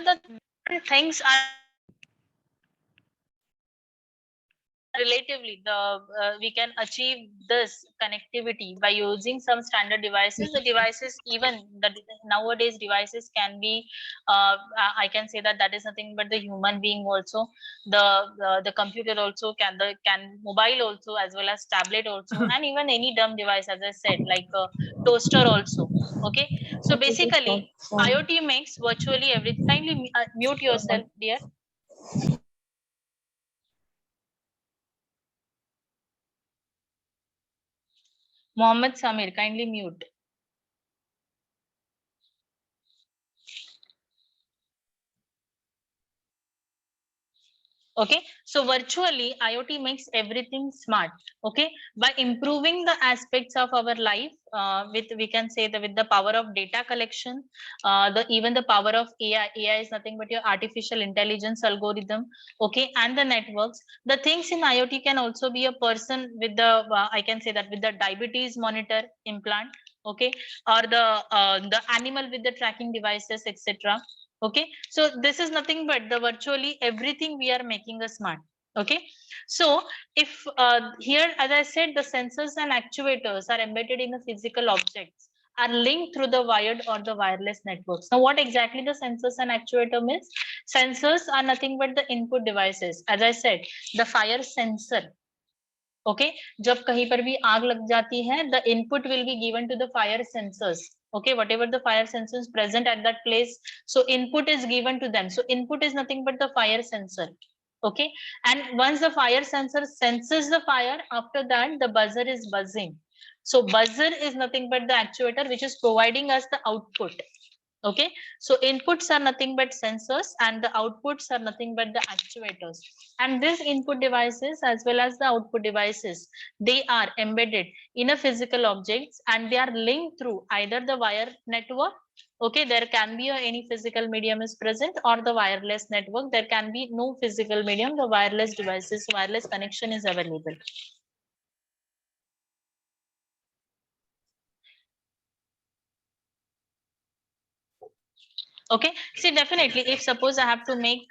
the things are relatively we can achieve this connectivity by using some standard devices. The devices, even the nowadays devices can be I can say that that is nothing but the human being also, the computer also, can mobile also, as well as tablet also, and even any dumb device, as I said, like toaster also. Okay, so basically IoT makes virtually everything. Kindly mute yourself, dear. Mohammed Samir, kindly mute. Okay, so virtually IoT makes everything smart. Okay, by improving the aspects of our life, with, we can say, that with the power of data collection, the even the power of AI is nothing but your artificial intelligence algorithm. Okay, and the networks, the things in IoT can also be a person with the I can say that with the diabetes monitor implant. Okay, or the animal with the tracking devices, etc. Okay, so this is nothing but the virtually everything we are making a smart. Okay, so if here, as I said, the sensors and actuators are embedded in the physical objects, are linked through the wired or the wireless networks. Now what exactly the sensors and actuator means? Sensors are nothing but the input devices. As I said, the fire sensor. Okay, जब कहीं पर भी आग लग जाती है, the input will be given to the fire sensors. Okay, whatever the fire sensors present at that place, so input is given to them. So input is nothing but the fire sensor. Okay, and once the fire sensor senses the fire, after that the buzzer is buzzing. So buzzer is nothing but the actuator which is providing us the output. Okay, so inputs are nothing but sensors and the outputs are nothing but the actuators. And these input devices as well as the output devices, they are embedded in a physical objects and they are linked through either the wire network. Okay, there can be any physical medium is present, or the wireless network. There can be no physical medium, the wireless devices, wireless connection is available. Okay, see, definitely if suppose I have to make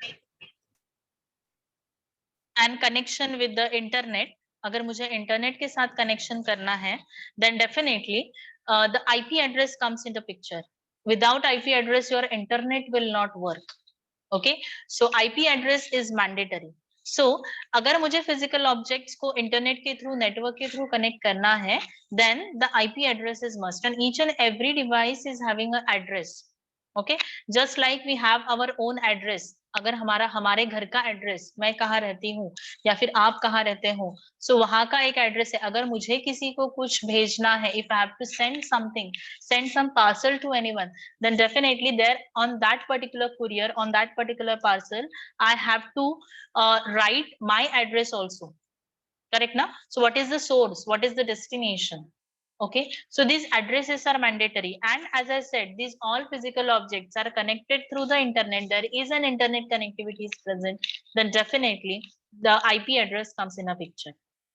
and connection with the internet, अगर मुझे internet के साथ connection करना है, then definitely the IP address comes into picture. Without IP address, your internet will not work. Okay, so IP address is mandatory. So अगर मुझे physical objects को internet के थ्रू, नेटवर्क के थ्रू कनेक्ट करना है, then the IP address is must, and each and every device is having an address. Okay, just like we have our own address. अगर हमारा, हमारे घर का एड्रेस, मैं कहाँ रहती हूँ या फिर आप कहाँ रहते हो, सो वहां का एक एड्रेस है. अगर मुझे किसी को कुछ भेजना है, if I have to send something, send some parcel to anyone, then definitely there on that particular courier, on that particular parcel, I have to write my address also. Correct now? So what is the source, what is the destination? Okay, so these addresses are mandatory, and as I said, these all physical objects are connected through the internet. There is an internet connectivity is present, then definitely the IP address comes in a picture.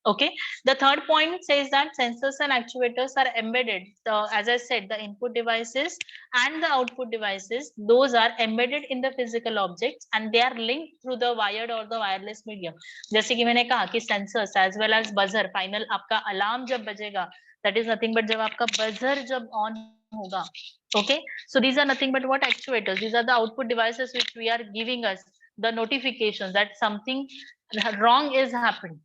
Okay, the third point says that sensors and actuators are embedded. So as I said, the input devices and the output devices, those are embedded in the physical objects and they are linked through the wired or the wireless medium. जैसे कि मैंने कहा कि sensors as well as buzzer, final आपका alarm जब बजेगा, that is nothing but जब आपका buzzer जब on होगा. Okay, so these are nothing but what actuators, these are the output devices which we are giving us the notifications that something wrong is happening.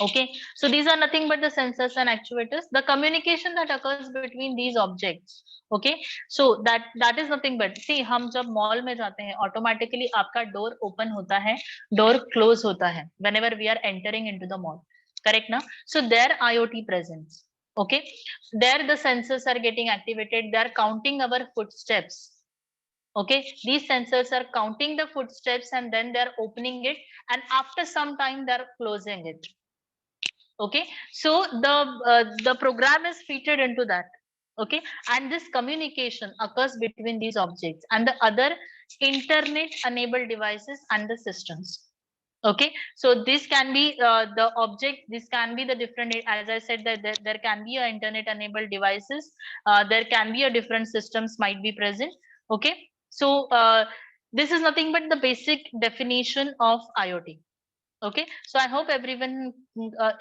Okay, so these are nothing but the sensors and actuators, the communication that occurs between these objects. Okay, so that is nothing but, see, हम जब mall में जाते हैं, automatically आपका door open होता है, door close होता है whenever we are entering into the mall. Correct ना? So there IoT presence. Okay, there the sensors are getting activated, they are counting our footsteps. Okay, these sensors are counting the footsteps and then they are opening it, and after some time they are closing it. Okay, so the program is featured into that. Okay, and this communication occurs between these objects and the other internet enabled devices and the systems. Okay, so this can be the object, this can be the different, as I said, that there can be a internet enabled devices, there can be a different systems might be present. Okay, So this is nothing but the basic definition of IoT. Okay, so I hope everyone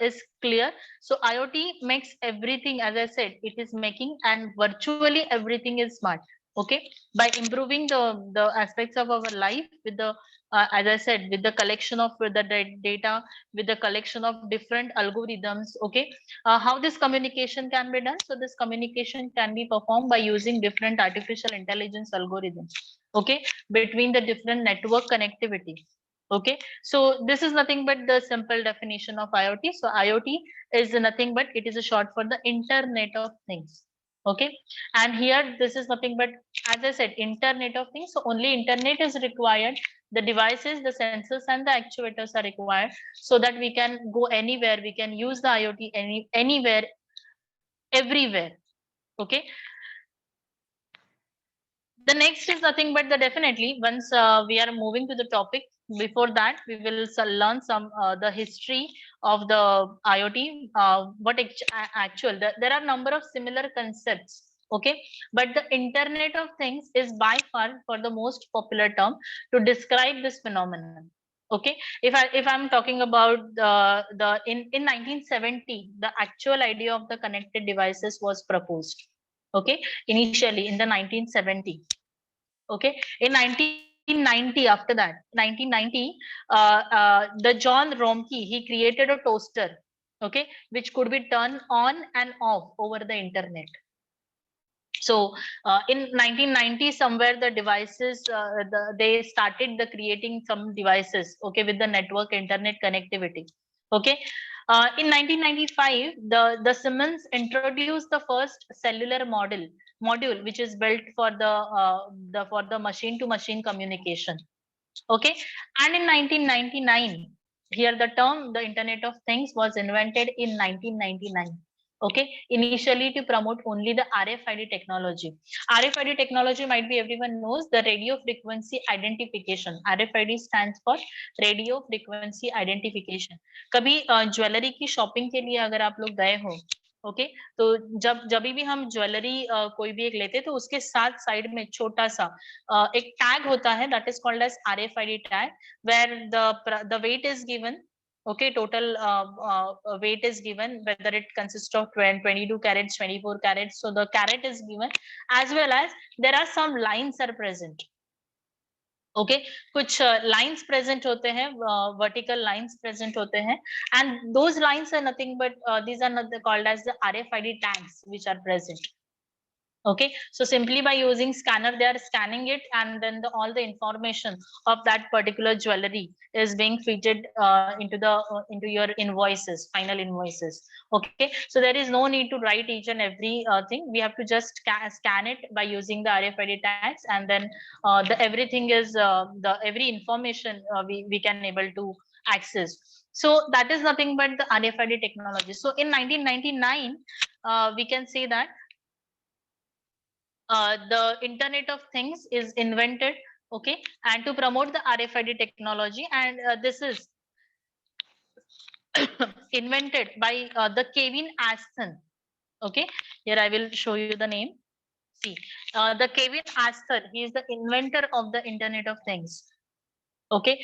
is clear. So IoT makes everything, as I said, it is making and virtually everything is smart. Okay, by improving the aspects of our life with the as I said, with the collection of the data, with the collection of different algorithms. Okay, how this communication can be done? So this communication can be performed by using different artificial intelligence algorithms. Okay, between the different network connectivity. Okay, so this is nothing but the simple definition of IoT. So IoT is nothing but it is a short for the Internet of Things. Okay, and here this is nothing but, as I said, Internet of Things. So only internet is required. The devices, the sensors, and the actuators are required so that we can go anywhere. We can use the IoT anywhere, everywhere. Okay, the next is nothing but the definitely once we are moving to the topic, before that we will learn some the history of the IoT. What actual there are number of similar concepts. Okay, but the Internet of Things is by far for the most popular term to describe this phenomenon. Okay, if I'm talking about the in 1970, the actual idea of the connected devices was proposed. Okay, initially in the 1970. Okay, in 1990, after that 1990, the John Romke, he created a toaster. Okay, which could be turned on and off over the internet. So in 1990 somewhere the devices they started the creating some devices, okay, with the network internet connectivity. Okay, in 1995 the Siemens introduced the first cellular module which is built for the for the machine to machine communication. Okay, and in 1999, here the term the Internet of Things was invented in 1999. Okay, initially to promote only the RFID technology. RFID technology might be everyone knows, the radio frequency identification. RFID stands for radio frequency identification. कभी jewellery की shopping के लिए अगर आप लोग गए हो, okay, तो जब भी हम ज्वेलरी कोई भी एक लेते तो उसके साथ साइड में छोटा सा एक टैग होता है, that is called as RFID tag, where the weight is given. Okay, total weight is given, whether it consists of 22 carats, 24 carats. So the carat is given, as well as there are some lines are present. Okay, कुछ lines present होते हैं, vertical lines present होते हैं, and those lines are nothing but these are called as the RFID tags which are present. Okay, so simply by using scanner they are scanning it, and then all the information of that particular jewelry is being feeded into your invoices, final invoices. Okay, so there is no need to write each and every thing. We have to just scan it by using the RFID tags, and then the everything is the every information we can able to access. So that is nothing but the RFID technology. So in 1999 we can say that the Internet of Things is invented. Okay, and to promote the RFID technology, and this is invented by the Kevin Aston. Okay, here I will show you the name. See, the Kevin Aston, he is the inventor of the Internet of Things. Okay,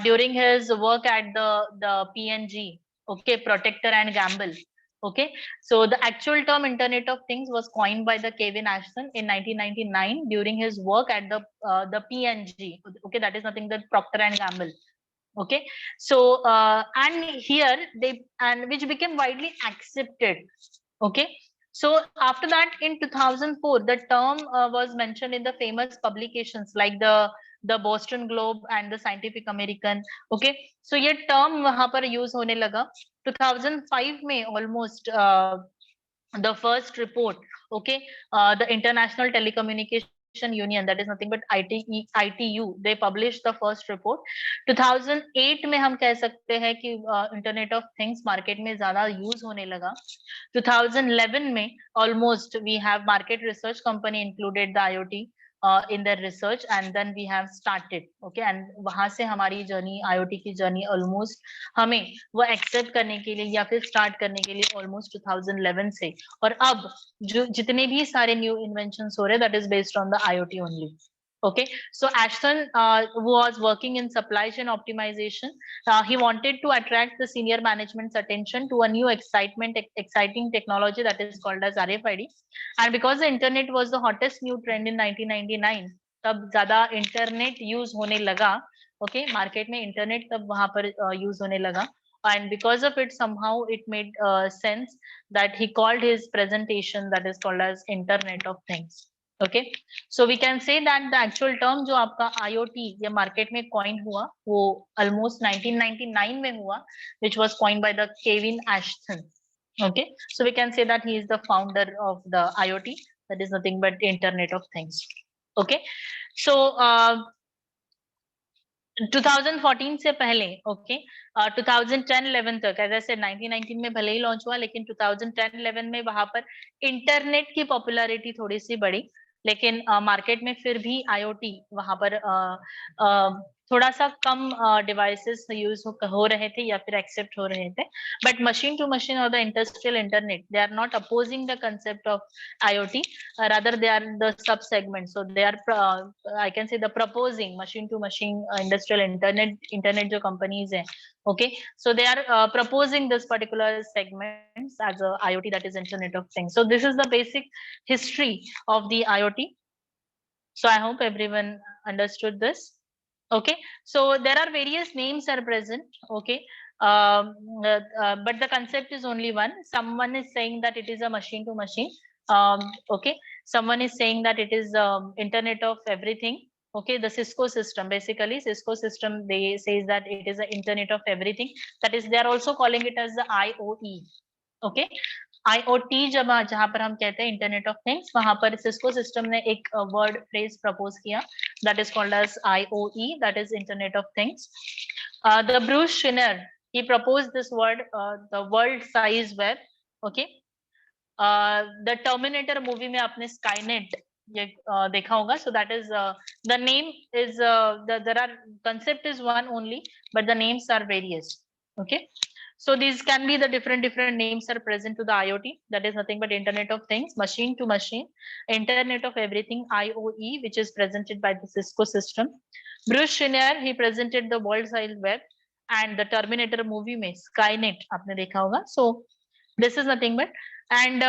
during his work at the PNG, okay, Protector and Gamble. Okay, so the actual term Internet of Things was coined by the Kevin Ashton in 1999 during his work at the PNG. Okay, that is nothing but Procter and Gamble. Okay, so and here they, and which became widely accepted. Okay, so after that in 2004 the term was mentioned in the famous publications like the Boston Globe and the Scientific American. Okay, so ये term वहां पर use होने लगा 2005 में almost the first report. Okay, the International Telecommunication Union, that is nothing but ITU, they published the first report 2008 में. हम कह सकते हैं कि Internet of Things market में ज्यादा use होने लगा. 2011 में almost we have market research company included the IoT in their research, and then we have started. Okay, and वहां से हमारी जर्नी, IoT की जर्नी almost हमें वो एक्सेप्ट करने के लिए या फिर स्टार्ट करने के लिए ऑलमोस्ट 2011 से, और अब जो जितने भी सारे न्यू इन्वेंशंस हो रहे हैं that is based on the IoT only. Okay, so Ashton who was working in supply chain optimization, he wanted to attract the senior management's attention to a new exciting technology that is called as RFID. And because the internet was the hottest new trend in 1999, तब ज़्यादा internet use होने लगा. Okay, market में internet तब वहां पर use होने लगा. And because of it, somehow it made sense that he called his presentation that is called as Internet of Things. Okay, so we can say that the actual term जो आपका IoT ये market में coin हुआ वो almost 1999 में हुआ, which was coined by the Kevin Ashton. Okay, so we can say that he is the founder of the IoT, that is nothing but Internet of Things. Okay, so 2014 से पहले, okay, 2010-11 तक, as I said 1919 में भले ही launch हुआ, लेकिन 2010-11 में वहां पर इंटरनेट की पॉपुलैरिटी थोड़ी सी बढ़ी, लेकिन मार्केट में फिर भी आईओटी वहां पर थोड़ा सा कम डिवाइसेस यूज हो रहे थे या फिर एक्सेप्ट हो रहे थे. बट मशीन टू मशीन और the industrial internet, they are not opposing the concept of IoT, rather they are the sub segment. So they are I can say the proposing machine to machine industrial internet जो companies हैं. Okay, so they are proposing this particular segments as a IoT, that is Internet of Things. So this is the basic history of the IoT. So I hope everyone understood this. Okay, so there are various names are present. Okay, but the concept is only one. Someone is saying that it is a machine to machine. Okay, someone is saying that it is Internet of Everything. Okay, the Cisco system, basically Cisco system, they says that it is the Internet of Everything. That is, they are also calling it as the IoE. Okay, IoT जब जहां पर हम कहते हैं internet of things, वहां पर Cisco system ने एक वर्ड फ्रेज प्रपोज किया, that is called as IoE, that is Internet of Things. The Bruce Schneier, he proposed this word, the world size web. Okay, the Terminator movie में आपने Skynet ये देखा होगा. So that is the name is there are concept is one only, but the names are various. Okay, so these can be the different names are present to the IoT, that is nothing but Internet of Things, machine to machine, Internet of Everything, IoE, which is presented by the Cisco system. Bruce Schneier, he presented the world size web, and the Terminator movie में Skynet आपने देखा होगा. So this is nothing but, and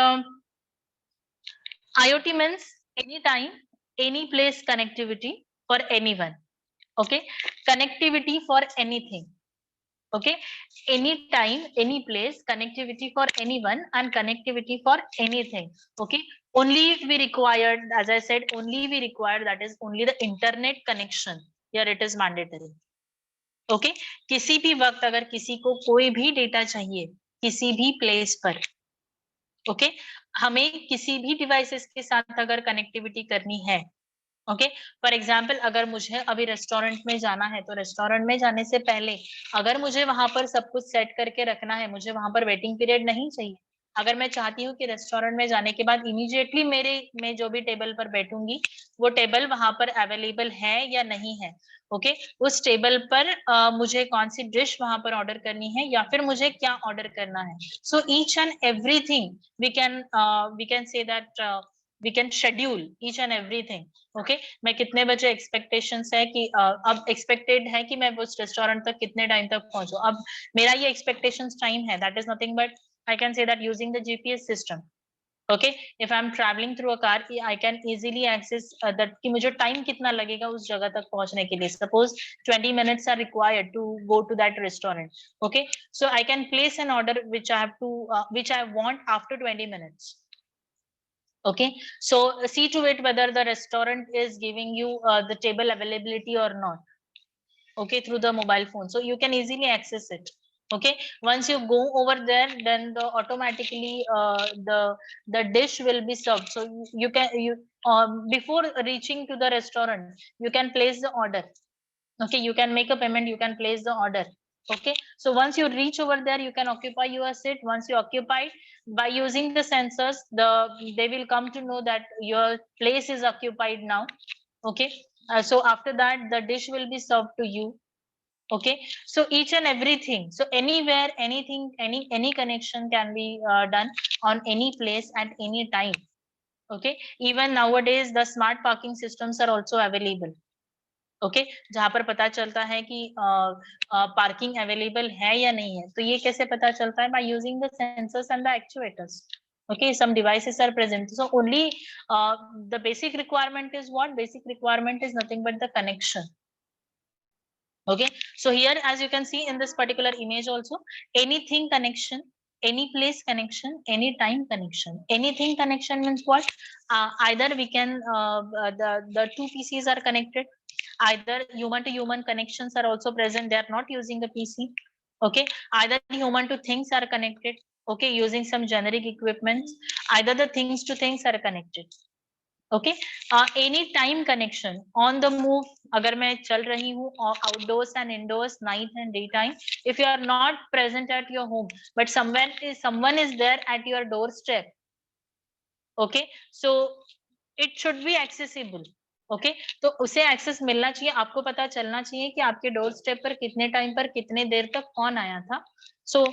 IoT means anytime, any place connectivity for anyone. Okay, connectivity for anything. Okay, anytime, any place, connectivity for anyone, and connectivity for anything. Okay, only if we required, as I said, only we require, that is only the internet connection, here it is mandatory. Okay, किसी भी वक्त अगर किसी को कोई भी data चाहिए किसी भी प्लेस पर, ओके, हमें किसी भी डिवाइसेस के साथ अगर कनेक्टिविटी करनी है, ओके, फॉर एग्जाम्पल अगर मुझे अभी रेस्टोरेंट में जाना है, तो रेस्टोरेंट में जाने से पहले अगर मुझे वहां पर सब कुछ सेट करके रखना है, मुझे वहां पर वेटिंग पीरियड नहीं चाहिए. अगर मैं चाहती हूँ कि रेस्टोरेंट में जाने के बाद इमीडिएटली मैं जो भी टेबल पर बैठूंगी वो टेबल वहां पर अवेलेबल है या नहीं है, ओके, उस टेबल पर मुझे कौन सी डिश वहां पर ऑर्डर करनी है या फिर मुझे क्या ऑर्डर करना है. So each and everything we can say that we can schedule each and everything. Okay, मैं कितने बजे एक्सपेक्टेशंस है कि अब एक्सपेक्टेड है कि मैं उस रेस्टोरेंट तक कितने टाइम तक पहुंचूं. अब मेरा ये एक्सपेक्टेशंस टाइम है, that is nothing but I can say that using the GPS system. Okay, if I am travelling through a car, I can easily access that कि मुझे टाइम कितना लगेगा उस जगह तक पहुंचने के लिए. Suppose 20 minutes are required to go to that restaurant. Okay, so I can place an order which I want after 20 minutes. Okay, so see to it whether the restaurant is giving you the table availability or not, okay, through the mobile phone, so you can easily access it. Okay, once you go over there, then automatically the dish will be served. So you can before reaching to the restaurant you can place the order. Okay, you can make a payment, you can place the order. Okay, so once you reach over there you can occupy your seat. Once you occupy, by using the sensors, they will come to know that your place is occupied now. Okay, so after that the dish will be served to you. Okay, so each and everything, so anywhere, anything, any connection can be done on any place at any time. Okay, even nowadays the smart parking systems are also available. Okay जहां पर पता चलता है कि parking available है या नहीं है, तो ये कैसे पता चलता है? By using the sensors and the actuators. Okay, some devices are present, so only the basic requirement is what? Basic requirement is nothing but the connection. Okay, so here as you can see in this particular image also, anything connection, any place connection, any time connection. Anything connection means what? Either we can the two PCs are connected, either human to human connections are also present, they are not using the PC. Okay, either human to things are connected, okay, using some generic equipments, either the things to things are connected. Okay, any time connection, on the move, अगर मैं चल रही हूँ outdoors and indoors, night and day time, if you are not present at your home but someone is there at your doorstep, okay, so it should be accessible. Okay, तो उसे access मिलना चाहिए, आपको पता चलना चाहिए कि आपके डोर स्टेप पर कितने टाइम पर कितने देर तक कौन आया था. So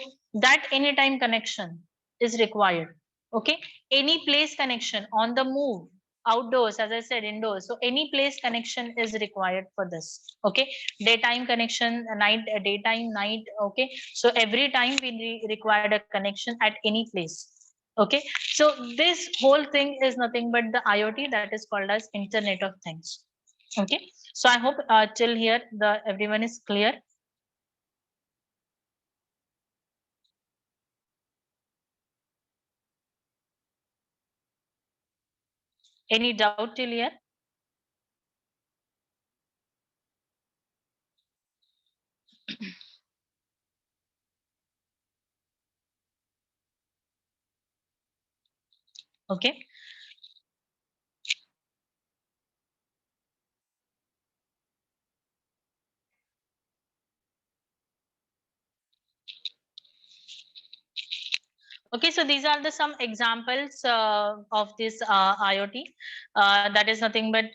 that any time connection is required. Okay, any place connection, on the move, outdoors, as I said, indoors, so any place connection is required for this. Okay, daytime connection, night, daytime, night. Okay, so every time we required a connection at any place. Okay, so this whole thing is nothing but the IoT, that is called as Internet of Things. Okay, so I hope till here the everyone is clear. Any doubt till here? Okay, okay, so these are the some examples of this IoT, that is nothing but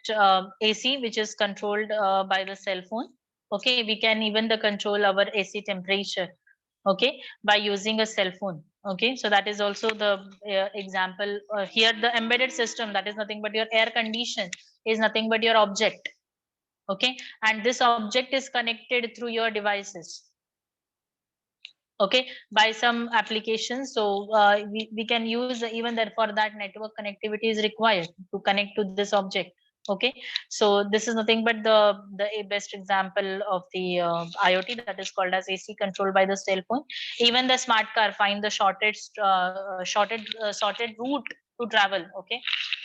AC, which is controlled by the cell phone. Okay, we can even the control our AC temperature, okay, by using a cell phone. Okay, so that is also the example. Here the embedded system, that is nothing but your air condition, is nothing but your object. Okay, and this object is connected through your devices, okay, by some applications. So we can use even that, for that network connectivity is required to connect to this object. Okay, so this is nothing but the best example of the IoT, that is called as AC, controlled by the cell phone. Even the smart car find the shortest sorted route to travel. Okay,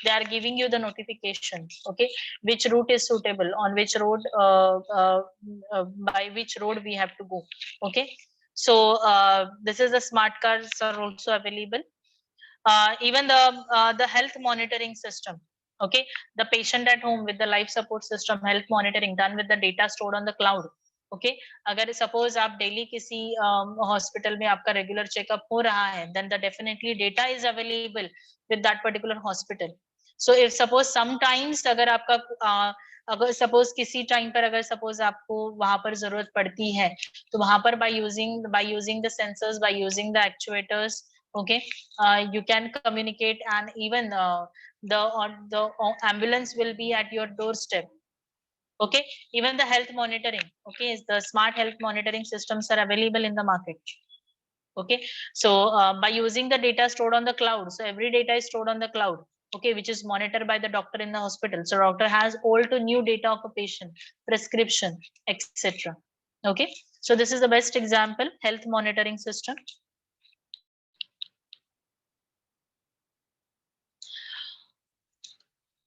they are giving you the notification, okay, which route is suitable, on which road by which road we have to go. Okay, so this is the smart cars are also available. Even the health monitoring system. Okay, the patient at home with the life support system, health monitoring done with the data stored on the cloud. Okay, अगर suppose आप daily किसी hospital में आपका regular checkup हो रहा है, then the definitely data is available with that particular hospital. So if suppose sometimes अगर आपका अगर suppose किसी time पर अगर suppose आपको वहां पर जरूरत पड़ती है, तो वहां पर by using the sensors, by using the actuators, okay, you can communicate, and even the ambulance will be at your doorstep. Okay, even the health monitoring, okay, the smart health monitoring systems are available in the market. Okay, so by using the data stored on the cloud, so every data is stored on the cloud, okay, which is monitored by the doctor in the hospital. So doctor has old to new data of a patient, prescription, etc. Okay, so this is the best example, health monitoring system.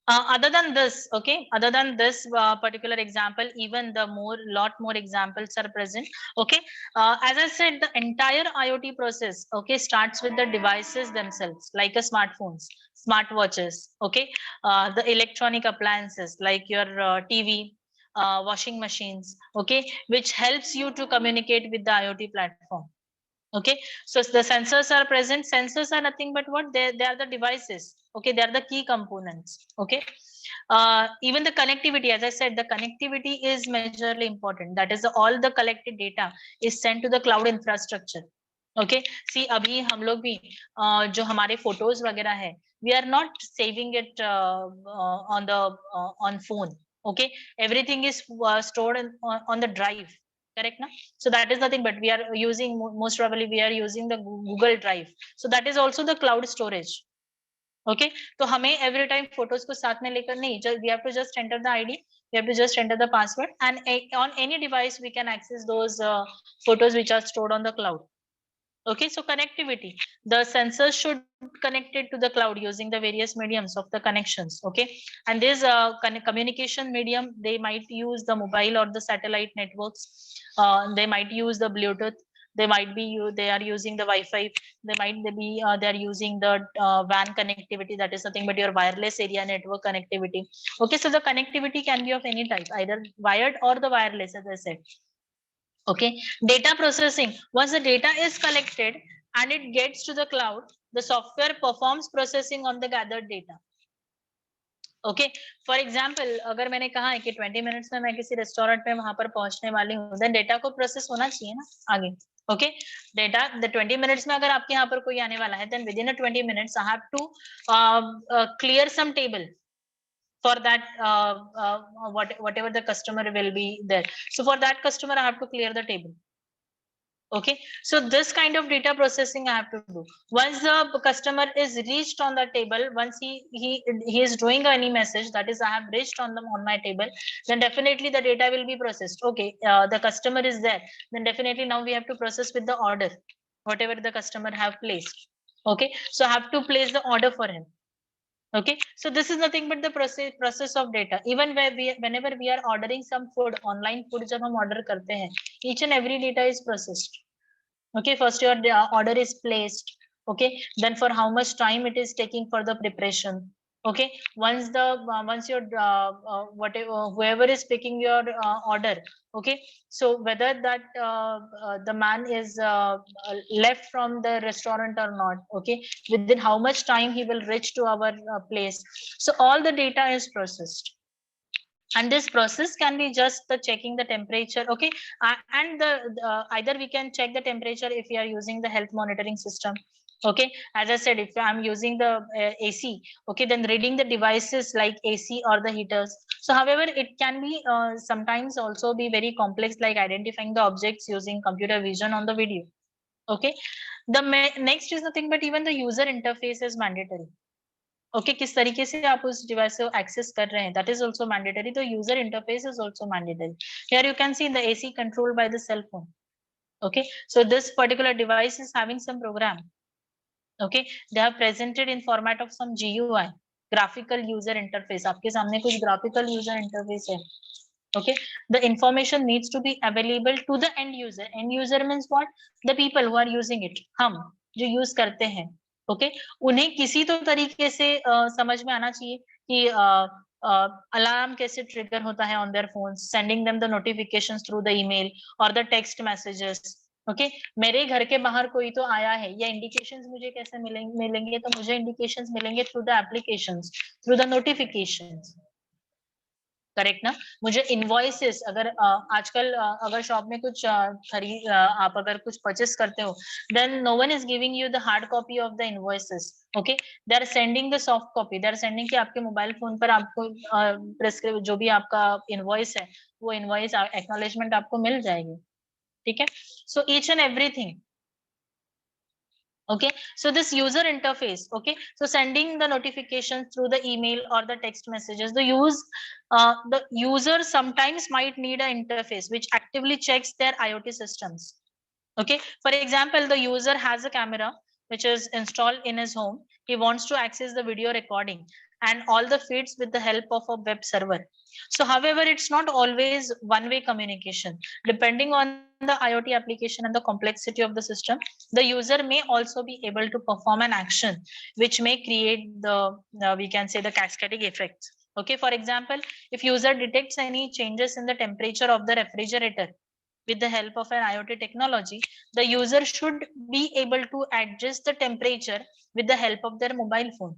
Other than this, okay, other than this particular example, even the lot more examples are present. Okay, as I said, the entire IoT process, okay, starts with the devices themselves, like a smartphones, smartwatches, okay, the electronic appliances like your TV, washing machines, okay, which helps you to communicate with the IoT platform. Okay, so the sensors are present. Sensors are nothing but what? They are the devices. Okay, they are the key components. Okay, even the connectivity, as I said, the connectivity is majorly important. That is, all the collected data is sent to the cloud infrastructure. Okay see अभी हम लोग भी जो हमारे photos वगैरह है, we are not saving it on the on phone. Okay, everything is stored on the drive, correct na? So that is nothing but we are using, most probably we are using the Google Drive, so that is also the cloud storage. Okay, तो हमें every time photos को साथ में लेकर नहीं, we have to just enter the ID, we have to just enter the password, and on any device we can access those photos which are stored on the cloud. Okay, so connectivity, the sensors should connected to the cloud using the various mediums of the connections. Okay, and this communication medium, they might use the mobile or the satellite networks, they might use the Bluetooth, they might be they are using the Wi-Fi, they might be they are using the WAN connectivity, that is nothing but your wireless area network connectivity. Okay, so the connectivity can be of any type, either wired or the wireless, as I said. Okay, data processing, once the data is collected and it gets to the cloud, the software performs processing on the gathered data. Okay, for example, अगर मैंने कहा है कि 20 minutes में मैं किसी restaurant में वहां पर पहुंचने वाली हूँ, देन डेटा को प्रोसेस होना चाहिए ना आगे. ओके, डेटा द 20 मिनट्स में अगर आपके यहाँ पर कोई आने वाला है, then within 20 minutes I have to clear some table for that whatever the customer will be there. So for that customer I have to clear the table. Okay, so this kind of data processing I have to do. Once the customer is reached on the table, once he is doing any message, that is I have reached on them on my table, then definitely the data will be processed. Okay, the customer is there, then definitely now we have to process with the order whatever the customer have placed. Okay, so I have to place the order for him. Okay, so this is nothing but the process of data. Even whenever we are ordering some food, online food जब हम order करते हैं, each and every data is processed. Okay, first your order is placed. Okay, then for how much time it is taking for the preparation. Okay, once the once your whatever whoever is picking your order. Okay, so whether that the man is left from the restaurant or not. Okay, within how much time he will reach to our place. So all the data is processed, and this process can be just the checking the temperature. Okay, and the either we can check the temperature if we are using the health monitoring system. Okay, as I said, if I'm using the AC, okay, then reading the devices like AC or the heaters. So however, it can be sometimes also be very complex, like identifying the objects using computer vision on the video. Okay, the next is nothing but even the user interface is mandatory. Okay, किस तरीके से आप उस device को access कर रहे हैं, that is also mandatory. तो user interface is also mandatory. Here you can see the AC controlled by the cell phone. Okay, so this particular device is having some program. Okay, they have presented in format of some GUI, graphical user interface. आपके सामने कुछ graphical user interface है. Okay, the information needs to be available to the end user. End user means what? The people who are using it, हम जो use करते हैं. Okay, उन्हें किसी तो तरीके से समझ में आना चाहिए कि अलार्म कैसे ट्रिगर होता है on their phone, sending them the notifications through the email और द टेक्स्ट मैसेजेस. ओके, मेरे घर के बाहर कोई तो आया है, या इंडिकेशंस मुझे कैसे मिलेंगे, तो मुझे इंडिकेशंस मिलेंगे through the applications, through the notifications. Correct ना? मुझे इनवॉइसेस अगर आजकल अगर शॉप में कुछ खरीद आप अगर कुछ परचेस करते हो, then no one is giving you the hard copy of the invoices. Okay, they are sending the soft copy, they are sending कि आपके मोबाइल फोन पर आपको प्रेस्क्रिप्ट जो भी आपका इनवॉइस है, वो इनवॉइस एक्नॉलेजमेंट आपको मिल जाएगी. ठीक है, so each and everything. Okay, so this user interface, okay, so sending the notifications through the email or the text messages, the user sometimes might need an interface which actively checks their IoT systems. Okay, for example, the user has a camera which is installed in his home. He wants to access the video recording and all the feeds with the help of a web server. So however, it's not always one-way communication. Depending on the IoT application and the complexity of the system, the user may also be able to perform an action which may create the we can say the cascading effects. Okay, for example, if user detects any changes in the temperature of the refrigerator with the help of an IoT technology, the user should be able to adjust the temperature with the help of their mobile phone.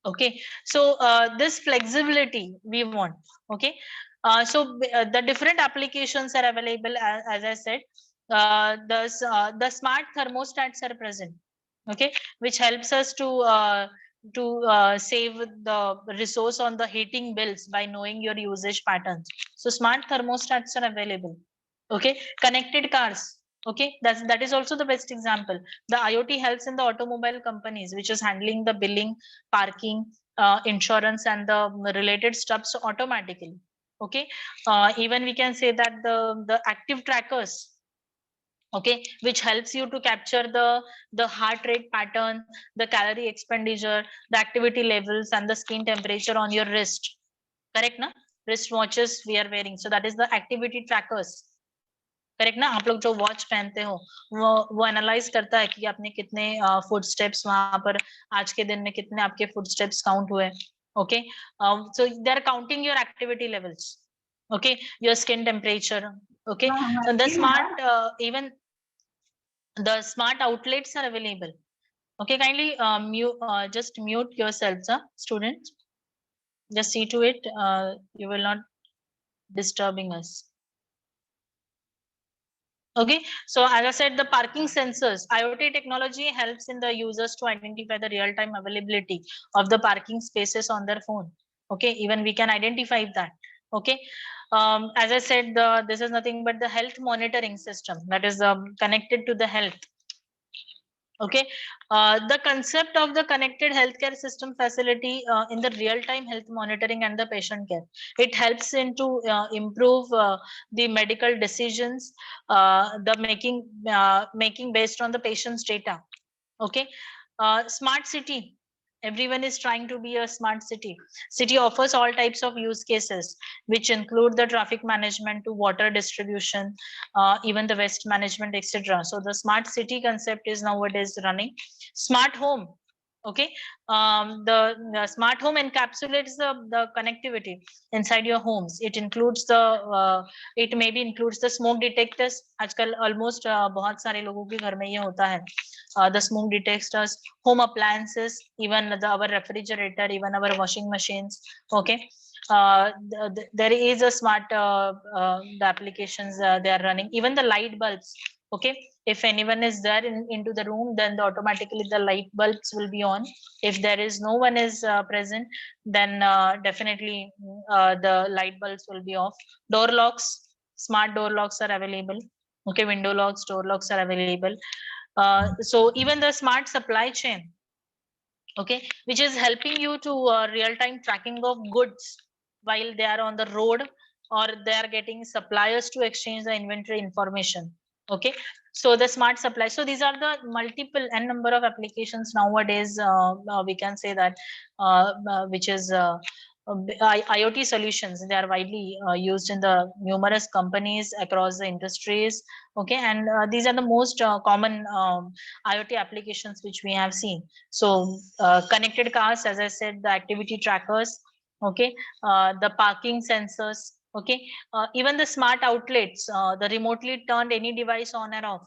Okay, so this flexibility we want. Okay, so the different applications are available, as I said. the smart thermostats are present, okay, which helps us to save the resource on the heating bills by knowing your usage patterns. So smart thermostats are available. Okay, connected cars. Okay, that is also the best example. The IoT helps in the automobile companies, which is handling the billing, parking, insurance, and the related stuffs automatically. Okay, even we can say that the active trackers, okay, which helps you to capture the heart rate pattern, the calorie expenditure, the activity levels, and the skin temperature on your wrist. Correct na? Wrist watches we are wearing, so that is the activity trackers. Correct ना? आप लोग जो watch पहनते हो वो analyse करता है कि आपने कितने फुट स्टेप्स वहां पर आज के दिन में कितने आपके फुट स्टेप्स काउंट हुए. Okay, so they are counting your activity levels. Okay, your skin temperature. Okay, the smart even the smart outlets are available. Okay, kindly just mute yourselves, students. Just see to it, you will not disturbing us. Okay, so as I said, the parking sensors, IoT technology helps in the users to identify the real-time availability of the parking spaces on their phone. Okay, even we can identify that. Okay, as I said, this is nothing but the health monitoring system that is connected to the health. Okay, the concept of the connected healthcare system facility in the real-time health monitoring and the patient care, it helps into improve the medical decisions, the making based on the patient's data. Okay, smart city, everyone is trying to be a smart city. City offers all types of use cases, which include the traffic management to water distribution, even the waste management, etc. So the smart city concept is nowadays running. Smart home. Okay, the smart home encapsulates the connectivity inside your homes. It includes it maybe includes the smoke detectors. आजकल almost बहुत सारे लोगों के घर में ये होता है. The smoke detectors, home appliances, even our refrigerator, even our washing machines. Okay, there is a smart the applications they are running. Even the light bulbs. Okay, if anyone is there into the room, then automatically the light bulbs will be on. If there is no one is present, then definitely the light bulbs will be off. Door locks, smart door locks are available. Okay, window locks, door locks are available. So even the smart supply chain, okay, which is helping you to real-time tracking of goods while they are on the road, or they are getting suppliers to exchange the inventory information. Okay, so the smart supply. So these are the multiple n number of applications nowadays. We can say that which is IoT solutions. They are widely used in the numerous companies across the industries. Okay, and these are the most common IoT applications which we have seen. So connected cars, as I said, the activity trackers. Okay, the parking sensors. Okay, even the smart outlets, the remotely turned any device on and off.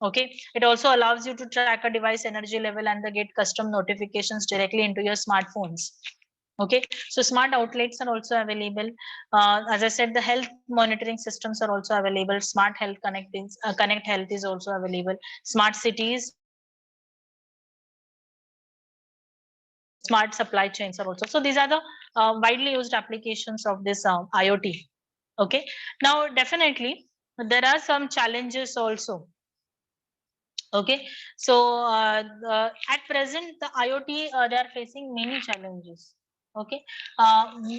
Okay, it also allows you to track a device energy level and the get custom notifications directly into your smartphones. Okay, so smart outlets are also available. As I said, the health monitoring systems are also available. Smart health connect health is also available. Smart cities, smart supply chains are also. So these are the widely used applications of this IoT. Okay, now definitely there are some challenges also. Okay, so at present the IoT they are facing many challenges. Okay,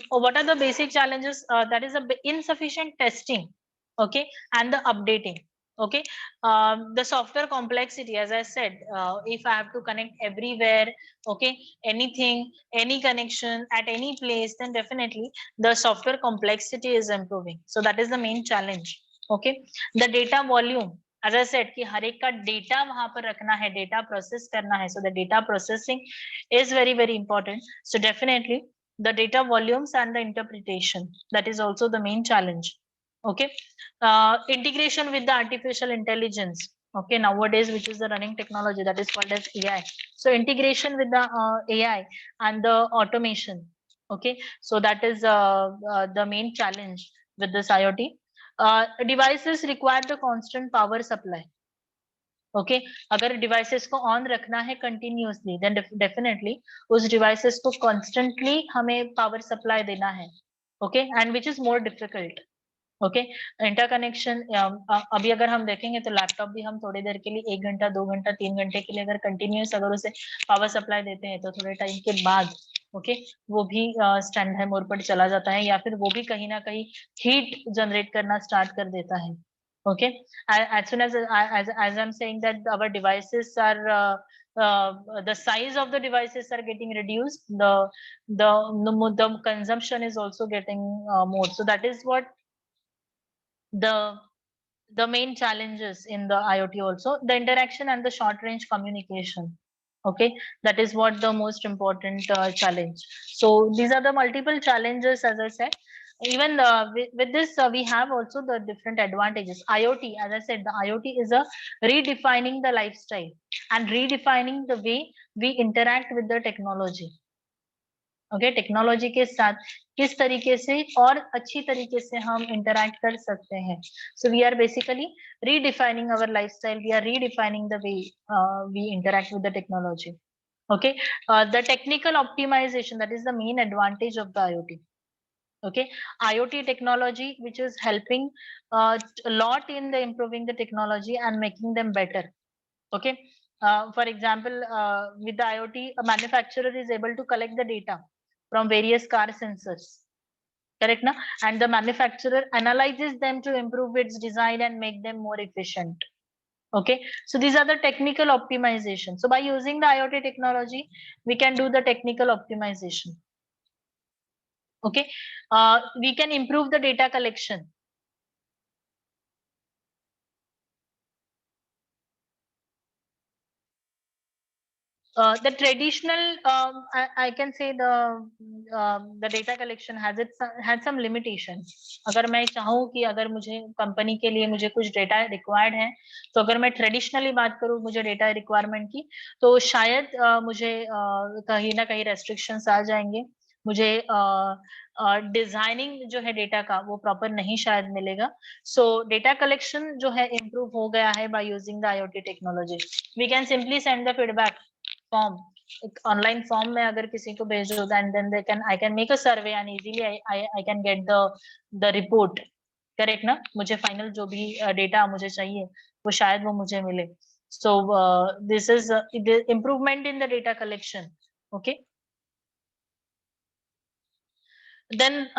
what are the basic challenges? That is insufficient testing. Okay, and the updating. Okay, the software complexity, as I said, if I have to connect everywhere, okay, anything, any connection at any place, then definitely the software complexity is improving. So that is the main challenge. Okay, the data volume, as I said, कि हर एक का data वहां पर रखना है, data process करना है. So the data processing is very, very important. So definitely the data volumes and the interpretation, that is also the main challenge. Okay, integration with the artificial intelligence. Okay, nowadays, which is the running technology that is called as AI. So integration with the AI and the automation. Okay, so that is the main challenge with this IoT. devices require the constant power supply. Okay अगर devices को on रखना है continuously then definitely उस devices को constantly हमें power supply देना है okay and which is more difficult okay interconnection अभी अगर हम देखेंगे तो लैपटॉप भी हम थोड़ी देर के लिए 1 घंटा 2 घंटा 3 घंटे के लिए अगर कंटिन्यूस अगर उसे पावर सप्लाई देते हैं तो थोड़े टाइम के बाद ओके वो भी स्टैंड है मोड पर चला जाता है या फिर वो भी कहीं ना कहीं हीट जनरेट करना स्टार्ट कर देता है okay as soon as I'm saying that our devices are the size of the devices are getting reduced the consumption is also getting more so that is what the main challenges in the IoT also the interaction and the short range communication okay that is what the most important challenge so these are the multiple challenges as I said even with this we have also the different advantages IoT as I said the IoT is a redefining the lifestyle and redefining the way we interact with the technology okay technology के साथ किस तरीके से और अच्छी तरीके से हम इंटरैक्ट कर सकते हैं so we are basically redefining our lifestyle we are redefining the way we interact with the technology okay the technical optimization that is the main advantage of the IoT okay IoT technology which is helping a lot in the improving the technology and making them better okay for example with the IoT a manufacturer is able to collect the data from various car sensors correct na and the manufacturer analyzes them to improve its design and make them more efficient okay so these are the technical optimization so by using the IoT technology we can do the technical optimization okay we can improve the data collection the traditional I can say the data collection has its had some limitation अगर मैं चाहूँ कि अगर मुझे company के लिए मुझे कुछ डेटा रिक्वायर्ड है तो अगर मैं ट्रेडिशनली बात करूँ मुझे डेटा रिक्वायरमेंट की तो शायद मुझे कहीं ना कहीं रेस्ट्रिक्शंस आ जाएंगे मुझे डिजाइनिंग जो है डेटा का वो प्रॉपर नहीं शायद मिलेगा सो डेटा कलेक्शन जो है इम्प्रूव हो गया है by using the IoT technology we can simply send the feedback form एक ऑनलाइन फॉर्म में अगर किसी को भेज दो and then they can I can make a survey and easily I can get the report correct ना मुझे final जो भी डेटा मुझे चाहिए वो शायद वो मुझे मिले सो this is improvement in the data collection okay then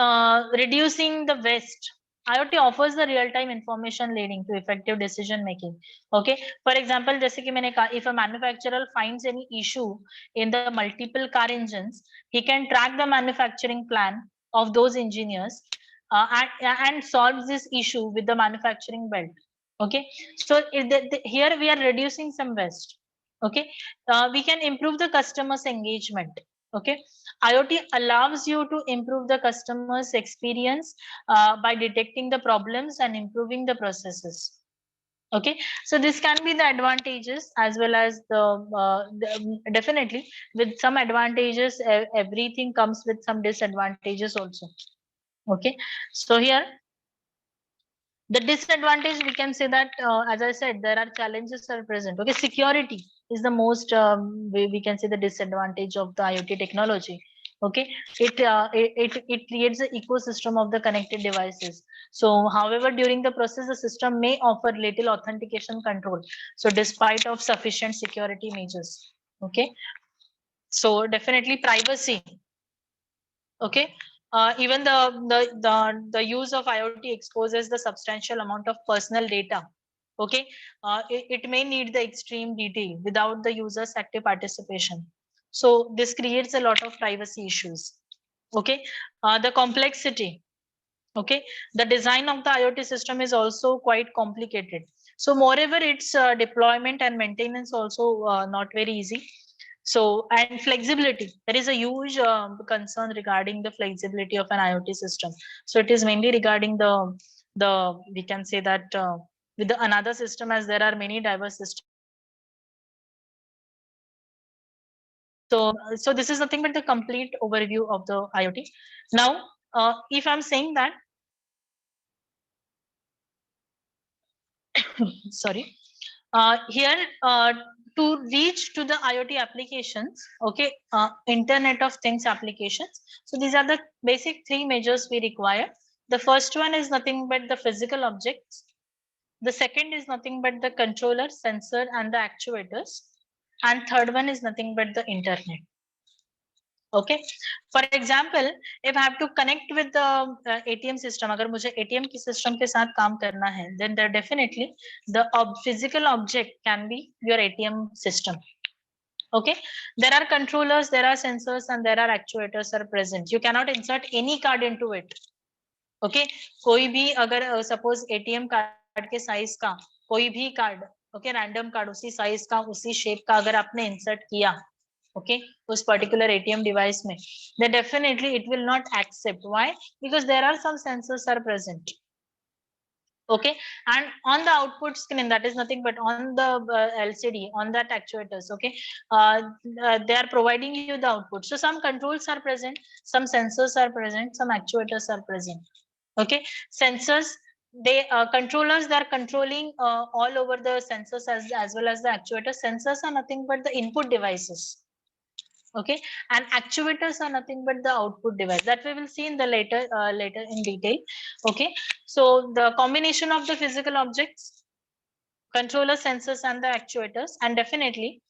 reducing the waste IoT offers the real-time information leading to effective decision making okay for example जैसे कि मैंने कहा if a manufacturer finds any issue in the multiple car engines he can track the manufacturing plan of those engineers and solves this issue with the manufacturing belt okay so here we are reducing some waste okay we can improve the customers engagement okay IoT allows you to improve the customer's experience by detecting the problems and improving the processes okay so this can be the advantages as well as definitely with some advantages everything comes with some disadvantages also okay so here the disadvantage we can say that as I said there are challenges are present okay security is the most we can say the disadvantage of the IoT technology okay it creates an ecosystem of the connected devices so however during the process the system may offer little authentication control so despite of sufficient security measures okay so definitely privacy okay even the use of IoT exposes the substantial amount of personal data okay it may need the extreme detail without the user's active participation so this creates a lot of privacy issues okay the complexity okay the design of the IoT system is also quite complicated so moreover its deployment and maintenance also not very easy so, and flexibility, there is a huge concern regarding the flexibility of an IoT system. So it is mainly regarding we can say that with the another system as there are many diverse systems. So this is nothing but the complete overview of the IoT. Now, if I'm saying that sorry. Here, to reach to the IoT applications, okay, Internet of Things applications. So these are the basic three measures we require. The first one is nothing but the physical objects. The second is nothing but the controller, sensor, and the actuators. And third one is nothing but the internet. Okay. For example, if I have to connect with the ATM system, अगर मुझे ATM की system के साथ काम करना है, then there definitely the physical object can be your ATM system. Okay. There are controllers, there are sensors, and there are actuators are present. You cannot insert any card into it. Okay. कोई भी अगर suppose ATM card के size का कोई भी card, okay, random card उसी size का उसी shape का अगर आपने insert किया, okay, उस particular ATM device में, then definitely it will not accept. Why? Because there are some sensors are present. Okay, and on the output screen, that is nothing but on the LCD, on that actuators, okay, they are providing you the output. So some controls are present, some sensors are present, some actuators are present. Okay, sensors, they controllers, they are controlling all over the sensors as well as the actuators. Sensors are nothing but the input devices. Okay, and actuators are nothing but the output device that we will see in the later in detail. Okay, so the combination of the physical objects, controller, sensors, and the actuators, and definitely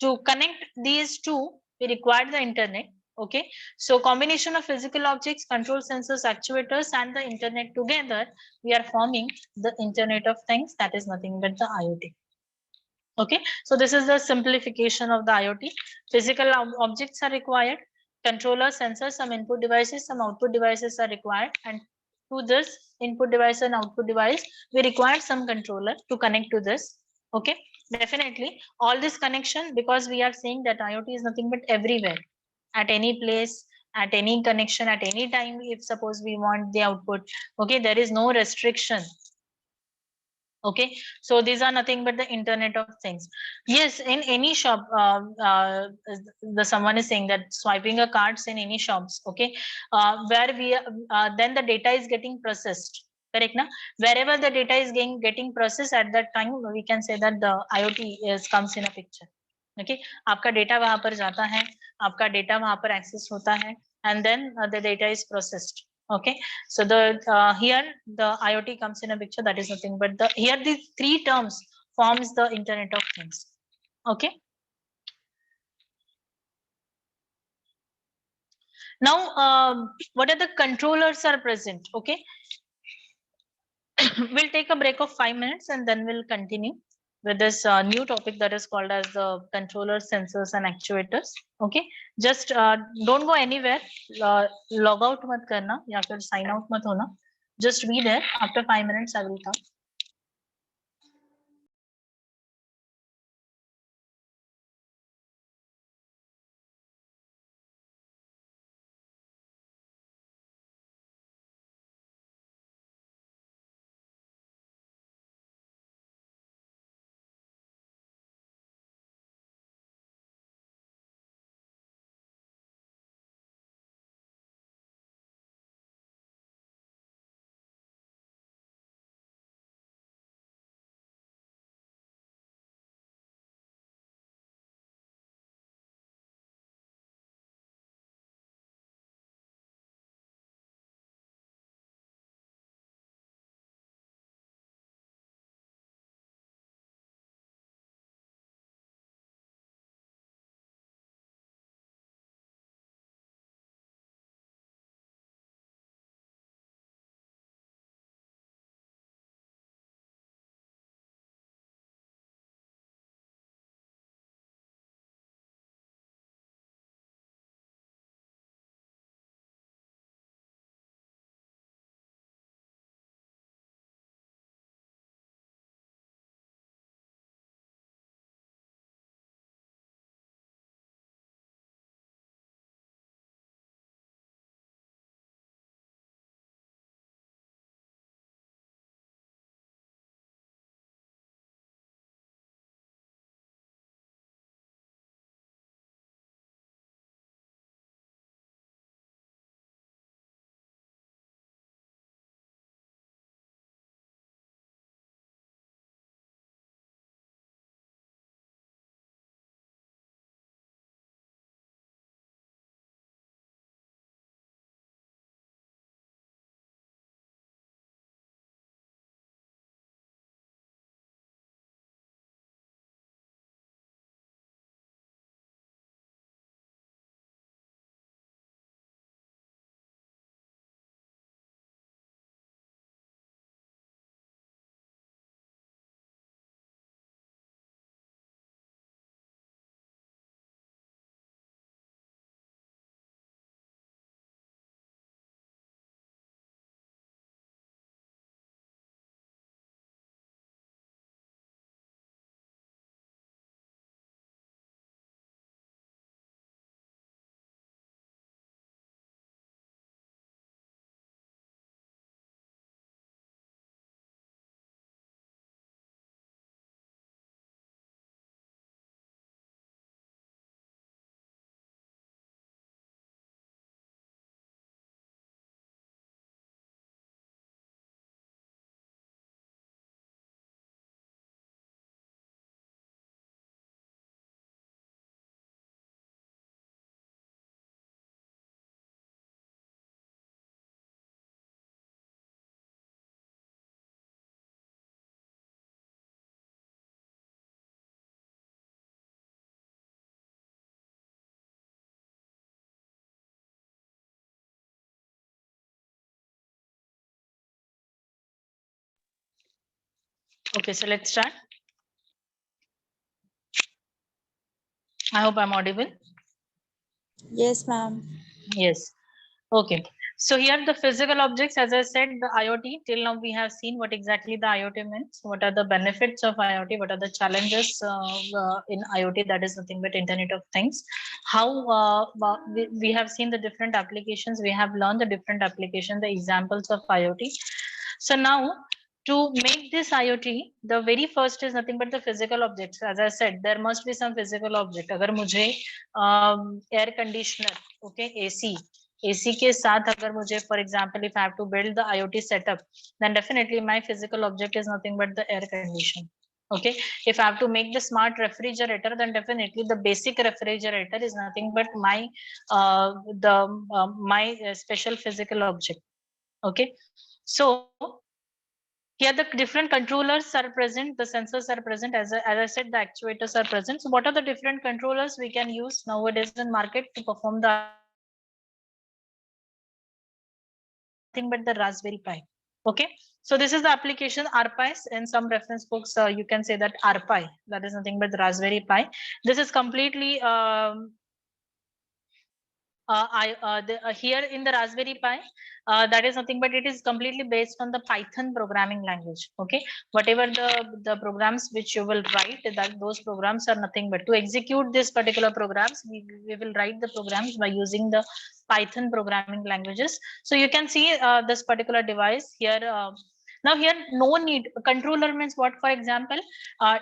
to connect these two we require the internet. Okay, so combination of physical objects, control, sensors, actuators, and the internet together, we are forming the Internet of Things, that is nothing but the IoT. Okay, so this is the simplification of the IoT. Physical objects are required, controller, sensors, some input devices, some output devices are required, and to this input device and output device, we require some controller to connect to this. Okay, definitely all this connection, because we are saying that IoT is nothing but everywhere, at any place, at any connection, at any time. If suppose we want the output, okay, there is no restriction. Okay, so these are nothing but the Internet of Things. Yes, in any shop, the someone is saying that swiping a cards in any shops, okay, where we then the data is getting processed, correct na? Wherever the data is getting processed, at that time we can say that the IoT is comes in a picture. Okay, आपका data वहां पर जाता है, आपका data वहां पर access होता है, and then the data is processed. Okay, so the here the IoT comes in a picture, that is nothing but the here these three terms forms the Internet of Things. Okay, now what are the controllers are present? Okay, we'll take a break of 5 minutes and then we'll continue with this new topic that is called as the controllers, sensors, and actuators. Okay, just don't go anywhere, log out mat karna ya fir sign out mat hona, just be there. After 5 minutes I will come. Okay, so let's start. I hope I'm audible. Yes, ma'am. Yes. Okay. So here the physical objects, as I said, the IoT, till now we have seen what exactly the IoT means, what are the benefits of IoT, what are the challenges in IoT, that is nothing but Internet of Things. How we have seen the different applications, we have learned the different applications, the examples of IoT. So now to make this IoT, the very first is nothing but the physical objects. As I said, there must be some physical object. अगर मुझे air conditioner, okay, AC के साथ अगर मुझे, for example, if I have to build the IoT setup, then definitely my physical object is nothing but the air condition. Okay, if I have to make the smart refrigerator, then definitely the basic refrigerator is nothing but my special physical object. Okay, so here the different controllers are present, the sensors are present, as I said, the actuators are present. So what are the different controllers we can use nowadays in market to perform the IoT? Nothing but the Raspberry Pi. Okay, so this is the application RPi. In some reference books, you can say that RPi, that is nothing but the Raspberry Pi. This is completely here in the Raspberry Pi, that is nothing but it is completely based on the Python programming language. Okay, whatever the programs which you will write, that those programs are nothing but to execute this particular programs. We will write the programs by using the Python programming languages. So you can see this particular device here. Now here no need controller means what? For example,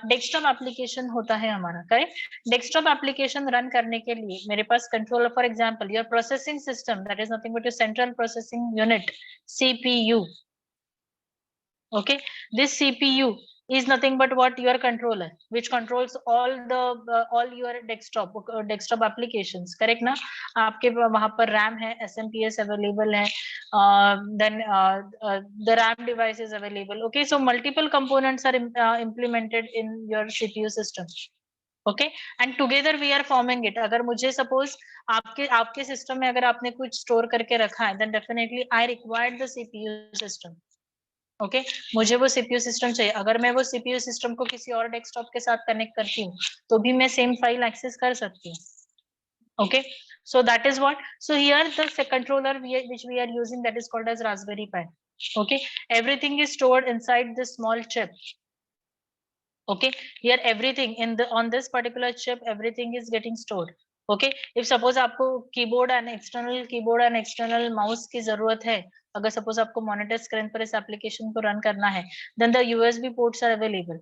desktop application होता है हमारा, correct? Desktop application run करने के लिए मेरे पास controller, for example your processing system, that is nothing but your central processing unit, CPU. Okay, this CPU is nothing but what? Your controller, which controls all your desktop applications, correct ना? आपके वहां पर RAM है, SMPS available है, then the RAM device is available. Okay, so multiple components are implemented in your CPU system. Okay, and together we are forming it. अगर मुझे suppose आपके system में अगर आपने कुछ स्टोर करके रखा है, then definitely I required the CPU system. Okay मुझे वो सीपीयू सिस्टम चाहिए. अगर मैं वो सीपीयू सिस्टम को किसी और डेस्कटॉप के साथ कनेक्ट करती हूँ, तो भी मैं सेम फाइल एक्सेस कर सकती हूँ. Okay, so that is what. So here the controller which we are using, that is called as Raspberry Pi. Okay, everything is stored inside this small chip. Okay, here everything in the on this particular chip, everything is getting stored. Okay, if suppose आपको keyboard and external mouse की जरूरत है, अगर suppose आपको monitor screen पर इस application को run करना है, then the USB ports are available.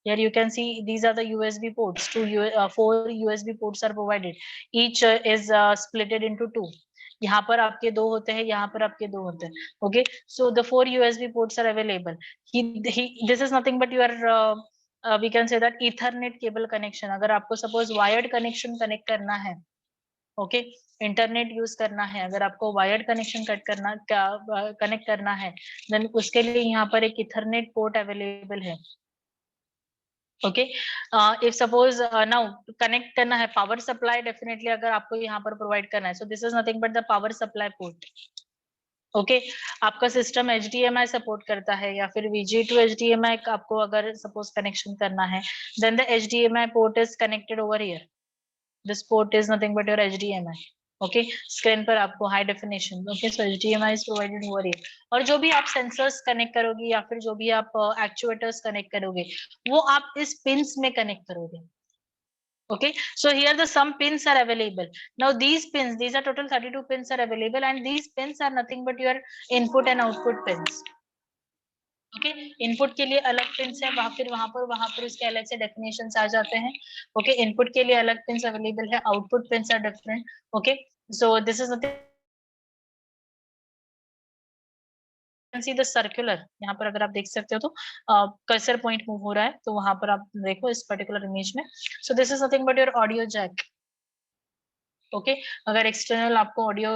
Here you can see these are the USB ports. 4 USB ports are provided. Each is splitted into 2. यहाँ पर आपके 2 होते हैं, यहाँ पर आपके 2 होते हैं. Okay, so the 4 USB ports are available. This is nothing but your we can say that Ethernet cable connection. अगर आपको suppose wired connection connect करना है, ओके, इंटरनेट यूज करना है, अगर आपको वायर्ड कनेक्शन कनेक्ट करना है, देन उसके लिए यहाँ पर एक इथरनेट पोर्ट अवेलेबल है. Okay, if suppose now connect करना है पावर सप्लाई, डेफिनेटली अगर आपको यहाँ पर प्रोवाइड करना है, सो this is nothing but the power supply port. Okay, आपका सिस्टम HDMI सपोर्ट करता है या फिर VG to HDMI आपको अगर सपोज कनेक्शन करना है, then the HDMI port is connected over here. This port is nothing but your HDMI. Okay, screen पर आपको high definition. Okay, so HDMI is provided over here. और जो भी आप सेंसर्स कनेक्ट करोगे या फिर जो भी आप एक्चुएटर्स कनेक्ट करोगे, वो आप इस पिंस में कनेक्ट करोगे. Okay, so here the some pins are available. Now these pins, these are total 32 pins are available, and these pins are nothing but your input and output pins. Okay, input के लिए अलग pins है, वहां पर उसके अलग से definitions आ जाते हैं. ओके, इनपुट के लिए अलग पिन्स अवेलेबल है, output pins are different. Okay, so this is nothing see the circular. यहाँ पर अगर आप देख सकते हो तो कर्सर पॉइंट मूव हो रहा है, तो वहां पर आप देखो इस पर्टिकुलर इमेज में. So this is nothing but your audio jack. Okay, अगर एक्सटर्नल आपको ऑडियो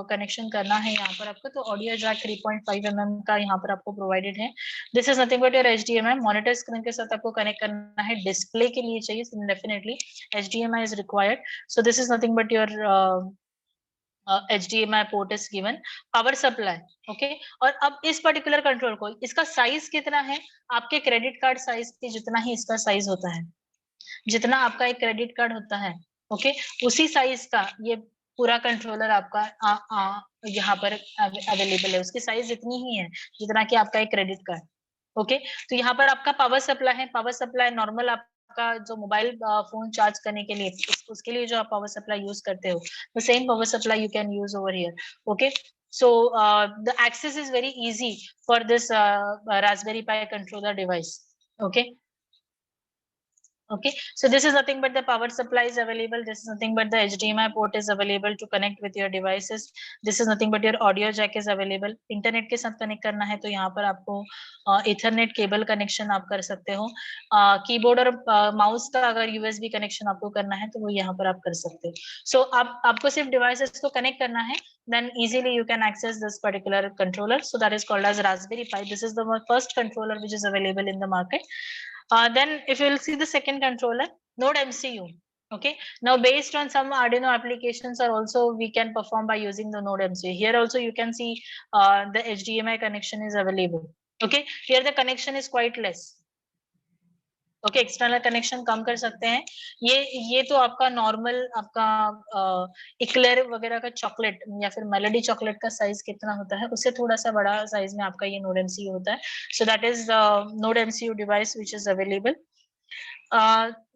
कनेक्शन करना है यहाँ पर आपको, तो ऑडियो जैक 3.5 mm का यहाँ पर आपको प्रोवाइडेड है. This is nothing but your HDMI. Monitor screen के साथ आपको कनेक्ट करना है, डिस्प्ले के लिए चाहिए, definitely HDMI is required. So this is nothing but your HDMI port is given, power supply, okay. और अब इस पर्टिकुलर कंट्रोल को, इसका साइज कितना है, आपके क्रेडिट कार्ड साइज के जितना ही इसका साइज होता है, जितना आपका एक क्रेडिट कार्ड होता है, ओके, उसी साइज का ये पूरा कंट्रोलर आपका यहाँ पर अवेलेबल है। उसकी साइज इतनी ही है जितना कि आपका एक क्रेडिट कार्ड, ओके। तो यहाँ पर आपका पावर सप्लाई है, पावर सप्लाई नॉर्मल आपका जो मोबाइल फोन चार्ज करने के लिए, उसके लिए जो आप पावर सप्लाई यूज करते हो, the same power supply you can use over here, okay. So the access is very easy for this Raspberry Pi controller device, okay. Okay, so this is nothing but the power supply is available. This is nothing but the HDMI port is available to connect with your devices. This is nothing but your audio jack is available. Internet के साथ connect करना है तो यहाँ पर आपको Ethernet cable connection आप कर सकते हो। कीबोर्ड और माउस का अगर यूएसबी कनेक्शन आपको करना है तो वो यहाँ पर आप कर सकते हो। सो आपको सिर्फ डिवाइसेस को कनेक्ट करना है, then easily you can access this particular controller. So that is called as Raspberry Pi. This is the first controller which is available in the market. Then if you will see the second controller, Node MCU. Okay, now based on some Arduino applications are also we can perform by using the Node MCU. Here also you can see the HDMI connection is available. Okay, here the connection is quite less. Okay, external connection कम कर सकते हैं। ये तो आपका normal आपका eclair वगैरह का चॉकलेट या फिर मेलोडी चॉकलेट का साइज कितना होता है, उससे थोड़ा सा बड़ा साइज में आपका ये नोड एमसीयू होता है। So that is node MCU device which is available.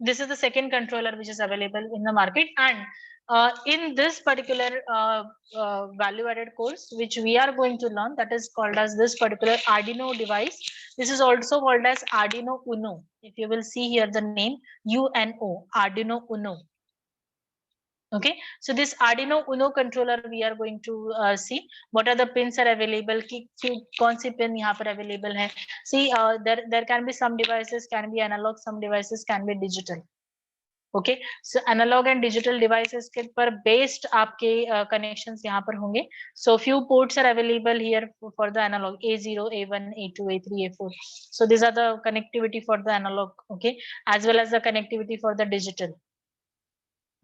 This is the second controller which is available in the market, and in this particular value added course which we are going to learn, that is called as this particular Arduino device. This is also called as Arduino Uno. If you will see here the name UNO, Arduino Uno. Okay, so this Arduino Uno controller we are going to see what are the pins are available, कौन सी pin यहाँ पर available है. See, there can be some devices can be analog, some devices can be digital. Okay, so analog and digital devices के पर based आपके connections यहाँ पर होंगे. So few ports are available here for the analog, A0, A1, A2, A3, A4. So these are the connectivity for the analog, okay, as well as the connectivity for the digital.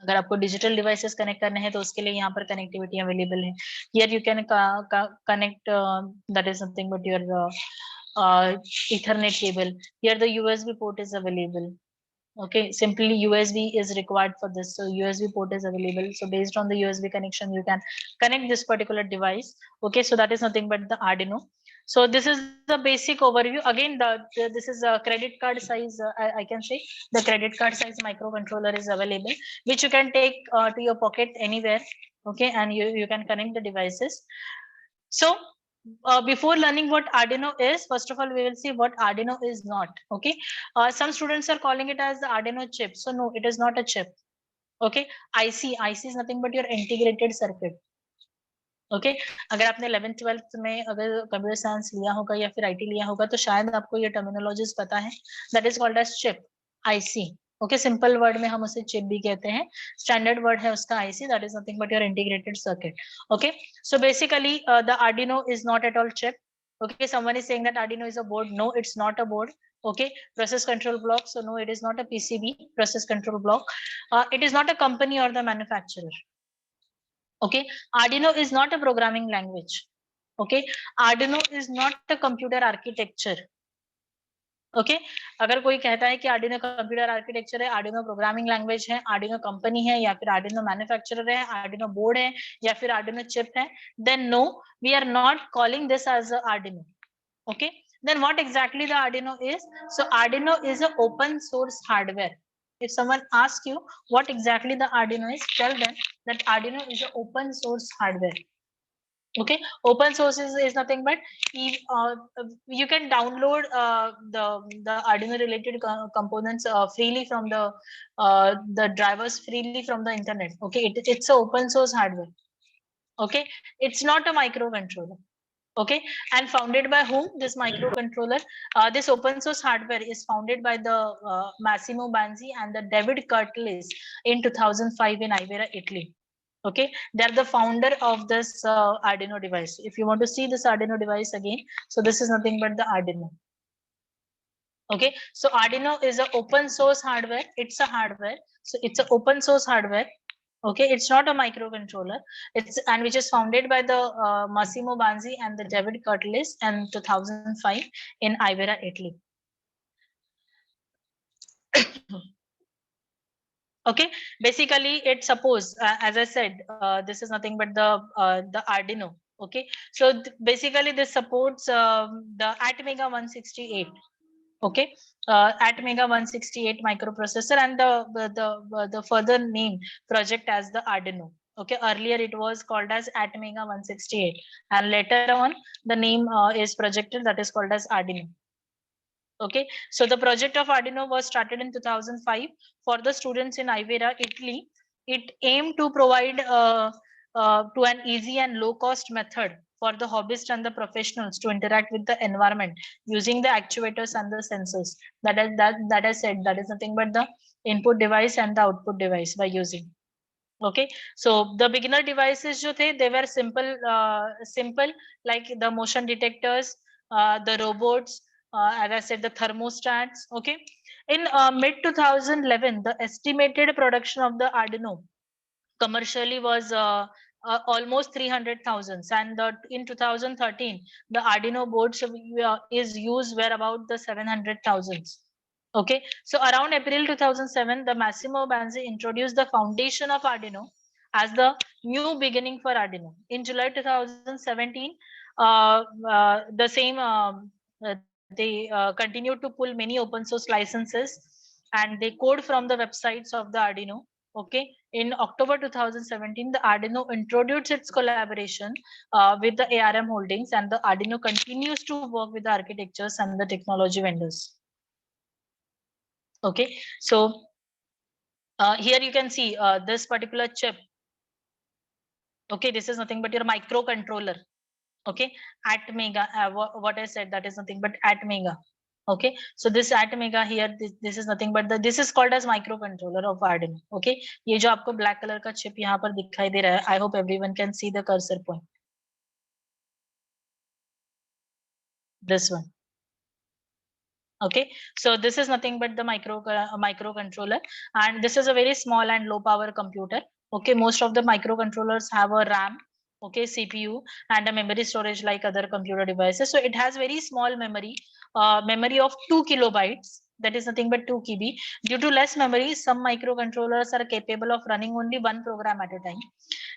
अगर आपको digital devices connect करने हैं तो उसके लिए यहाँ पर connectivity available है. Here you can connect, that is something but your Ethernet cable. Here the USB port is available. Okay, simply USB is required for this, so USB port is available. So based on the USB connection you can connect this particular device. Okay, so that is nothing but the Arduino. So this is the basic overview. Again, this is a credit card size, I can say the credit card size microcontroller is available, which you can take to your pocket anywhere. Okay, and you can connect the devices. So before learning what Arduino is, first of all we will see what Arduino is not. Okay, some students are calling it as the Arduino chip. So no, it is not a chip. Okay, IC is nothing but your integrated circuit. Okay, अगर आपने 11th 12th में अगर computer science लिया होगा या फिर IT लिया होगा तो शायद आपको ये टर्मिनोलॉजीज पता है. That is called as chip, IC. Okay, simple word में हम उसे चिप भी कहते हैं, स्टैंडर्ड वर्ड है उसका IC. That is nothing but your integrated circuit. Okay, so basically the Arduino is not at all chip. Okay, someone is saying that Arduino is a board. No, it's not a board. Okay, process control block. So no, it is not a PCB, process control block. It is not a company or the manufacturer. Okay, Arduino is not a programming language. Okay, Arduino is not a computer architecture. Okay, अगर कोई कहता है कि Arduino computer architecture है, Arduino programming language है, Arduino company है या फिर Arduino मैन्युफैक्चरर है, Arduino बोर्ड है या फिर Arduino चिप है, then no, we are not calling this as a Arduino. Okay, then what exactly the Arduino is? So Arduino is an open source hardware. If someone asks you what exactly the Arduino is, tell them that Arduino is an open source hardware. Okay, open source is nothing but you can download the Arduino related components freely from the drivers freely from the internet. Okay, it's an open source hardware. Okay, it's not a microcontroller. Okay, and founded by whom? This microcontroller, this open source hardware is founded by the Massimo Banzi and the David Curtis in 2005 in Ivrea, Italy. Okay, they're the founder of this Arduino device. If you want to see this Arduino device again, so this is nothing but the Arduino. Okay, so Arduino is an open source hardware. It's a hardware, so it's an open source hardware. Okay, it's not a microcontroller. It's and which is founded by the Massimo Banzi and the David Curtis in 2005 in Ivrea, Italy. Okay, basically it suppose as I said, this is nothing but the Arduino. Okay, so basically this supports the Atmega 168. Okay, Atmega 168 microprocessor, and the further name project as the Arduino. Okay, earlier it was called as Atmega 168, and later on the name is projected, that is called as Arduino. Okay, so the project of Arduino was started in 2005 for the students in Ivrea, Italy. It aimed to provide to an easy and low cost method for the hobbyists and the professionals to interact with the environment using the actuators and the sensors. That I said, that is nothing but the input device and the output device by using. Okay, so the beginner devices jo the, they were simple like the motion detectors, the robots, as I said, the thermostats. Okay, in mid 2011, the estimated production of the Arduino commercially was almost 300,000, and in 2013 the Arduino boards is used were about the 700,000. Okay, so around April 2007, the Massimo Banzi introduced the foundation of Arduino as the new beginning for Arduino. In July 2017, the same they continued to pull many open source licenses, and they code from the websites of the Arduino. Okay, in October 2017, the Arduino introduced its collaboration with the ARM Holdings, and the Arduino continues to work with the architectures and the technology vendors. Okay, so here you can see this particular chip. Okay, this is nothing but your microcontroller. Okay, Atmega, what I said, that is nothing but Atmega. Okay, so this Atmega here, this is nothing but this is called as microcontroller of Arduino. Okay, ये जो आपको black color का chip यहाँ पर दिखाई दे रहा है, I hope everyone can see the cursor point. This one. Okay, so this is nothing but the microcontroller, and this is a very small and low power computer. Okay, most of the microcontrollers have a RAM, okay, CPU, and a memory storage like other computer devices. So it has very small memory of 2 kilobytes, that is nothing but 2 KB. Due to less memory, some microcontrollers are capable of running only one program at a time.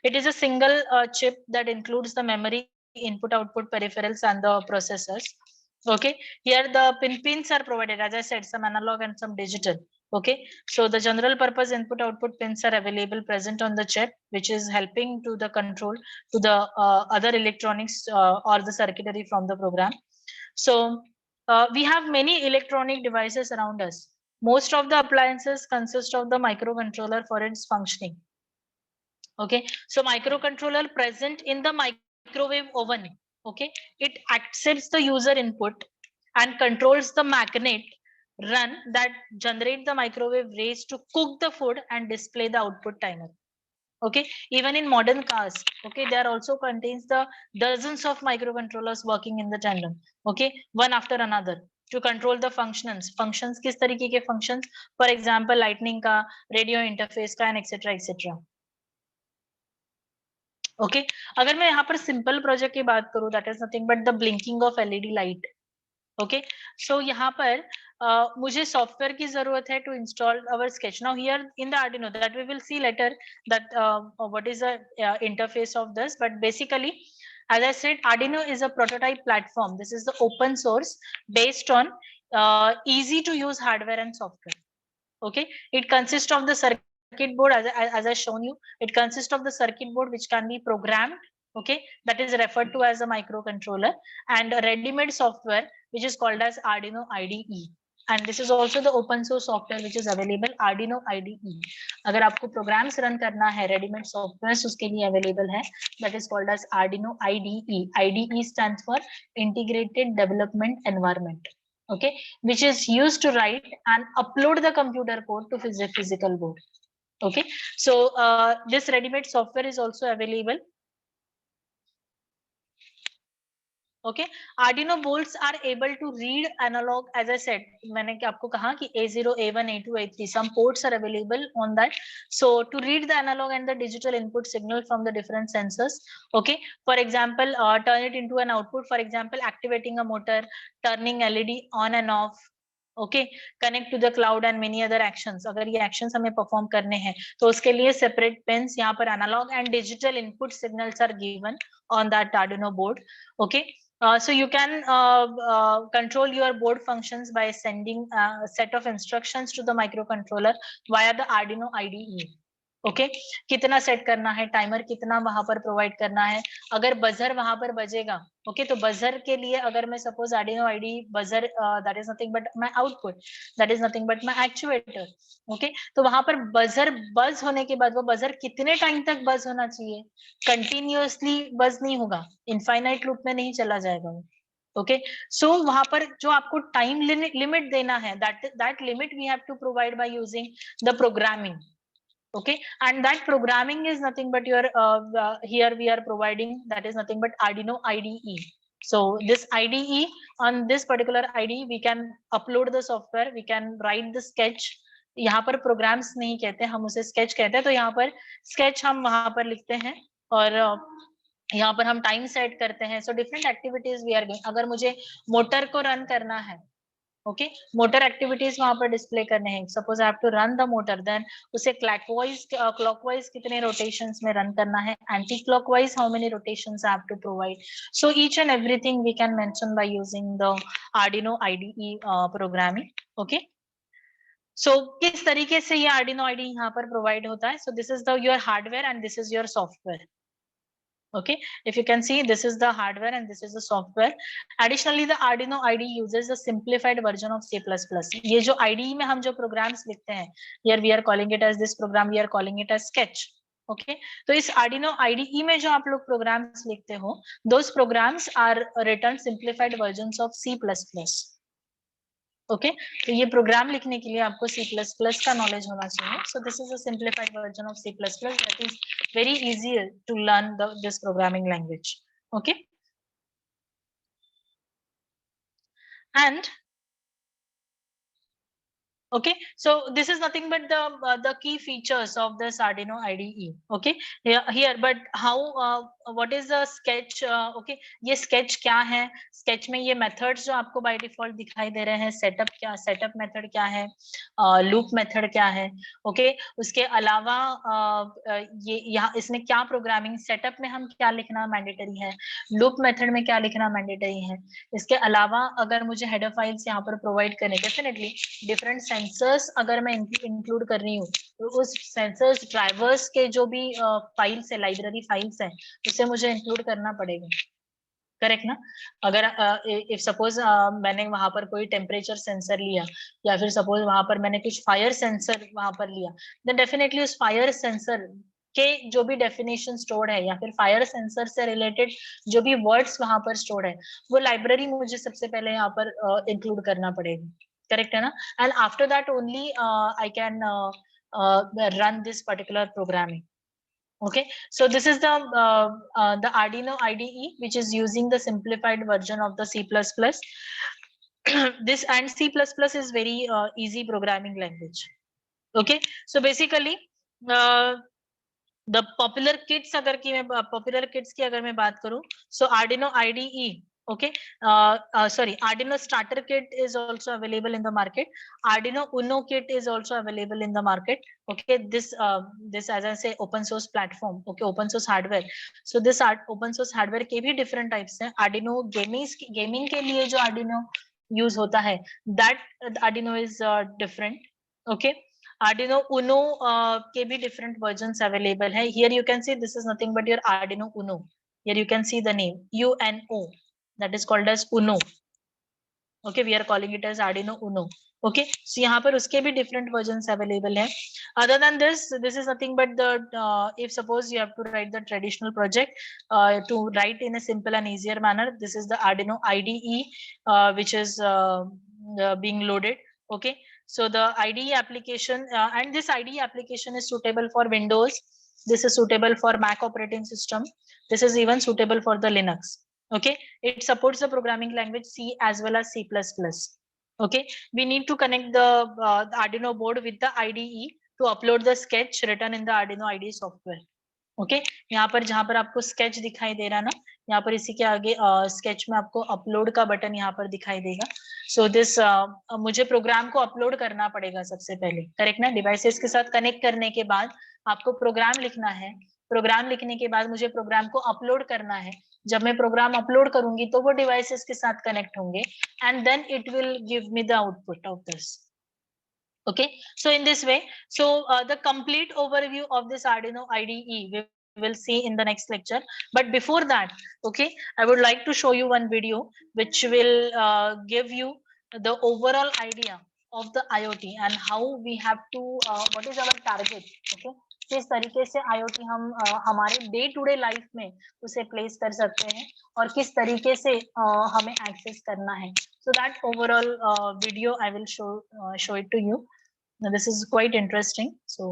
It is a single chip that includes the memory, input output peripherals, and the processors. Okay, here the pins are provided, as I said, some analog and some digital. Okay, so the general purpose input output pins are available present on the chip, which is helping to the control to the other electronics or the circuitry from the program. So we have many electronic devices around us. Most of the appliances consist of the microcontroller for its functioning. Okay, so microcontroller present in the microwave oven. Okay, it accepts the user input and controls the magnet run that generate the microwave rays to cook the food and display the output timer. Okay, even in modern cars, okay, there also contains the dozens of microcontrollers working in the tandem. Okay, one after another to control the functions किस तरीके के functions, for example lightning का, radio interface का, and etc. Okay, अगर मैं यहाँ पर simple project की बात करूँ, that is nothing but the blinking of LED light. Okay, so यहाँ पर मुझे सॉफ्टवेयर की जरूरत है to install our sketch. Now here in the Arduino that we will see later that what is the interface of this, but basically as I said, Arduino is a prototype platform. This is the open source based on easy to use hardware and software. Okay, it consists of the circuit board, as I shown you. It consists of the circuit board which can be programmed. Okay, that is referred to as a microcontroller, and a ready-made software which is called as Arduino IDE. And this is also the open source software which is available, Arduino IDE. अगर आपको programs run करना है ready-made software उसके लिए available है, that is called as Arduino IDE. IDE stands for Integrated Development Environment. Okay, which is used to write and upload the computer code to physical board. Okay, so this ready-made software is also available. Okay, Arduino boards are able to read analog, as I said, मैंने आपको कहा कि A0, A1, A2, A3, some ports are available on that. So to read the analog and the digital input signal from the different sensors. Okay, for example, turn it into an output. For example, activating a motor, turning LED on and off. Okay, connect to the cloud and many other actions. अगर ये actions हमें perform करने हैं तो उसके लिए separate pins यहाँ पर analog and digital input signals are given on that Arduino board. Okay. So you can control your board functions by sending a set of instructions to the microcontroller via the Arduino IDE. Okay कितना set करना है, timer कितना वहां पर provide करना है, अगर buzzer वहां पर बजेगा, ओके तो बजर के लिए अगर मैं suppose Arduino IDE buzzer that is nothing but my output, that is nothing but my actuator. Okay तो वहां पर बजर बज होने के बाद वो बजर कितने टाइम तक बज होना चाहिए, कंटिन्यूअसली बज नहीं होगा, इनफाइनाइट लूप में नहीं चला जाएगा वो. ओके सो वहां पर जो आपको टाइम लिमिट देना है, that limit we have to provide by using the programming. Okay, and that programming is nothing but your here we are providing, that is nothing but Arduino IDE. So this IDE, on this particular IDE we can upload the software, we can write the sketch. यहाँ पर programs नहीं कहते, हम उसे sketch कहते हैं. तो यहाँ पर sketch हम वहां पर लिखते हैं और यहाँ पर हम टाइम सेट करते हैं. So different activities we are doing. अगर मुझे मोटर को रन करना है, ओके मोटर एक्टिविटीज वहां पर डिस्प्ले करने हैं. Suppose I have to run the motor, then उसे क्लॉकवाइज कितने रोटेशंस में रन करना है, anti clockwise how many rotations I have to provide. So each and everything we can mention by using the Arduino IDE programming. Okay so किस तरीके से ये Arduino IDE यहाँ पर प्रोवाइड होता है. सो this is the your hardware and this is your software. Okay, if you can see, this is the hardware and this is the software. Additionally, the Arduino IDE uses a simplified version of C++. ये जो IDE में हम जो programs लिखते हैं, here we are calling it as this program, we are calling it as sketch. Okay, तो इस Arduino IDE में जो आप लोग programs लिखते हो, those programs are written simplified versions of C++. Okay तो ये प्रोग्राम लिखने के लिए आपको C++ का नॉलेज होना चाहिए. So this is a simplified version of C++, that is very easy to learn this programming language. Okay and okay so this is nothing but the key features of this Arduino IDE. Okay here but how what is the sketch. Okay ये sketch क्या है, sketch में ये methods जो आपको by default दिखाई दे रहे हैं, setup method क्या है, loop method क्या है. Okay उसके अलावा ये यहाँ इसमें क्या प्रोग्रामिंग, setup में हम क्या लिखना मैंडेटरी है, loop method में क्या लिखना मैंडेटरी है. इसके अलावा अगर मुझे header files यहाँ पर प्रोवाइड करने, डेफिनेटली डिफरेंट सेंसर्स अगर मैं इंक्लूड कर रही हूँ तो उस सेंसर्स ड्राइवर्स के जो भी फाइल्स है, लाइब्रेरी फाइल्स है, उसे मुझे इंक्लूड करना पड़ेगा. करेक्ट ना. अगर इफ सपोज मैंने वहां पर कोई टेम्परेचर सेंसर लिया या फिर सपोज वहां पर मैंने कुछ फायर सेंसर वहां पर लिया, देन डेफिनेटली उस फायर सेंसर के जो भी डेफिनेशन स्टोर्ड है या फिर फायर सेंसर से रिलेटेड जो भी वर्ड्स वहां पर स्टोर्ड है, वो लाइब्रेरी मुझे सबसे पहले यहाँ पर इंक्लूड करना पड़ेगा. करेक्ट है ना. And after that only I can run this particular programming. Okay so this is the Arduino IDE which is using the simplified version of the C++. This and C++ is very easy programming language. Okay so basically the popular kits अगर की मैं popular kits की अगर मैं बात करूं, so Arduino IDE. Okay sorry, Arduino starter kit is also available in the market. Arduino Uno kit is also available in the market. Okay this as I say open source platform. Okay open source hardware. So this open source hardware के भी different types हैं. Arduino gaming के लिए जो Arduino use होता है, that Arduino is different. Okay Arduino Uno के भी different versions available है. Here you can see this is nothing but your Arduino Uno. Here you can see the name UNO, that is called as Uno. Okay we are calling it as Arduino Uno. Okay so यहाँ पर उसके भी different versions available है. Other than this is nothing but the if suppose you have to write the traditional project to write in a simple and easier manner, this is the Arduino IDE which is being loaded. Okay so the IDE application and this IDE application is suitable for Windows, this is suitable for Mac operating system, this is even suitable for the Linux. Okay, it supports the programming language C as well as C++. Okay, we need to connect the Arduino board with the IDE to upload the sketch written in the Arduino IDE software. Okay यहाँ पर जहां पर आपको sketch दिखाई दे रहा है ना, यहाँ पर इसी के आगे स्केच में आपको अपलोड का बटन यहाँ पर दिखाई देगा. सो दिस मुझे प्रोग्राम को अपलोड करना पड़ेगा सबसे पहले, करेक्ट ना. डिवाइसेस के साथ कनेक्ट करने के बाद आपको प्रोग्राम लिखना है. प्रोग्राम लिखने के बाद मुझे प्रोग्राम को अपलोड करना है. जब मैं प्रोग्राम अपलोड करूंगी तो वो डिवाइसेस के साथ कनेक्ट होंगे and then it will give me the output of this. Okay, so in this way, so the complete overview of this Arduino IDE we will see in the next lecture. But before that, okay, I would like to show you one video which will give you the overall idea of the IoT and how we have to what is our target. Okay, किस तरीके से IoT हम हमारे day to day life में उसे place कर सकते हैं और किस तरीके से हमें एक्सेस करना है. So that overall video I will show it to you. Now this is quite interesting. So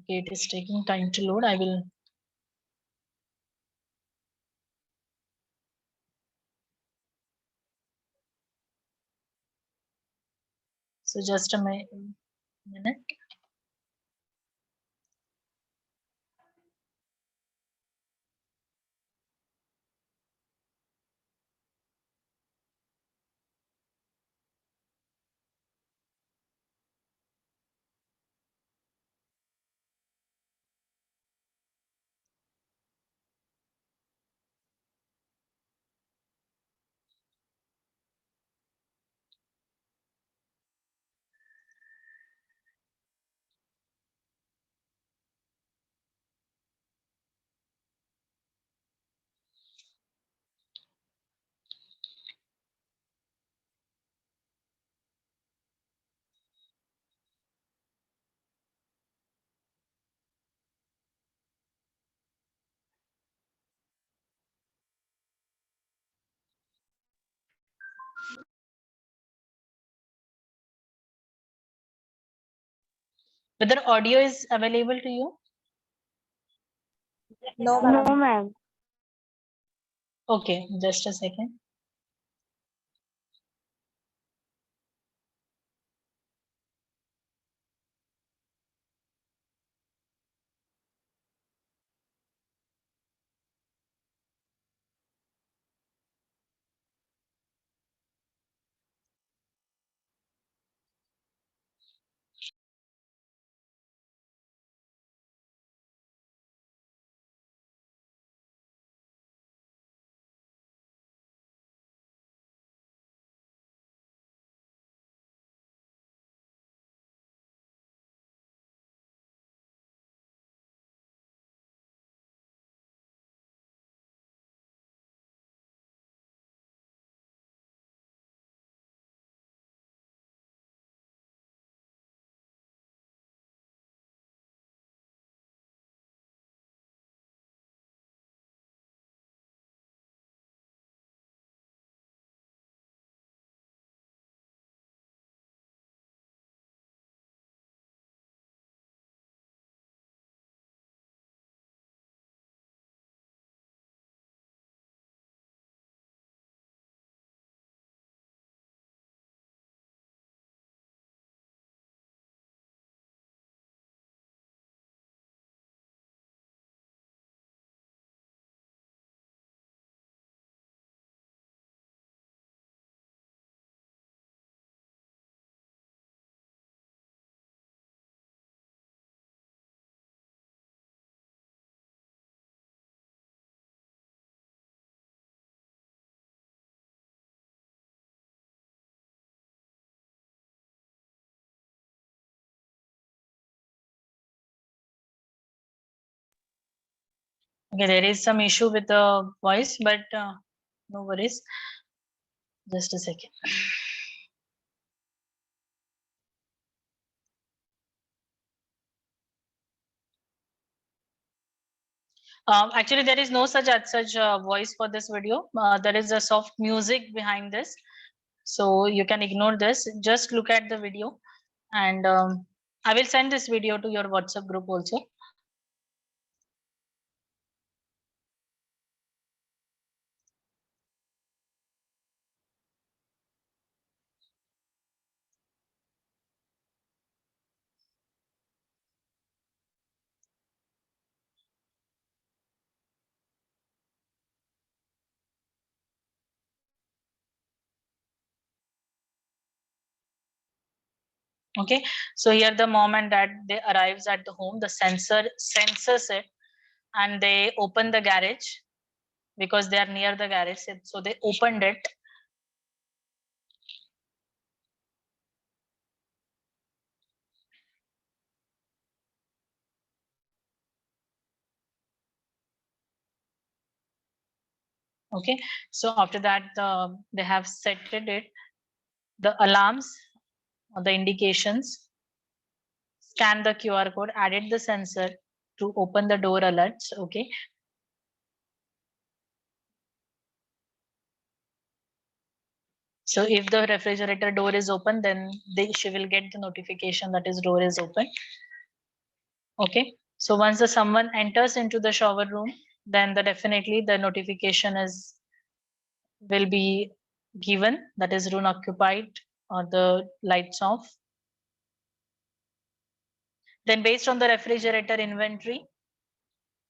okay, it is taking time to load. I will. So just a minute. Whether audio is available to you? No, No, ma'am. ma'am. Okay, just a second. Okay, there is some issue with the voice, but no worries. Just a second. Actually, there is no such voice for this video. There is a soft music behind this, so you can ignore this. Just look at the video, and I will send this video to your WhatsApp group also. Okay, so here the mom and dad, they arrives at the home, the sensor senses it, and they open the garage because they are near the garage. So they opened it. Okay, so after that they have set it, the alarms or the indications, scan the QR code, added the sensor to open the door alerts. Okay, so if the refrigerator door is open, then she will get the notification that is door is open. Okay, so once the someone enters into the shower room, then definitely the notification is will be given, that is room occupied or the lights off. Then based on the refrigerator inventory,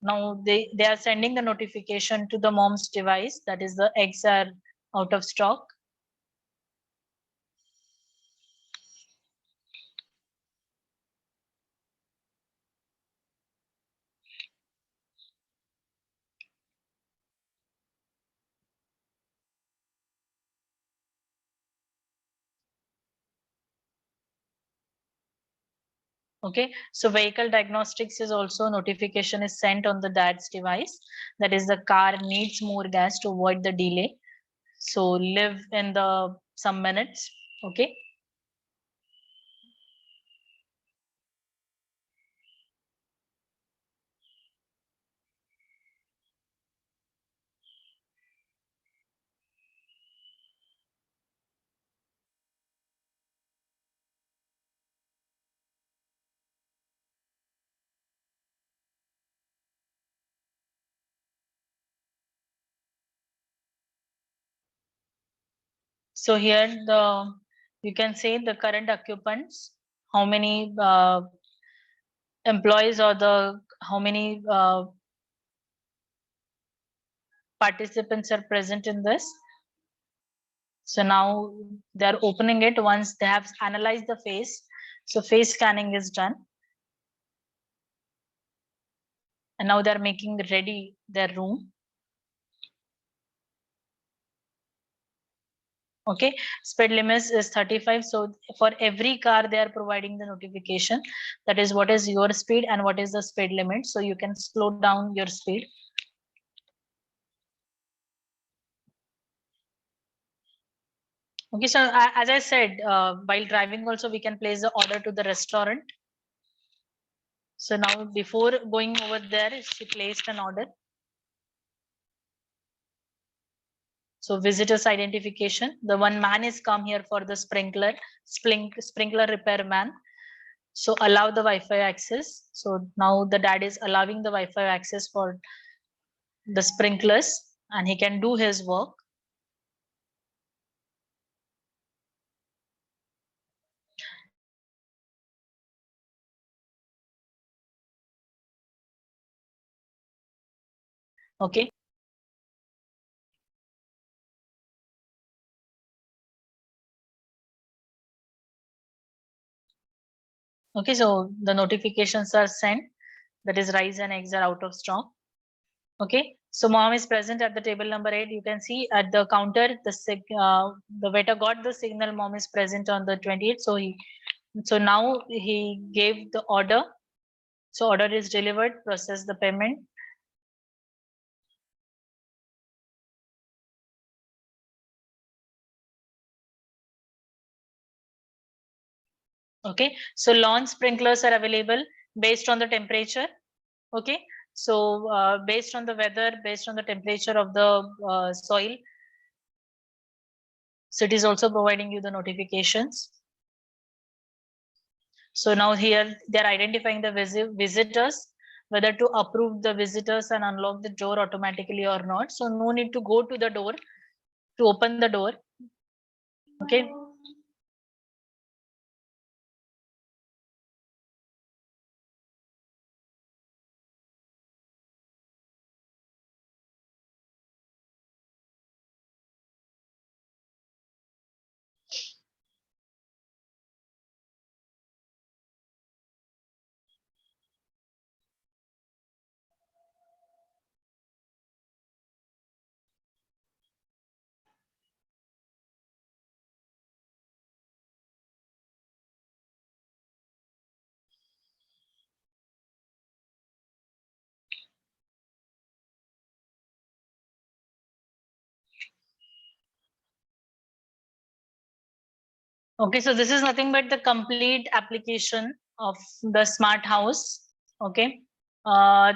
now they are sending the notification to the mom's device, that is the eggs are out of stock. Okay, so vehicle diagnostics is also notification is sent on the dad's device, that is the car needs more gas to avoid the delay, so live in the some minutes. Okay, so here the you can say the current occupants, how many employees or the how many participants are present in this. So now they are opening it once they have analyzed the face. So face scanning is done. And now they're making ready their room. Okay, speed limit is 35. So for every car, they are providing the notification. That is what is your speed and what is the speed limit. So you can slow down your speed. Okay, so as I said, while driving also, we can place the order to the restaurant. So now before going over there, she placed an order. So visitors identification, the one man is come here for the sprinkler repair man. So allow the Wi-Fi access. So now the dad is allowing the Wi-Fi access for the sprinklers and he can do his work. Okay. Okay, so the notifications are sent. That is rice and eggs are out of stock. Okay, so mom is present at the table number 8. You can see at the counter, the waiter got the signal. Mom is present on the 28th. So now he gave the order. So order is delivered. Process the payment. Okay, so lawn sprinklers are available based on the temperature. Okay, so based on the weather, based on the temperature of the soil, so it is also providing you the notifications. So now here they're identifying the visitors, whether to approve the visitors and unlock the door automatically or not. So no need to go to the door to open the door. Okay. Okay, so this is nothing but the complete application of the smart house. Okay, uh,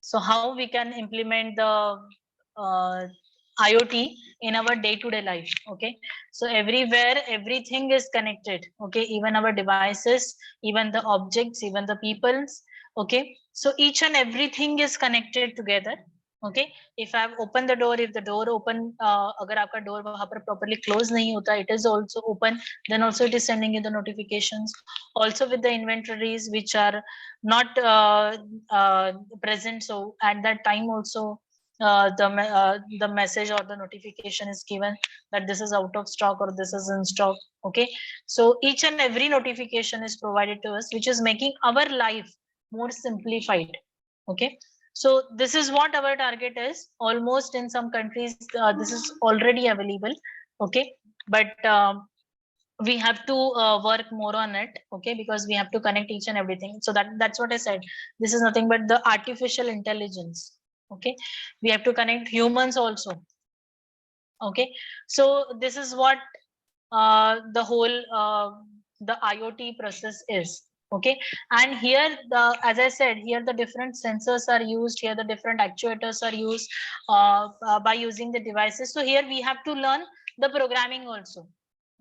so how we can implement the uh, IoT in our day-to-day life. Okay, so everywhere everything is connected. Okay, even our devices, even the objects, even the peoples. Okay, so each and everything is connected together. Okay, if I have opened the door, if the door open, अगर आपका door वहाँ पर properly close नहीं होता, it is also open, then also it is sending you the notifications. Also with the inventories which are not present, so at that time also the message or the notification is given that this is out of stock or this is in stock. Okay, so each and every notification is provided to us, which is making our life more simplified. Okay, so this is what our target is. Almost in some countries this is already available. Okay, but we have to work more on it. Okay, because we have to connect each and everything. So that's what I said. This is nothing but the artificial intelligence. Okay, we have to connect humans also. Okay, so this is what the whole the IoT process is. Okay, and here the, as I said, here the different sensors are used, here the different actuators are used by using the devices. So here we have to learn the programming also.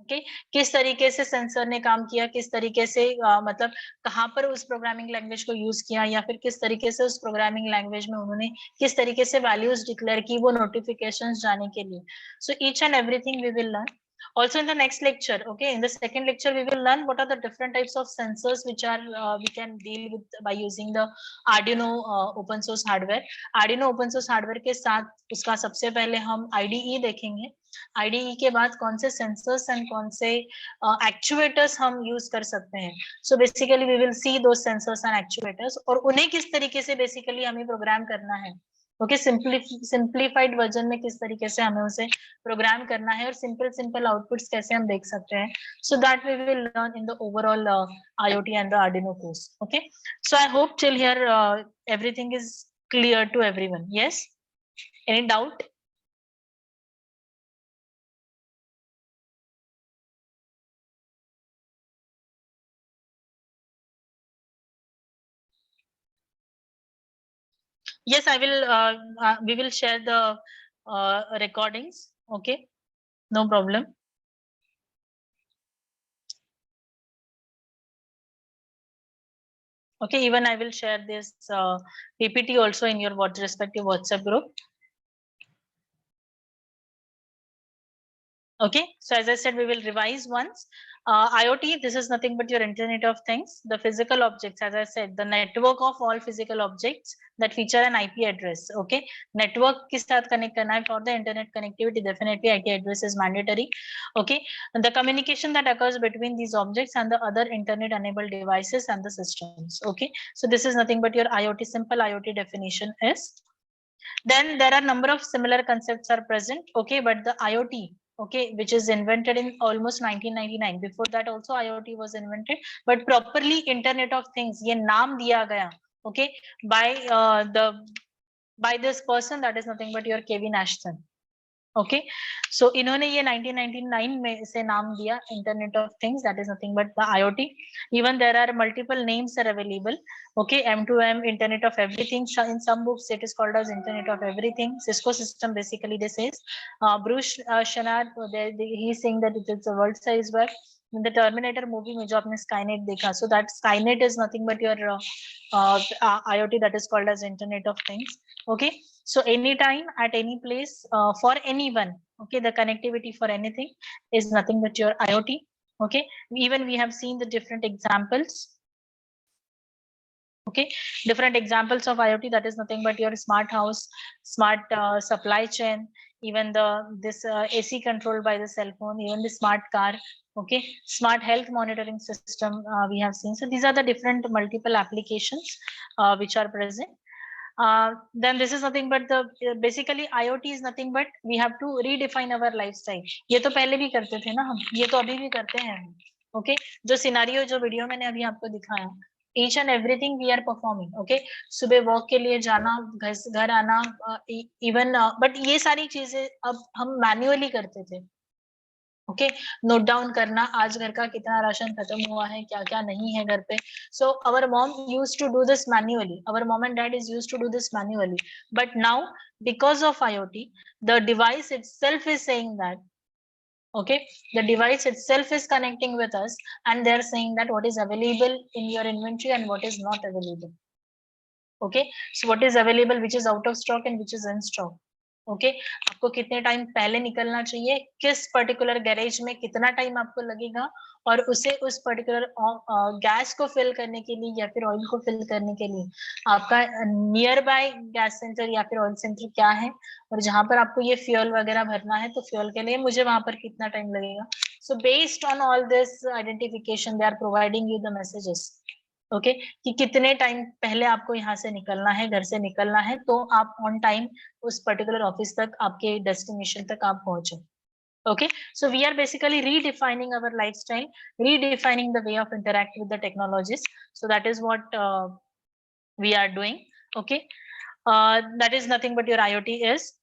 Okay, किस तरीके से sensor ने काम किया, किस तरीके से मतलब कहाँ पर उस प्रोग्रामिंग लैंग्वेज को यूज किया, या फिर किस तरीके से उस प्रोग्रामिंग लैंग्वेज में उन्होंने किस तरीके से वैल्यूज डिक्लेयर की वो नोटिफिकेशंस जाने के लिए. So each and everything we will learn. Also in the next lecture, okay, in the second lecture we will learn what are the different types of sensors which are we can deal with by using the Arduino open source hardware. Arduino open source hardware के साथ उसका सबसे पहले हम IDE देखेंगे. IDE के बाद कौन से sensors and कौन से actuators हम use कर सकते हैं. So basically we will see those sensors and actuators और उन्हें किस तरीके से basically हमें प्रोग्राम करना है. ओके, सिंप्लीफाइड वर्जन में किस तरीके से हमें उसे प्रोग्राम करना है और सिंपल आउटपुट्स कैसे हम देख सकते हैं. So that we will learn in the overall IoT and the Arduino course. Okay, so I hope till here everything is clear to everyone. Yes, any doubt? Yes, I will we will share the recordings. Okay, no problem. Okay, even I will share this PPT also in your respective WhatsApp group. Okay, so as I said, we will revise once. IoT, this is nothing but your Internet of Things. The physical objects, as I said, the network of all physical objects that feature an IP address. Okay, network के साथ connect करना है for the internet connectivity. Definitely, IP address is mandatory. Okay, and the communication that occurs between these objects and the other internet-enabled devices and the systems. Okay, so this is nothing but your IoT. Simple IoT definition is. Then there are number of similar concepts are present. Okay, but the IoT, okay, which is invented in almost 1999. Before that also IoT was invented, but properly Internet of Things ये नाम दिया गया, okay, by this person, that is nothing but your Kevin Ashton. Okay, so इन्होंने ये 1999 में से नाम दिया Internet of Things, that is nothing but the IoT. Even there are multiple names are available. Okay, M2M, Internet of Everything. In some books it is called as Internet of Everything. Cisco system basically this is. Bruce Shanard, he is saying that it is a world size web. The terminator movie में जो आपने Skynet देखा, so that Skynet is nothing but your IoT that is called as Internet of Things. Okay, so anytime at any place for anyone, okay, the connectivity for anything is nothing but your IoT. Okay, even we have seen the different examples. Okay, different examples of IoT, that is nothing but your smart house, smart supply chain, even this AC controlled by the cell phone, even the smart car. Okay, smart health monitoring system we have seen. So these are the different multiple applications which are present. Then this is nothing but the basically IoT is nothing but we have to redefine our lifestyle. ये तो पहले भी करते थे ना हम, ये तो अभी भी करते हैं हम. Okay, जो सिनारियो जो वीडियो मैंने अभी आपको दिखाया, each and everything we are performing. Okay, सुबह वॉक के लिए जाना, घर आना, इवन बट ये सारी चीजें अब हम मैन्युअली करते थे. ओके, नोट डाउन करना, आज घर का कितना राशन खत्म हुआ है, क्या क्या नहीं है घर पे. So our mom use to do this manually, our mom and dad is use to do this manually. But now because of IoT, the device itself is saying that, okay, the device itself is connecting with us and they're saying that what is available in your inventory and what is not available. Okay, so what is available, which is out of stock and which is in stock. Okay, आपको कितने time पहले निकलना चाहिए, किस particular garage में कितना time आपको लगेगा, और उसे उस पर्टिकुलर गैस को फिल करने के लिए या फिर ऑयल को फिल करने के लिए आपका नियर बाय गैस सेंटर या फिर ऑयल सेंटर क्या है, और जहां पर आपको ये फ्यूल वगैरह भरना है तो फ्यूल के लिए मुझे वहां पर कितना टाइम लगेगा. So based on all this identification they are providing you the messages. Okay, कि कितने टाइम पहले आपको यहाँ से निकलना है, घर से निकलना है, तो आप ऑन टाइम उस पर्टिकुलर ऑफिस तक, आपके डेस्टिनेशन तक आप पहुंचे. Okay, so we are basically redefining our lifestyle, redefining the way of interact with the technologies. So that is what we are doing. Okay, that is nothing but your IoT is.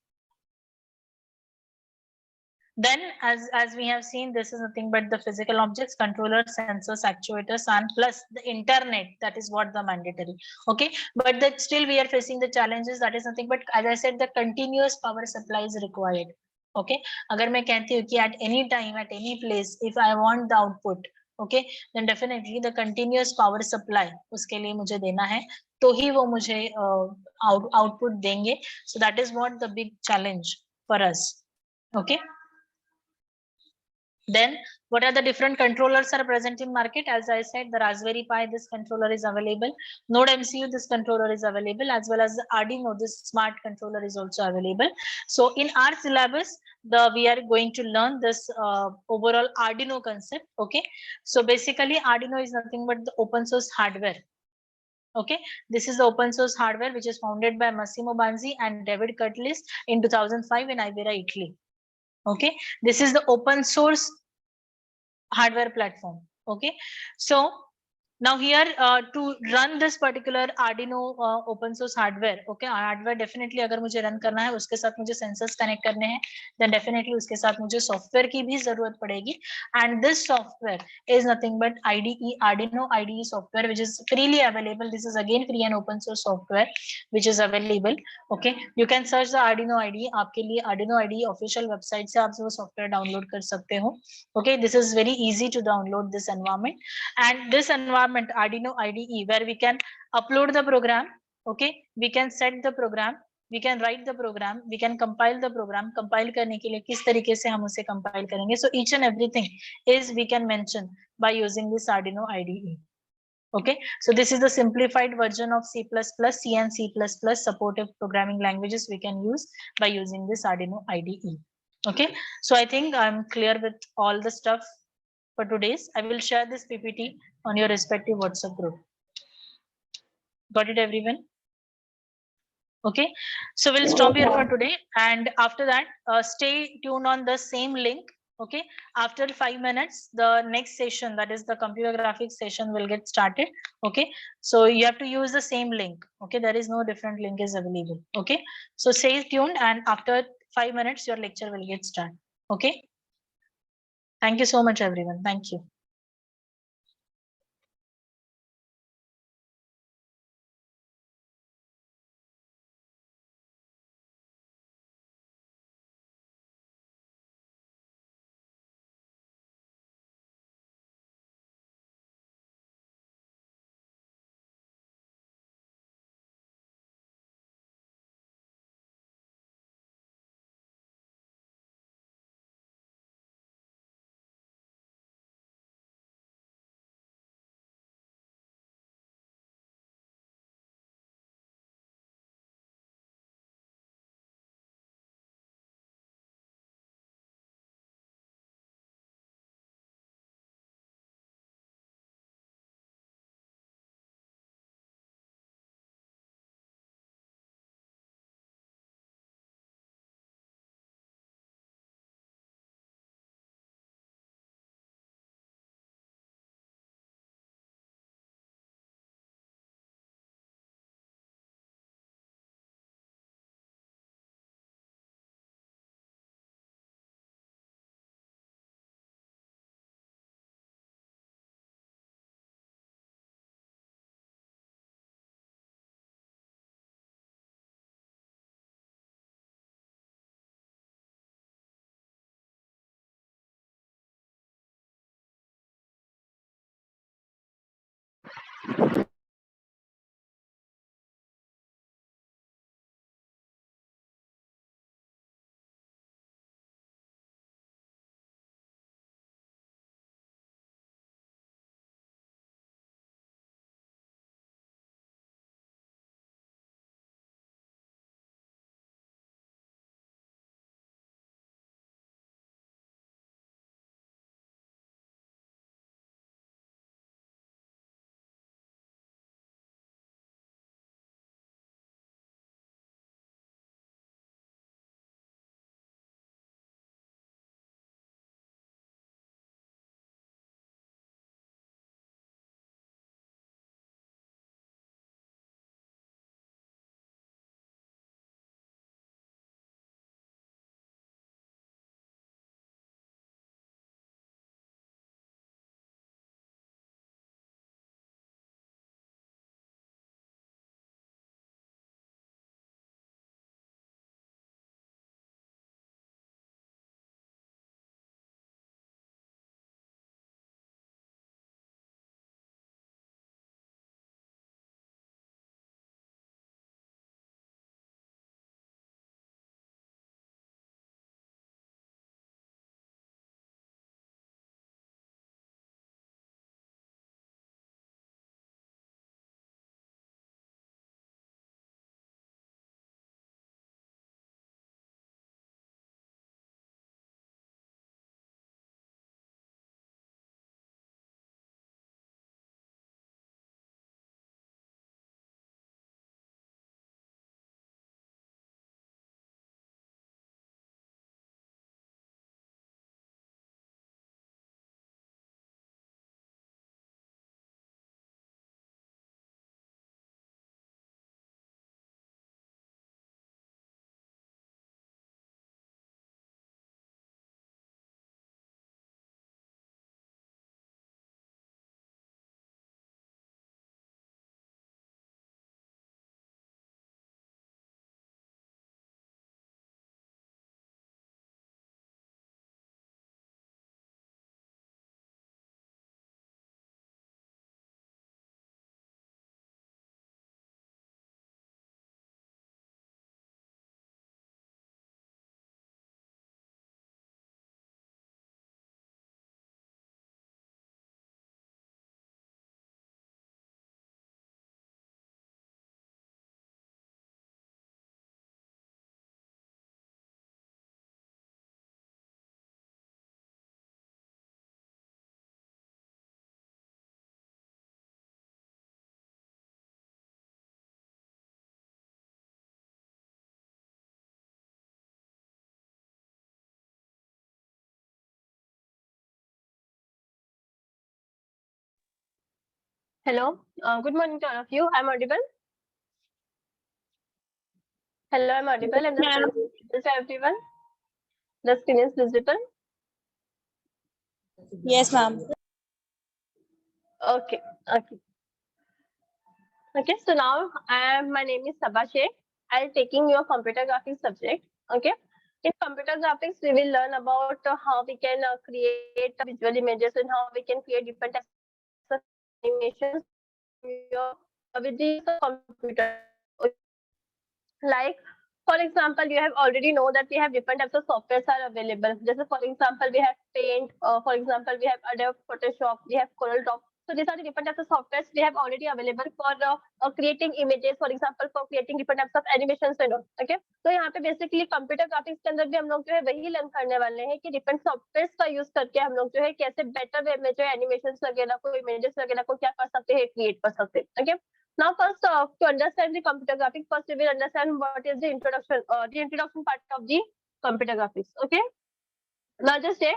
Then as we have seen, this is nothing but the physical objects, controllers, sensors, actuators, and plus the internet. That is what the mandatory. Okay, but that still we are facing the challenges. That is nothing but, as I said, the continuous power supply is required. Okay, अगर मैं कहती हूँ कि at any time, at any place, if I want the output, okay, then definitely the continuous power supply उसके लिए मुझे देना है, तो ही वो मुझे output देंगे. So that is what the big challenge for us. Okay. Then what are the different controllers are present in market? As I said, the Raspberry Pi, this controller is available. Node MCU, this controller is available, as well as the Arduino, this smart controller is also available. So in our syllabus, we are going to learn this overall Arduino concept. Okay, so basically Arduino is nothing but the open source hardware. Okay, this is the open source hardware which is founded by Massimo Banzi and David Cutlass in 2005 in Ivrea, Italy. Okay, this is the open source hardware platform. Okay, so now here to run this particular Arduino open source hardware, okay, hardware definitely अगर मुझे run करना है, उसके साथ मुझे sensors connect करने हैं, then definitely उसके साथ मुझे software की भी जरूरत पड़ेगी. And this software is nothing but IDE, Arduino IDE software, which is freely available. This is again free and open source software which is available. Okay, you can search the Arduino IDE. आपके लिए Arduino IDE official website से आप वो software download कर सकते हो. Okay, this is very easy to download this environment, and this environment Arduino IDE, where we can upload the program. Okay, we can set the program, we can write the program, we can compile the program. Compile करने के लिए किस तरीके से हम उसे compile करेंगे, so each and everything is we can mention by using this Arduino IDE. Okay, so this is the simplified version of C++, C and C++ supportive programming languages we can use by using this Arduino IDE. Okay, so I think I'm clear with all the stuff for today's. I will share this PPT on your respective WhatsApp group. Got it, everyone? Okay, so we'll stop here for today, and after that stay tuned on the same link. Okay, after 5 minutes the next session, that is the computer graphics session, will get started. Okay, so you have to use the same link. Okay, there is no different link is available. Okay, so stay tuned, and after 5 minutes your lecture will get started. Okay, thank you so much, everyone. Thank you. Hello, good morning to all of you. I'm audible. Hello, I'm audible and the screen is visible to everyone. The screen is visible. Yes, ma'am. Okay, okay. Okay, so now my name is Sabha Sheikh. I'll taking your computer graphics subject. Okay. In computer graphics, we will learn about how we can create visual images and how we can create different types of animations with the use of computer. Like, for example, you have already know that we have different types of softwares are available. Just for example, we have Paint. For example, we have Adobe Photoshop. We have CorelDRAW. So these are the different types of softwares we have already available for creating images. For example, for creating different types of animations and all. Okay. तो यहाँ पे basically computer graphics के अंदर भी हम लोग जो है वही लर्न करने वाले हैं कि डिफरेंट सॉफ्टवेयर का यूज करके हम लोग जो है कैसे बेटर वे में जो है एनिमेशन वगैरह को इमेजेस वगैरह को क्या कर सकते हैं क्रिएट कर सकते हैं. Okay. Now, first, to understand the computer graphics, first we will understand what is the introduction part of the computer graphics. Okay. Now, just say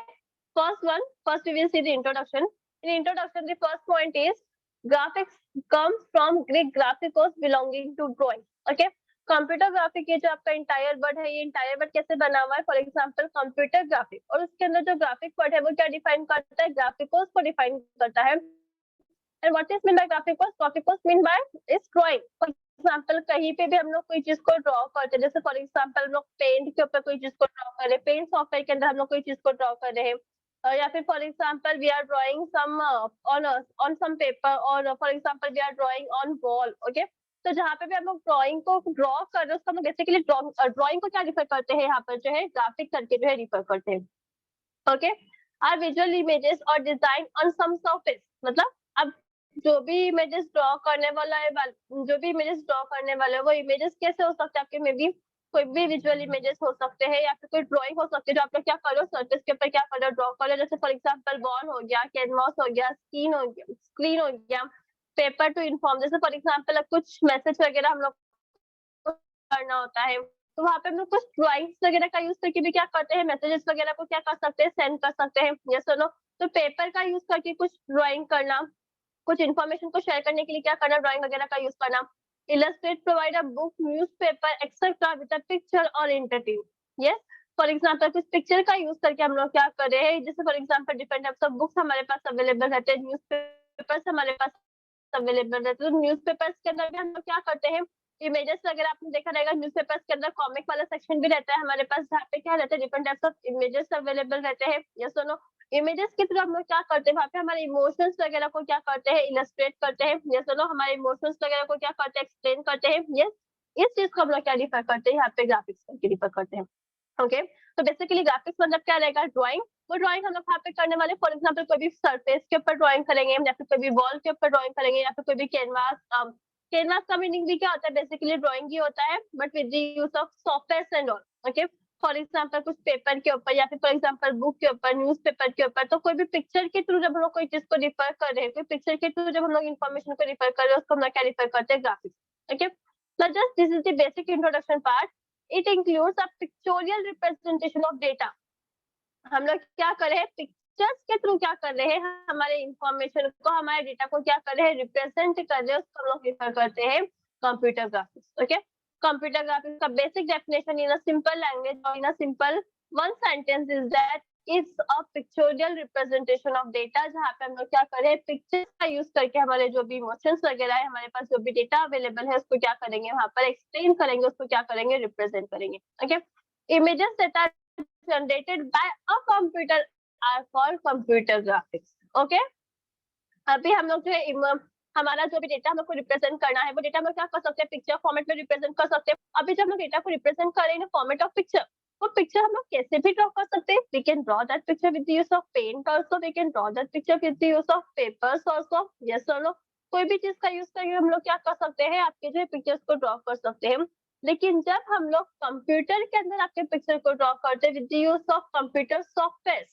first we will see the introduction. In introduction, the first point is graphics comes from Greek graphikos belonging to drawing. Okay. Computer graphic ये जो आपका entire word है ये entire word कैसे बना हुआ है for example computer graphic और उसके अंदर जो ग्राफिक वर्ड है वो क्या डिफाइन करता है ग्राफिकोस को डिफाइन करता है. And what is mean by graphicos? Graphicos mean by is drawing. For example, कहीं पे भी हम लोग कोई चीज को ड्रॉ करते हैं जैसे फॉर एग्जांपल हम लोग पेंट के ऊपर कोई चीज को ड्रॉ कर रहे हैं पेंट सॉफ्टवेयर के अंदर हम लोग कोई चीज को ड्रॉ कर रहे हैं या फिर for example we are drawing some on some paper, और for example we are drawing on wall, okay. तो जहाँ पे भी हम लोग ड्रॉइंग को ड्रॉ कर रहे हैं उसको हम बेसिकली ड्रॉइंग को क्या रिफर करते हैं, यहाँ पर जो है ग्राफिक करके जो है रिफर करते हैं, ओके। आर विजुअल इमेजेस और डिजाइन ऑन सम सरफेस, मतलब अब जो भी इमेजेस ड्रॉ करने वाला है, जो भी इमेजेस ड्रॉ करने वाले हैं वो इमेजेस कैसे हो सकते हैं आपके, मे बी कोई भी विजुअल इमेजेस हो सकते हैं या फिर कोई ड्राइंग हो सकती है जो आप लोग क्या कर रहे हो, सरफेस के ऊपर क्या कर रहे हो, ड्रॉ कर रहे हो। जैसे फॉर एग्जांपल वॉल हो गया, कैनवास हो गया, स्क्रीन हो गया, पेपर टू इन्फॉर्म, जैसे फॉर एग्जांपल कुछ मैसेज वगैरह हम लोग को करना होता है तो वहाँ पे हम लोग कुछ ड्राइंग्स वगैरह का यूज करके भी क्या करते हैं, मैसेजेस वगैरह को क्या कर सकते हैं, सेंड कर सकते हैं, यस और नो। तो पेपर का यूज करके कुछ ड्राइंग करना, कुछ इन्फॉर्मेशन को शेयर करने के लिए क्या करना, ड्राइंग वगैरह का यूज करना। Illustrate provide a book, newspaper etcetera with a picture और एंटरटेन, यस। फॉर एग्जांपल कुछ पिक्चर का यूज करके हम लोग क्या कर रहे हैं, जैसे for example different types of books हमारे पास अवेलेबल रहते हैं, न्यूज़पेपर्स हमारे पास अवेलेबल रहते हैं। तो न्यूज़पेपर्स के अंदर भी हम लोग क्या करते हैं, इमेजेस वगैरह आपने देखा रहेगा, न्यूज़पेपर्स के अंदर कॉमिक वाला सेक्शन भी रहता है हमारे पास, जहाँ पे क्या रहता है, different types of images available रहते हैं, यस और नो। इमेजेस के थ्रू हम लोग क्या करते हैं, वहाँ पे हमारे इमोशंस वगैरह को क्या करते हैं, इलस्ट्रेट करते हैं, यस और नो। हमारे इमोशंस वगैरह को क्या करते हैं, एक्सप्लेन करते हैं, यस। इस चीज को हम लोग क्या रिफर करते हैं, यहाँ पे ग्राफिक्स करके रिफर करते हैं, ओके। तो बेसिकली ग्राफिक्स मतलब क्या रहेगा, ड्राइंग। वो ड्राइंग हम लोग यहाँ पे करने वाले, फॉर एग्जाम्पल कोई भी सरफेस के ऊपर ड्राइंग करेंगे, या फिर कोई भी वॉल के ऊपर ड्राइंग करेंगे, या फिर कोई भी कैनवास। कैनवास का मीनिंग भी क्या होता है, बेसिकली ड्राइंग ही होता है, but with the use of software and all, okay. For example कुछ पेपर के ऊपर या फिर फॉर एग्जाम्पल बुक के ऊपर, न्यूज़पेपर के ऊपर, तो कोई भी पिक्चर के थ्रू जब हम लोग कोई चीज को रिफर कर रहे हैं, कोई पिक्चर के थ्रू जब हम लोग इन्फॉर्मेशन को रिफर कर रहे हैं, उसको हम लोग क्या रिफर करते हैं, graphics, okay. Now just this is the basic introduction part. It includes a pictorial representation of data. हम लोग क्या कर रहे हैं, पिक्चर्स के थ्रू क्या कर रहे हैं, हमारे इंफॉर्मेशन को, हमारे डेटा को क्या कर रहे हैं, रिप्रेजेंट कर रहे हैं, उसको हम लोग रिफर करते हैं computer graphics, okay. Computer graphics का basic definition in a simple language और in a simple one sentence is that it's a pictorial representation of data, जहाँ पे हम लोग क्या कर रहे हैं, पिक्चर्स का यूज करके हमारे जो भी इमोशंस वगैरह है, हमारे पास जो भी डेटा अवेलेबल है, उसको क्या करेंगे, वहां पर एक्सप्लेन करेंगे, उसको क्या करेंगे, रिप्रेजेंट करेंगे, okay. Images data generated by a computer are called computer graphics, okay। अभी हम लोग जो है हमारा जो भी डेटा हम लोग को रिप्रेजेंट करना है, वो डेटा हम लोग क्या कर सकते हैं, पिक्चर फॉर्मेट में रिप्रेजेंट कर सकते हैं। अभी जब हम लोग डेटा को रिप्रेजेंट कर रहे हैं फॉर्मेट ऑफ पिक्चर, वो पिक्चर हम लोग कैसे भी ड्रॉ कर सकते हैं, we can draw that picture with the use of paint also, we can draw that picture with the use of papers also, yes और नो। कोई भी चीज का यूज करके हम लोग क्या कर सकते हैं, आपके जो है पिक्चर्स को ड्रॉ कर सकते हैं। लेकिन जब हम लोग कंप्यूटर के अंदर आपके पिक्चर को ड्रॉ करते हैं with the use of computer software,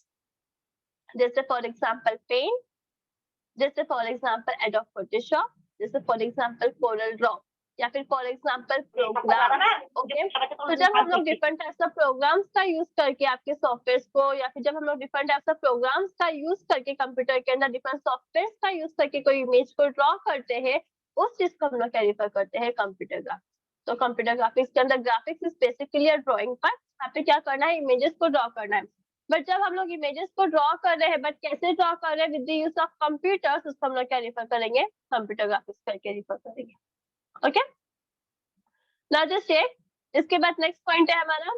जैसे फॉर एग्जांपल पेंट, जैसे फॉर एग्जांपल एडोब फोटोशॉप, जैसे फॉर एग्जांपल कोरल ड्रॉ, या फिर फॉर एग्जांपल प्रोग्राम, ओके। तो जब हम लोग डिफरेंट टाइप्स ऑफ प्रोग्राम्स का यूज करके आपके सॉफ्टवेयर को, या फिर जब हम लोग डिफरेंट टाइप्स ऑफ प्रोग्राम्स का यूज करके कंप्यूटर के अंदर डिफरेंट सॉफ्टवेयर का यूज करके कोई इमेज को ड्रॉ करते हैं, उस चीज को हम लोग क्या रिफर करते हैं, कंप्यूटर ग्राफिक्स। तो कंप्यूटर ग्राफिक्स के अंदर graphics is basically a drawing part, यहाँ पे क्या करना है, इमेजेस को ड्रॉ करना है। बट जब हम लोग इमेजेस को ड्रॉ कर रहे हैं, बट कैसे ड्रॉ कर रहे हैं, with the use of computers, उसको हम लोग क्या रिफर करेंगे, कंप्यूटर ग्राफिक्स करके रिफर करेंगे, ओके। नाउ जस्ट चेक, इसके बाद नेक्स्ट पॉइंट है हमारा,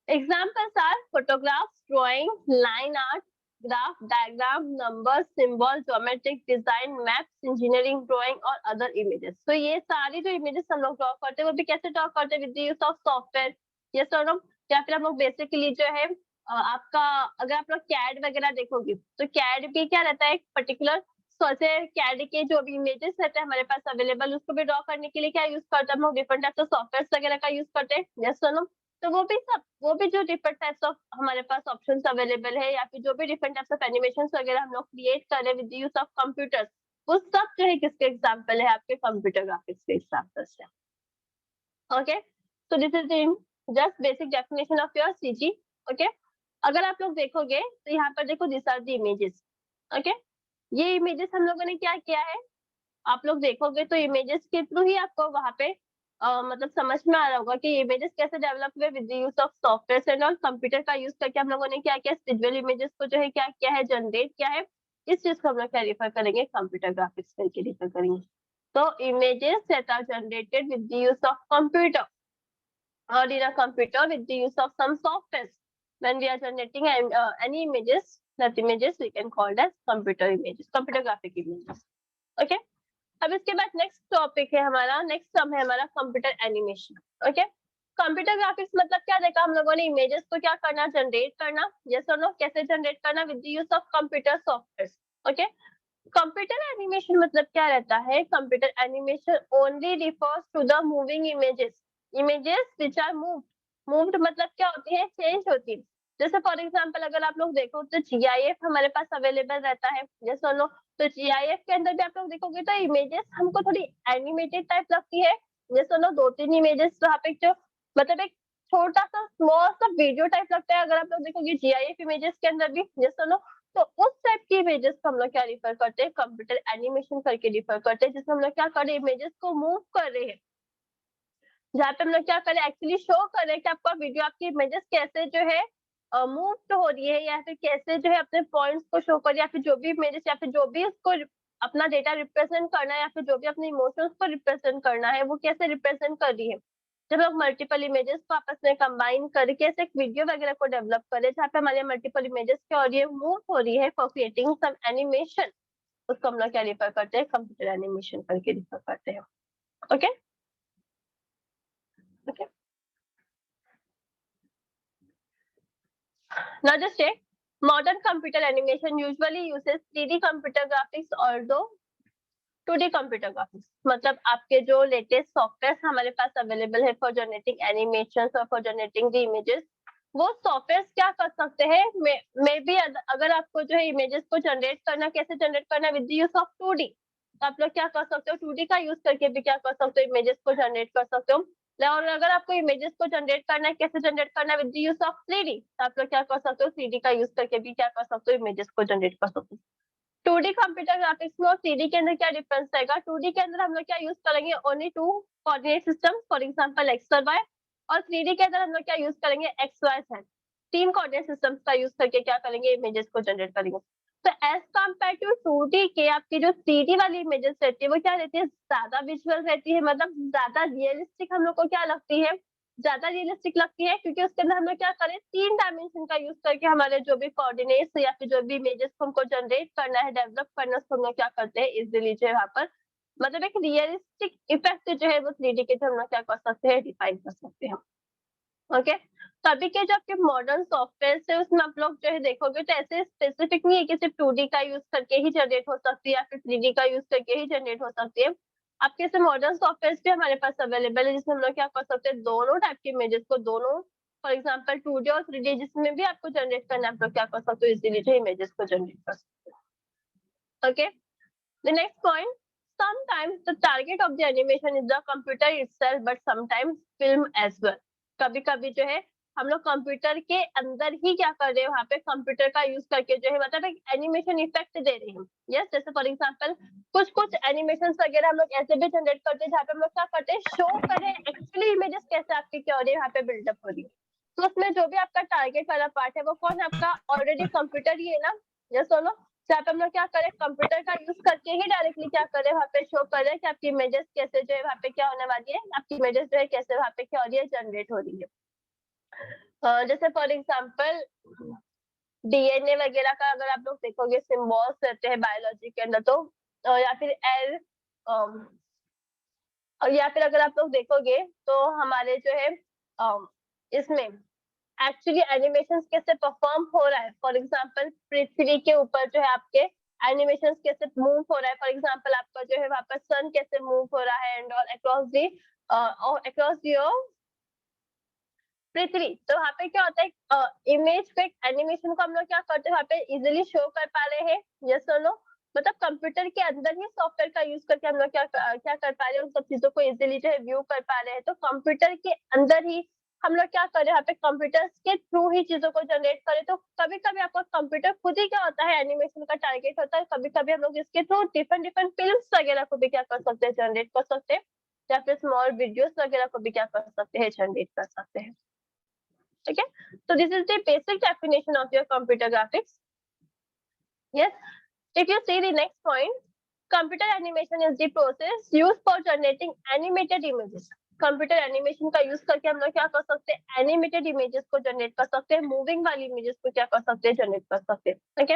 examples are photographs, drawing, line art, graph, diagram, numbers, symbol, geometric design, maps, engineering drawing और अदर इमेजेस। तो ये सारी जो इमेजेस हम लोग ड्रॉ करते हैं, वो भी कैसे ड्रॉ करते हैं, with the use of software, yes और नो। या फिर हम लोग बेसिकली जो है आपका, अगर आप लोग कैड वगैरह देखोगे, तो कैड भी क्या रहता है, एक पर्टिकुलर सोचे कैड के जो भी इमेजेस रहते हैं हमारे पास अवेलेबल, उसको भी ड्रॉ करने के लिए क्या यूज करते हैं हम लोग, डिफरेंट टाइप्स ऑफ सॉफ्टवेयर वगैरह का यूज करते हैं, यस और नो। तो वो भी जो डिफरेंट टाइप्स ऑफ हमारे पास ऑप्शंस अवेलेबल है, या फिर जो भी डिफरेंट टाइप्स ऑफ एनिमेशन वगैरह हम लोग क्रिएट कर रहे हैं with the use of computers, वो सब जो है किसके एग्जांपल है, आपके कंप्यूटर ग्राफिक्स के एग्जांपल है, okay. So this is just basic definition of your CG, okay. अगर आप लोग देखोगे तो यहाँ पर देखो, this are the images, okay. ये इमेजेस हम लोगों ने क्या किया है, आप लोग देखोगे तो इमेजेस के थ्रू ही आपको वहां पे मतलब समझ में आ रहा होगा कि इमेजेस कैसे डेवलप हुए with the use of software and all. Computer का यूज करके हम लोगों ने क्या किया, विजुअल इमेजेस को जो है क्या किया है, जनरेट किया है। इस चीज को हम लोग क्या रिफर करेंगे, कंप्यूटर ग्राफिक्स करके रिफर करेंगे। तो images that are generated with the use of computer or in a computer with the use of some software, when we are generating any images that images we can call as computer images, computer graphic images. Okay. अब इसके बाद next topic है हमारा, next term है हमारा computer animation. Okay. Computer graphics मतलब क्या देखा हम लोगों ने, इमेजेस को क्या करना, जनरेट करना. यस और नो, कैसे जनरेट करना, with the use of computer software. Okay. Computer animation मतलब क्या रहता है, computer animation only refers to the moving images, images which are moved. Moved मतलब क्या होती है, चेंज होती है. जैसे फॉर एग्जांपल अगर आप लोग देखो तो GIF हमारे पास अवेलेबल रहता है. यस और नो. तो GIF के अंदर भी आप लोग देखोगे तो इमेजेस हमको थोड़ी एनिमेटेड टाइप लगती है. जैसे नो 2-3 इमेजेस वहाँ पे जो मतलब एक छोटा सा स्मॉल सा वीडियो टाइप लगता है अगर आप लोग देखोगे GIF इमेजेस के अंदर भी. जैसे नो, तो उस टाइप की इमेजेस को हम लोग क्या रिफर करते हैं, कंप्यूटर एनिमेशन करके रिफर करते हैं, जिसमें हम लोग क्या कर रहे हैं, इमेजेस को मूव कर रहे हैं. जहाँ पे हम लोग क्या करें, एक्चुअली शो करें कि आपका वीडियो, आपकी इमेजेस कैसे जो है मूव तो हो रही है, या फिर कैसे जो है अपने पॉइंट्स को शो कर, या फिर जो भी इमेजेस, या फिर जो भी उसको अपना डेटा रिप्रेजेंट करना है, या फिर जो भी अपने इमोशंस को रिप्रेजेंट करना है, वो कैसे रिप्रेजेंट कर रही है. जब लोग मल्टीपल इमेजेस को आपस में कंबाइन करके ऐसे एक वीडियो वगैरह को डेवलप करें जहाँ पे हमारे मल्टीपल इमेजेस क्या हो रही है, मूव हो रही है फॉर क्रिएटिंग सम एनिमेशन, उसको हम लोग क्या रिफर करते हैं, कंप्यूटर एनिमेशन करके रिफर करते हैं. Okay. Okay. Now just check. Modern computer animation usually uses 3D computer graphics, although 2D computer graphics. मतलब आपके जो लेटेस्ट सॉफ्टवेयर हमारे पास अवेलेबल है फॉर जनरेटिंग एनिमेशंस और फॉर जनरेटिंग द इमेजेस, वो सॉफ्टवेयर क्या कर सकते हैं, मे बी अगर आपको जो है इमेजेस को जनरेट करना, कैसे जनरेट करना, with the use of 2D, तो आप लोग क्या कर सकते हो, 2D का यूज करके भी क्या कर सकते हो, इमेजेस को जनरेट कर सकते हो. और अगर आपको इमेजेस को जनरेट करना है, कैसे जनरेट करना है, with the use of 3D, तो आप लोग क्या कर सकते हो, 3D का यूज करके भी क्या कर सकते हो, इमेजेस को जनरेट कर सकते हो. 2D कंप्यूटर ग्राफिक्स में और 3D के अंदर क्या डिफरेंस रहेगा, 2D के अंदर हम लोग क्या यूज करेंगे, only 2 coordinate system, for example X और वाई, और 3D के अंदर हम लोग क्या यूज करेंगे, X Y Z, 3 coordinate systems का यूज करके क्या करेंगे, इमेजेस को जनरेट करेंगे. तो एज कंपेयर टू 2D के आपकी जो 3D वाली इमेजेस रहती है वो क्या रहती है, ज्यादा विजुअल रहती है, मतलब ज्यादा रियलिस्टिक हम लोग को क्या लगती है, ज्यादा रियलिस्टिक लगती है, क्योंकि उसके अंदर हम लोग क्या करें, 3 डायमेंशन का यूज करके हमारे जो भी कोऑर्डिनेट्स या फिर जो भी इमेजेस को हमको जनरेट करना है, डेवलप करना है, उसको हम लोग क्या करते हैं, इजीली जो है यहाँ पर मतलब एक रियलिस्टिक इफेक्ट जो है वो 3D के हम लोग क्या कर सकते हैं, डिफाइन कर सकते हैं. ओके. तो अभी के जो आपके मॉडर्न सॉफ्टवेयर है उसमें आप लोग जो है देखोगे तो ऐसे स्पेसिफिक नहीं है कि सिर्फ 2D का यूज करके ही जनरेट हो सकती है या फिर 3D का यूज करके ही जनरेट हो सकती है. आपके ऐसे मॉडर्न सॉफ्टवेयर भी हमारे पास अवेलेबल है जिसमें हम लोग क्या कर सकते हैं, दोनों टाइप के इमेजेस को, दोनों फॉर एग्जांपल 2D और 3D जिसमें भी आपको जनरेट करना है, आप लोग क्या कर सकते हो, इजीली जो इमेजेस को जनरेट कर सकते हो. Okay. The next point, sometimes the target of the animation is the computer itself but sometimes film as well. कभी कभी जो है हम लोग कंप्यूटर के अंदर ही क्या कर रहे हैं, वहाँ पे कंप्यूटर का यूज करके जो है मतलब एक एनिमेशन इफेक्ट दे रहे हैं. यस, जैसे फॉर एग्जांपल कुछ एनिमेशन वगैरह हम लोग ऐसे भी जनरेट करते हैं जहाँ पे हम लोग क्या करते हैं, शो करें एक्चुअली इमेजेस कैसे आपकी क्या हो रही है, यहाँ पे बिल्डअप हो रही है. तो उसमें जो भी आपका टारगेट वाला पार्ट है वो कौन है, आपका ऑलरेडी कंप्यूटर ही है ना. यस और नो. जहाँ पे हम लोग क्या करें, कंप्यूटर का यूज करके ही डायरेक्टली क्या करें, वहाँ पे शो करें कि आपकी इमेजेस कैसे जो है वहाँ पे क्या होने वाली है, आपकी इमेजेस जो है कैसे वहाँ पे क्या हो रही है, जनरेट हो रही है. जैसे फॉर एग्जांपल DNA वगैरह का अगर आप लोग देखोगे, सिम्बॉल्स रहते हैं बायोलॉजी के अंदर, तो या फिर एल या फिर अगर आप लोग देखोगे तो हमारे जो है इसमें एक्चुअली एनिमेशन कैसे परफॉर्म हो रहा है, फॉर एग्जांपल पृथ्वी के ऊपर जो है आपके एनिमेशन कैसे मूव हो रहा है, फॉर एग्जांपल आपका जो है वहाँ पर सन कैसे मूव हो रहा है एंड ऑल अक्रॉस दी पृथ्वी. तो वहाँ पे क्या होता है, इमेज पे एनिमेशन को हम लोग क्या करते हैं, वहाँ पे इजिली शो कर पा रहे हैं. यस और नो. मतलब कंप्यूटर के अंदर ही सॉफ्टवेयर का यूज करके हम लोग क्या कर पा रहे हैं, उन सब चीजों को इजिली जो है व्यू कर पा रहे हैं. तो कंप्यूटर के अंदर ही हम लोग क्या कर रहे हैं, यहाँ पे कंप्यूटर के थ्रू ही चीजों को जनरेट करें. तो कभी कभी आपका कंप्यूटर खुद ही क्या होता है, एनिमेशन का टारगेट होता है. कभी कभी हम लोग इसके थ्रू डिफरेंट फिल्म्स वगैरह को भी क्या कर सकते हैं, जनरेट कर सकते हैं, या फिर स्मॉल वीडियोस वगैरह को भी क्या कर सकते हैं, जनरेट कर सकते हैं. Okay, so this is the basic definition of your computer graphics. Yes, if you see the next point, computer animation is the process used for generating animated images. Computer animation का use करके हम लोग क्या कर सकते हैं, animated images को generate कर सकते हैं, मूविंग वाली इमेजेस को क्या कर सकते हैं, जनरेट कर सकते हैं। Okay,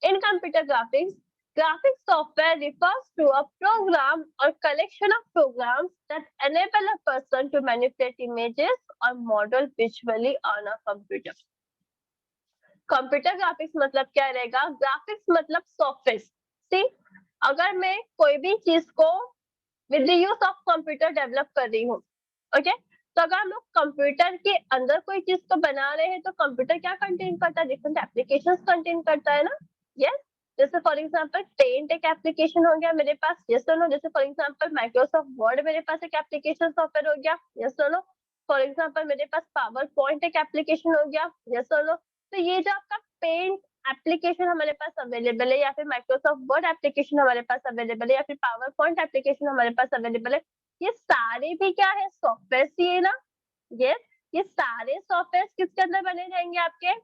in computer graphics, graphics software refers to a program or collection of programs that enable a person to manipulate images or model visually on a computer. Computer graphics मतलब क्या रहेगा, ग्राफिक्स मतलब software. सी, अगर मैं कोई भी चीज को with the use of computer develop कर रही हूँ, ओके, तो अगर हम लोग कंप्यूटर के अंदर कोई चीज को बना रहे हैं तो कंप्यूटर क्या कंटेन करता है, डिफरेंट एप्लीकेशंस कंटेन करता है ना। यस, जैसे फॉर एग्जांपल पेंट एक एप्लीकेशन हो गया मेरे पास, यस और नो। जैसे फॉर एग्जांपल माइक्रोसॉफ्ट वर्ड मेरे पास एक एप्लीकेशन सॉफ्टवेयर हो गया, यस और नो। फॉर एग्जांपल मेरे पास पावर पॉइंट एक एप्लीकेशन हो गया, यस और नो। तो ये जो आपका पेंट एप्लीकेशन हमारे पास अवेलेबल है, या फिर माइक्रोसॉफ्ट वर्ड एप्लीकेशन हमारे पास अवेलेबल है, या फिर पावर पॉइंट एप्लीकेशन हमारे पास अवेलेबल है, ये सारे भी क्या है, सॉफ्टवेयर ही है ना। ये सारे सॉफ्टवेयर किसके अंदर बने जाएंगे आपके,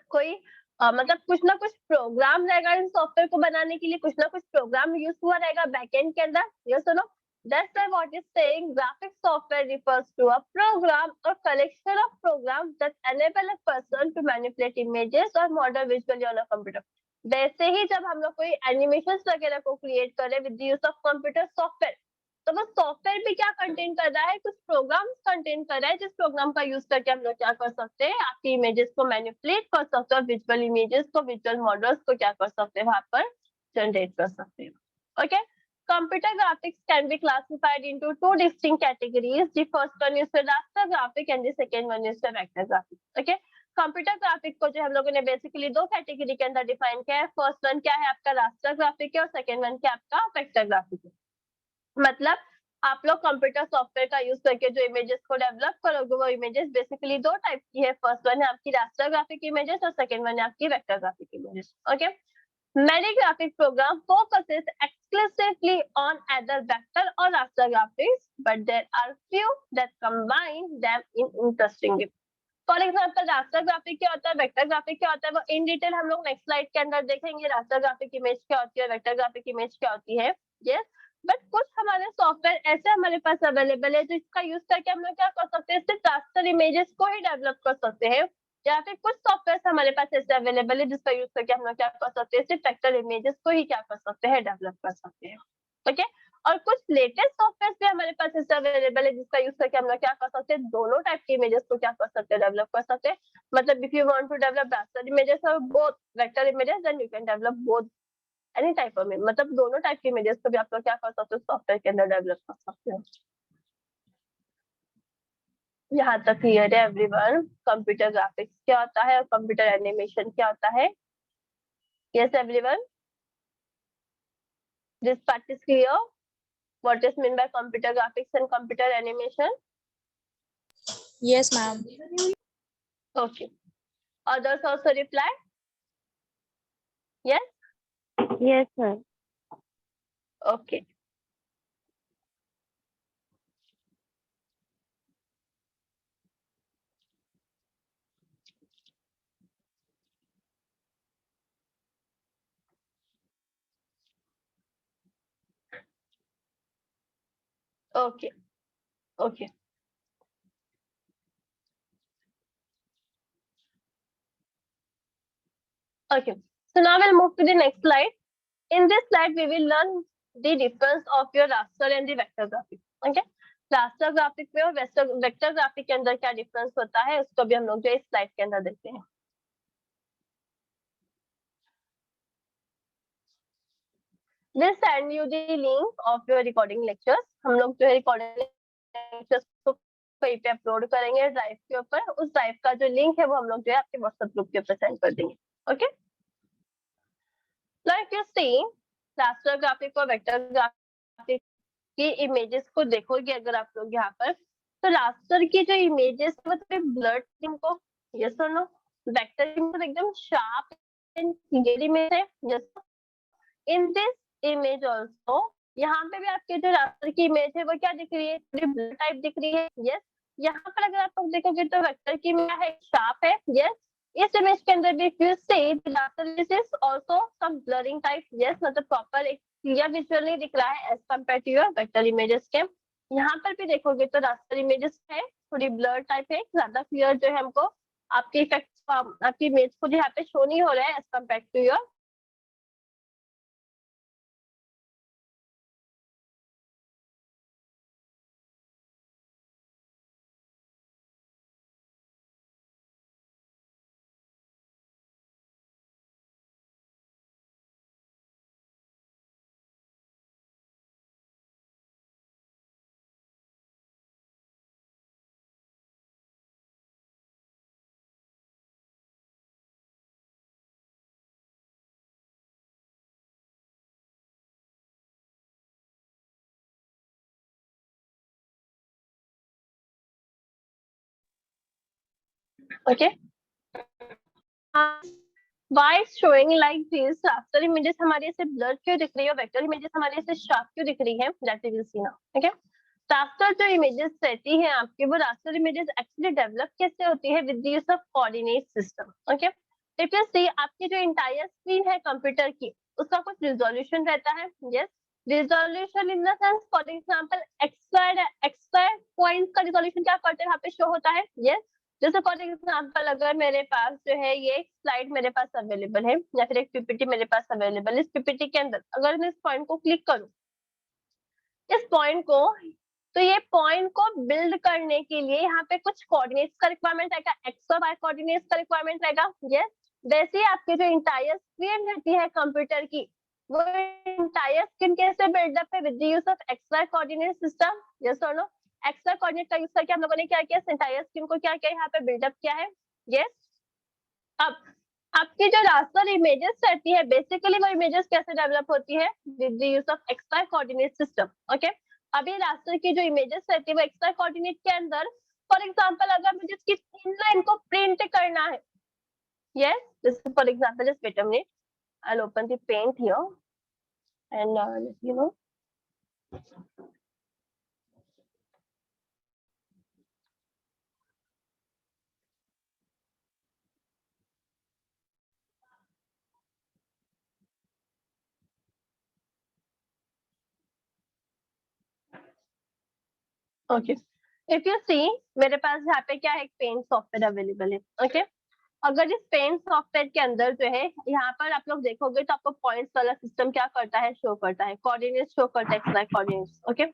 कोई मतलब कुछ ना कुछ प्रोग्राम रहेगा इन सॉफ्टवेयर को बनाने के लिए, कुछ ना कुछ प्रोग्राम यूज हुआ रहेगा बैकएंड के अंदर। ये सुनो, that's why what is saying graphic software refers to a program or collection of programs that enable a person to manipulate images or model visually on a computer. वैसे ही जब हम लोग कोई एनिमेशन वगैरह को क्रिएट करें with use of computer software, तो वो सॉफ्टवेयर भी क्या कंटेन कर रहा है, कुछ प्रोग्राम्स कंटेन कर रहा है, जिस प्रोग्राम का यूज करके हम लोग क्या कर सकते हैं, आपकी इमेजेस को मैनिपुलेट कर सकते हैं, विजुअल इमेजेस को, विजुअल मॉडल्स को क्या कर सकते हैं, वहां पर जनरेट कर सकते हैं। Okay, computer graphics can be classified into two distinct categories. The first one is the raster graphic and the second one is the vector graphic. Okay, computer graphic को जो हम लोगों ने बेसिकली दो कैटेगरी के अंदर डिफाइन किया है। फर्स्ट वन क्या है आपका, रास्टर ग्राफिक है, और सेकंड वन क्या आपका वेक्टर ग्राफिक है। मतलब आप लोग कंप्यूटर सॉफ्टवेयर का यूज करके जो इमेजेस को डेवलप करोगे, वो इमेजेस बेसिकली दो टाइप की है। फर्स्ट वन है आपकी रास्टर ग्राफिक इमेजेस और सेकंड वन है आपकी vector graphic images. Okay, many graphic program focuses exclusively on either vector or raster graphics, but there are few that combine them in interesting way. For example raster graphic क्या होता है, vector graphic क्या होता है, वो in detail हम लोग next slide के अंदर देखेंगे। रास्टर ग्राफिक इमेज क्या होती है, वेक्टर ग्राफिक इमेज क्या होती है। यस, बट कुछ हमारे सॉफ्टवेयर ऐसे हमारे पास अवेलेबल है जिसका यूज करके हम लोग क्या कर सकते हैं, सिर्फ रास्टर इमेजेस को ही डेवलप कर सकते हैं, या फिर कुछ सॉफ्टवेयर हमारे पास ऐसे अवेलेबल है जिसका यूज करके हम लोग क्या कर सकते हैं, सिर्फ वेक्टर इमेजेस को ही क्या कर सकते हैं, डेवलप कर सकते हैं। ओके, और कुछ लेटेस्ट सॉफ्टवेयर भी हमारे पास ऐसे अवेलेबल है जिसका यूज करके हम लोग क्या कर सकते हैं, दोनों टाइप की इमेजेस को क्या कर सकते हैं, डेवलप कर सकते हैं। मतलब if you want to develop raster images और both vector images, then you can develop both any type of image. मतलब दोनों टाइप की इमेजेस को भी आप लोग क्या कर सकते हो, सॉफ्टवेयर के अंदर डेवलप कर सकते हो। यहाँ तक क्लियर है एवरीवन, कंप्यूटर ग्राफिक्स क्या होता है और कंप्यूटर एनिमेशन क्या होता है। Yes everyone, this part is clear, what is mean by computer graphics and computer animation. Yes, ma'am. Okay, others also reply. Yes. Yes, sir. Okay. Okay. Okay. Okay. So now we'll move to the next slide. In this slide, we will learn the difference of your raster and the vector graphic. Okay. Raster graphic में और vector graphic के अंदर क्या difference होता है, उसको भी हम लोग जो इस स्लाइड के अंदर देखते हैं। We'll send you the link of your recording lectures. हम लोग जो है रिकॉर्डिंग लेक्चर्स को कहीं पे अपलोड करेंगे ड्राइव के ऊपर। उस ड्राइव का जो लिंक है वो हम लोग जो है आपके व्हाट्सएप ग्रुप के ऊपर सेंड कर देंगे। Okay, so if you see raster graphic और वेक्टर ग्राफिक की इमेजेस को देखोगे अगर आप लोग यहाँ पर, तो रास्टर की जो इमेजेस है वो थोड़ी ब्लर्ड इनको, यस और नो, वेक्टर इनको एकदम शार्प एंड क्लियर इमेज है। Yes, in this image also यहाँ पे भी आपके जो रास्टर की इमेज है वो क्या दिख रही है, थोड़ी ब्लर टाइप दिख रही है। यस, यहाँ पर अगर आप लोग देखोगे तो वेक्टर की इमेज है, शार्प है। यस, इस इमेज के अंदर भी if you see the raster is also some blurring type. Yes, मतलब प्रॉपर एक क्लियर विजुअल नहीं दिख रहा है as compare to your vector images के। यहाँ पर भी देखोगे तो रास्टर इमेजेस है, थोड़ी ब्लर टाइप है, ज्यादा क्लियर जो है हमको आपके इफेक्ट आपकी इमेज को जो यहाँ पे शो नहीं हो रहा है as compare to your okay. Why showing like this? Raster images हमारे ऐसे blur क्यों दिख रही है, वेक्टर इमेजेस हमारे ऐसे sharp क्यों दिख रही है? That we will see now. Okay? Raster जो इमेजेस रहती है आपके, वो रास्टर इमेजेस एक्चुअली डेवलप कैसे होती है with the use of coordinate system. Okay, if you see आपकी जो इंटायर स्क्रीन है कंप्यूटर की, उसका कुछ रिजोल्यूशन रहता है। Yes, resolution in the sense for example x point का रिजोल्यूशन क्या करते हैं यहाँ पे शो होता है। यस, जैसे फॉर एग्जांपल अगर मेरे पास जो है ये एक स्लाइड मेरे पास अवेलेबल है या फिर एक पीपीटी मेरे पास अवेलेबल है, इस पीपीटी के अंदर अगर मैं इस पॉइंट को क्लिक करूं, इस पॉइंट को, तो ये पॉइंट को बिल्ड करने के लिए यहाँ पे कुछ कोऑर्डिनेट्स का रिक्वायरमेंट रहेगा, एक्स और वाई कोऑर्डिनेट्स का रिक्वायरमेंट रहेगा। यस, वैसे ही आपकी जो इंटायर स्क्रीन रहती है कंप्यूटर की, वो इंटायर स्क्रीन कैसे बिल्डअप है with the use of X Y coordinate system. Yes और नो, एक्स वाई कोऑर्डिनेट का यूज करके हम लोगों ने क्या किया, इंटायर स्क्रीन को क्या किया, यहाँ पे बिल्डअप किया है। यस, अब आपकी जो रास्टर इमेजेस रहती है, बेसिकली वो इमेजेस कैसे डेवलप होती है with the use of X Y coordinate system. Okay, अभी रास्टर की जो इमेजेस रहती है वो एक्स वाई कोऑर्डिनेट के अंदर, फॉर एग्जांपल अगर मुझे इसकी थिन लाइन को प्रिंट करना है, yes, this is for example, just wait a minute, I will open the paint here and let you know. Okay, if you see मेरे पास यहाँ पे क्या है, एक पेंट सॉफ्टवेयर अवेलेबल है। ओके, अगर इस पेंट सॉफ्टवेयर के अंदर जो है, यहाँ पर आप लोग देखोगे तो आपको पॉइंट्स वाला सिस्टम क्या करता है, शो करता है, कोऑर्डिनेट शो करता है, X Y coordinates. Okay,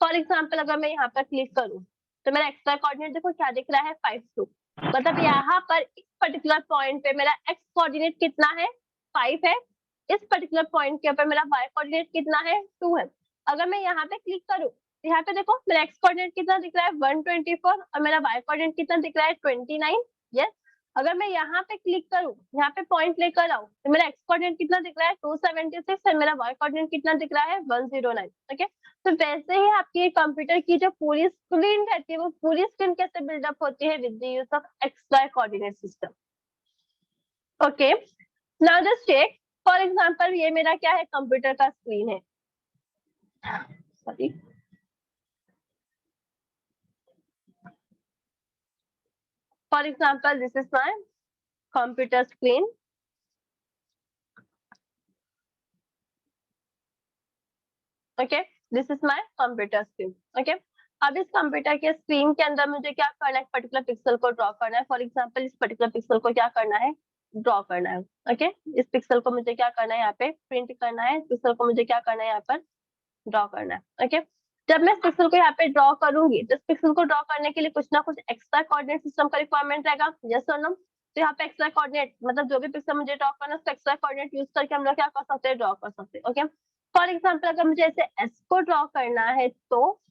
for example अगर मैं यहाँ पर क्लिक करूँ तो मेरा एक्स वाई कोऑर्डिनेट देखो क्या दिख रहा है, 5 2, मतलब यहाँ पर इस पर्टिकुलर पॉइंट पे मेरा एक्स कोऑर्डिनेट कितना है, 5 है, इस पर्टिकुलर पॉइंट के ऊपर मेरा वाई कोऑर्डिनेट कितना है, 2 है। अगर मैं यहाँ पे क्लिक करूँ, यहाँ पे देखो मेरा एक्स कोऑर्डिनेट कितना दिख रहा है, 124, और मेरा वाई कोऑर्डिनेट कितना दिख रहा है, 29। यस, अगर मैं यहाँ पे क्लिक करूँ, यहाँ पे पॉइंट लेकर आऊँ, तो मेरा एक्स कोऑर्डिनेट कितना दिख रहा है, 276, और मेरा वाई कोऑर्डिनेट कितना दिख रहा है, 109। ओके, तो वैसे ही आपकी कंप्यूटर की जो पूरी स्क्रीन रहती है, वो पूरी स्क्रीन कैसे बिल्डअप होती है with the use of X Y coordinate system. Okay, now just check, for example ये मेरा क्या है, कंप्यूटर का स्क्रीन है, sorry, for example this is my computer screen. Okay, this is my computer screen. Okay, अब इस computer के screen के अंदर मुझे क्या करना है, पर्टिकुलर पिक्सल को ड्रॉ करना है। फॉर एग्जांपल इस पर्टिकुलर पिक्सल को क्या करना है, ड्रॉ करना है। ओके, इस पिक्सल को मुझे क्या करना है, यहाँ पे प्रिंट करना है, इस पिक्सल को मुझे क्या करना है, यहाँ पर ड्रॉ करना है। ओके, जब मैं इस पिक्सल को यहाँ पे ड्रॉ करूंगी, तो इस पिक्सल को ड्रॉ करने के लिए कुछ ना कुछ एक्स्ट्रा कोऑर्डिनेट सिस्टम का रिक्वायरमेंट रहेगा। यस और नो, तो यहाँ पे एक्स्ट्रा कोऑर्डिनेट मतलब जो भी पिक्सल मुझे ड्रॉ करना है, उसका एक्स्ट्रा कोऑर्डिनेट यूज करके हम लोग क्या कर सकते हैं, ड्रॉ कर सकते हैं। ओके, फॉर एग्जाम्पल अगर मुझे ऐसे एस को ड्रॉ करना है, तो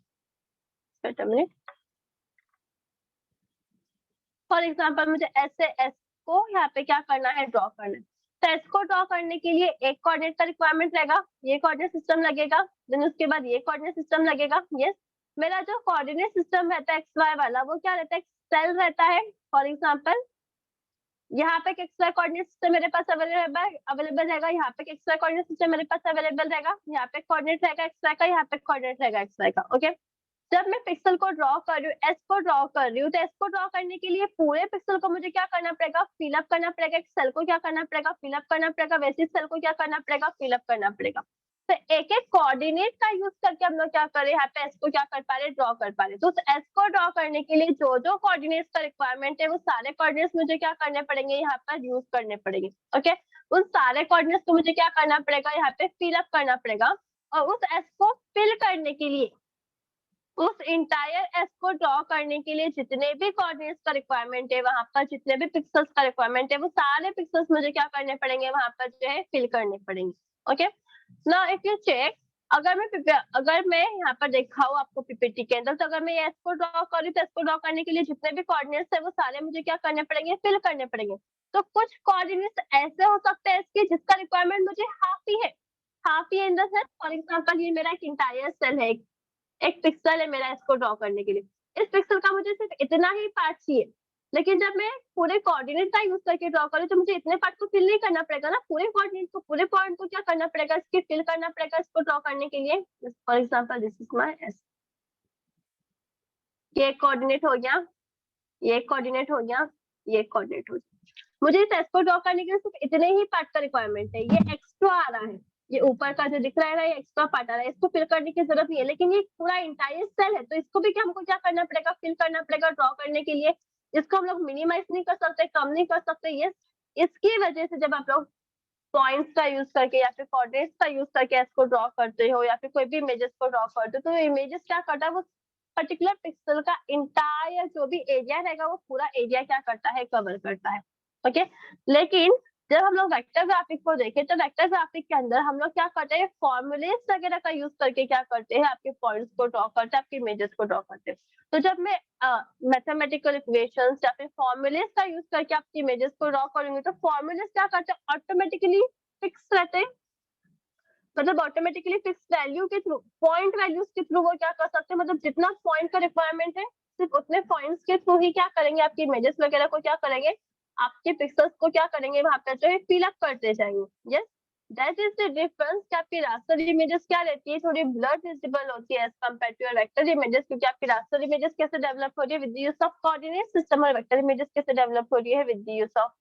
फॉर एग्जाम्पल मुझे ऐसे एस को यहाँ पे क्या करना है, ड्रॉ करना है, तो एस को ड्रॉ करने के लिए एक कोऑर्डिनेट का रिक्वायरमेंट रहेगा, ये कोऑर्डिनेट सिस्टम लगेगा, देन उसके बाद ये कोऑर्डिनेट सिस्टम लगेगा। यस, मेरा जो कोऑर्डिनेट सिस्टम रहता है एक्स वाई वाला, वो क्या रहता है, सेल रहता है। फॉर एग्जाम्पल यहाँ पे एक्स वाई कोऑर्डिनेट सिस्टम मेरे पास अवेलेबल रहेगा, यहाँ पे एक्स वाई कोऑर्डिनेट सिस्टम मेरे पास अवेलेबल रहेगा, यहाँ पे कोऑर्डिनेट रहेगा एक्स वाई का, यहाँ पे कोऑर्डिनेट रहेगा एक्स वाई का। ओके, जब मैं पिक्सल को ड्रॉ कर रही हूँ, एस को ड्रॉ कर रही हूँ, तो एस को ड्रॉ करने के लिए पूरे पिक्सल को मुझे क्या करना पड़ेगा, फिलअप करना पड़ेगा, एक सेल को क्या करना पड़ेगा, फिलअप करना पड़ेगा, वैसे सेल को क्या करना पड़ेगा, फिलअप करना पड़ेगा। तो एक एक कोऑर्डिनेट का यूज करके हम लोग क्या कर रहे हैं, यहाँ पे एस को क्या कर पा रहे, ड्रॉ कर पा रहे। तो उस एस को ड्रॉ करने के लिए जो जो कोऑर्डिनेट्स का रिक्वायरमेंट है वो सारे कोऑर्डिनेट्स मुझे क्या करने पड़ेंगे, यहाँ पर यूज करने पड़ेंगे। ओके, उन सारे कोऑर्डिनेट्स को मुझे क्या करना पड़ेगा, यहाँ पे फिल अप करना पड़ेगा। और उस एस को फिल करने के लिए, उस इंटायर एस को ड्रॉ करने के लिए जितने भी कोऑर्डिनेट्स का रिक्वायरमेंट है, वहां पर जितने भी पिक्सेल्स का रिक्वायरमेंट है, वो सारे पिक्सेल्स मुझे क्या करने पड़ेंगे, वहां पर जो है फिल करने पड़ेंगे। Okay, now if you check, अगर मैं यहाँ पर दिखाऊं आपको पीपीटी के अंदर, तो अगर मैं एस को ड्रॉ करूँ तो एस को ड्रॉ करने के लिए जितने भी कोऑर्डिनेट्स है वो सारे मुझे क्या करने पड़ेंगे, फिल करने पड़ेंगे। तो कुछ कोऑर्डिनेट्स ऐसे हो सकते हैं इसके जिसका रिक्वायरमेंट मुझे हाफ ही है, half he in the sense, for example ये मेरा एक इंटायर सेल है, एक पिक्सल है मेरा इसको ड्रॉ करने के लिए, इस पिक्सल का मुझे सिर्फ इतना ही पार्ट चाहिए। लेकिन जब मैं पूरे कोऑर्डिनेट का यूज करके ड्रॉ करूँ तो मुझे इतने पार्ट को फिल नहीं करना पड़ेगा ना, पूरे कोऑर्डिनेट को, पूरे पॉइंट को क्या करना पड़ेगा, इसके फिल करना पड़ेगा इसको ड्रॉ करने के लिए। For example this is my S, ये कोऑर्डिनेट हो गया, ये कोऑर्डिनेट हो गया, ये कोऑर्डिनेट हो गया। मुझे इस एस को ड्रॉ करने के लिए सिर्फ इतने ही पार्ट का रिक्वायरमेंट है। ये एक्स्ट्रा आ रहा है, ये ऊपर का जो दिख रहा है ना, ये एक्स्ट्रा पार्ट आ रहा है, इसको फिल करने की जरूरत नहीं है। लेकिन ये पूरा इंटायर सेल है, तो इसको भी हमको क्या करना पड़ेगा, फिल करना पड़ेगा ड्रॉ करने के लिए। इसको हम लोग मिनिमाइज नहीं कर सकते, कम नहीं कर सकते। ये इसकी वजह से जब आप लोग पॉइंट्स का यूज करके या फिर कोऑर्डिनेट्स का यूज करके इसको ड्रॉ करते हो, या फिर कोई भी इमेजेस को ड्रॉ करते हो, तो इमेजेस क्या करता है, वो पर्टिकुलर पिक्सल का इंटायर जो भी एरिया रहेगा वो पूरा एरिया क्या करता है, कवर करता है। ओके, लेकिन जब हम लोग वेक्टर ग्राफिक को देखें तो वेक्टर ग्राफिक के अंदर हम लोग क्या करते हैं, फॉर्मूलेस वगैरह का यूज करके क्या करते हैं, आपके पॉइंट्स को ड्रॉ करते हैं, आपकी इमेजेस को ड्रॉ करते हैं। तो जब मैं मैथमेटिकल इक्वेशंस या फिर फॉर्मूलेस का यूज करके आपकी इमेजेस को ड्रॉ करूंगी, तो फॉर्मूलेस क्या करते हैं, ऑटोमेटिकली फिक्स रहते हैं, मतलब ऑटोमेटिकली फिक्स वैल्यू के थ्रू, पॉइंट वैल्यूज के थ्रू वो क्या कर सकते हैं, मतलब जितना पॉइंट का रिक्वायरमेंट है सिर्फ उतने पॉइंट्स के थ्रू ही क्या करेंगे, आपकी इमेजेस वगैरह को क्या करेंगे, आपके पिक्सेल्स को क्या करेंगे, वहां पे जो है फिल अप करते जाएंगे। Yes, that is the difference कि आपकी रास्टर इमेजेस क्या रहती है, थोड़ी ब्लर विजिबल होती है as compare to your vector images, क्योंकि आपकी रास्टर इमेजेस कैसे डेवलप हो रही है, with the use of coordinate system, और वेक्टर इमेजेस कैसे डेवलप हो रही है, with the use of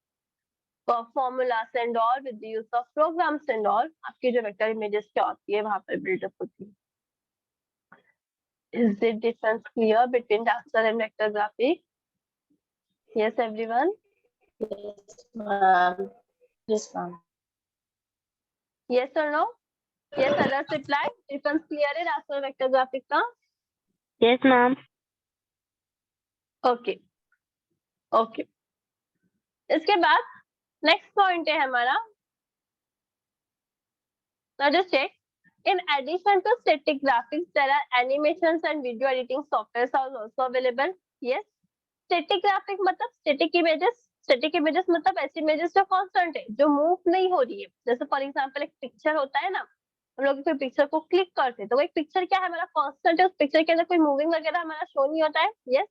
formulas and all, with the use of programs and all, आपकी जो वेक्टर इमेजेस क्या होती है वहां पर बिल्डअप होती है। Is the difference clear between raster and vector graphic? Yes, everyone. Yes, ma'am. Yes, ma'am. Yes or no? Yes, others reply. Difference clear है raster और vector graphic का? Yes, ma'am. Okay. Okay. इसके बाद next point है हमारा, now just check. In addition to static graphics, there are animations and video editing softwares are also available. Yes, static graphic मतलब static images, static images मतलब ऐसी images जो constant है, जो move नहीं हो रही है। जैसे फॉर एग्जांपल एक पिक्चर होता है ना, हम लोग कोई पिक्चर को क्लिक करते हैं तो वो एक पिक्चर क्या है, हमारा constant है, उस पिक्चर के अंदर कोई मूविंग वगैरह हमारा शो नहीं होता है। यस,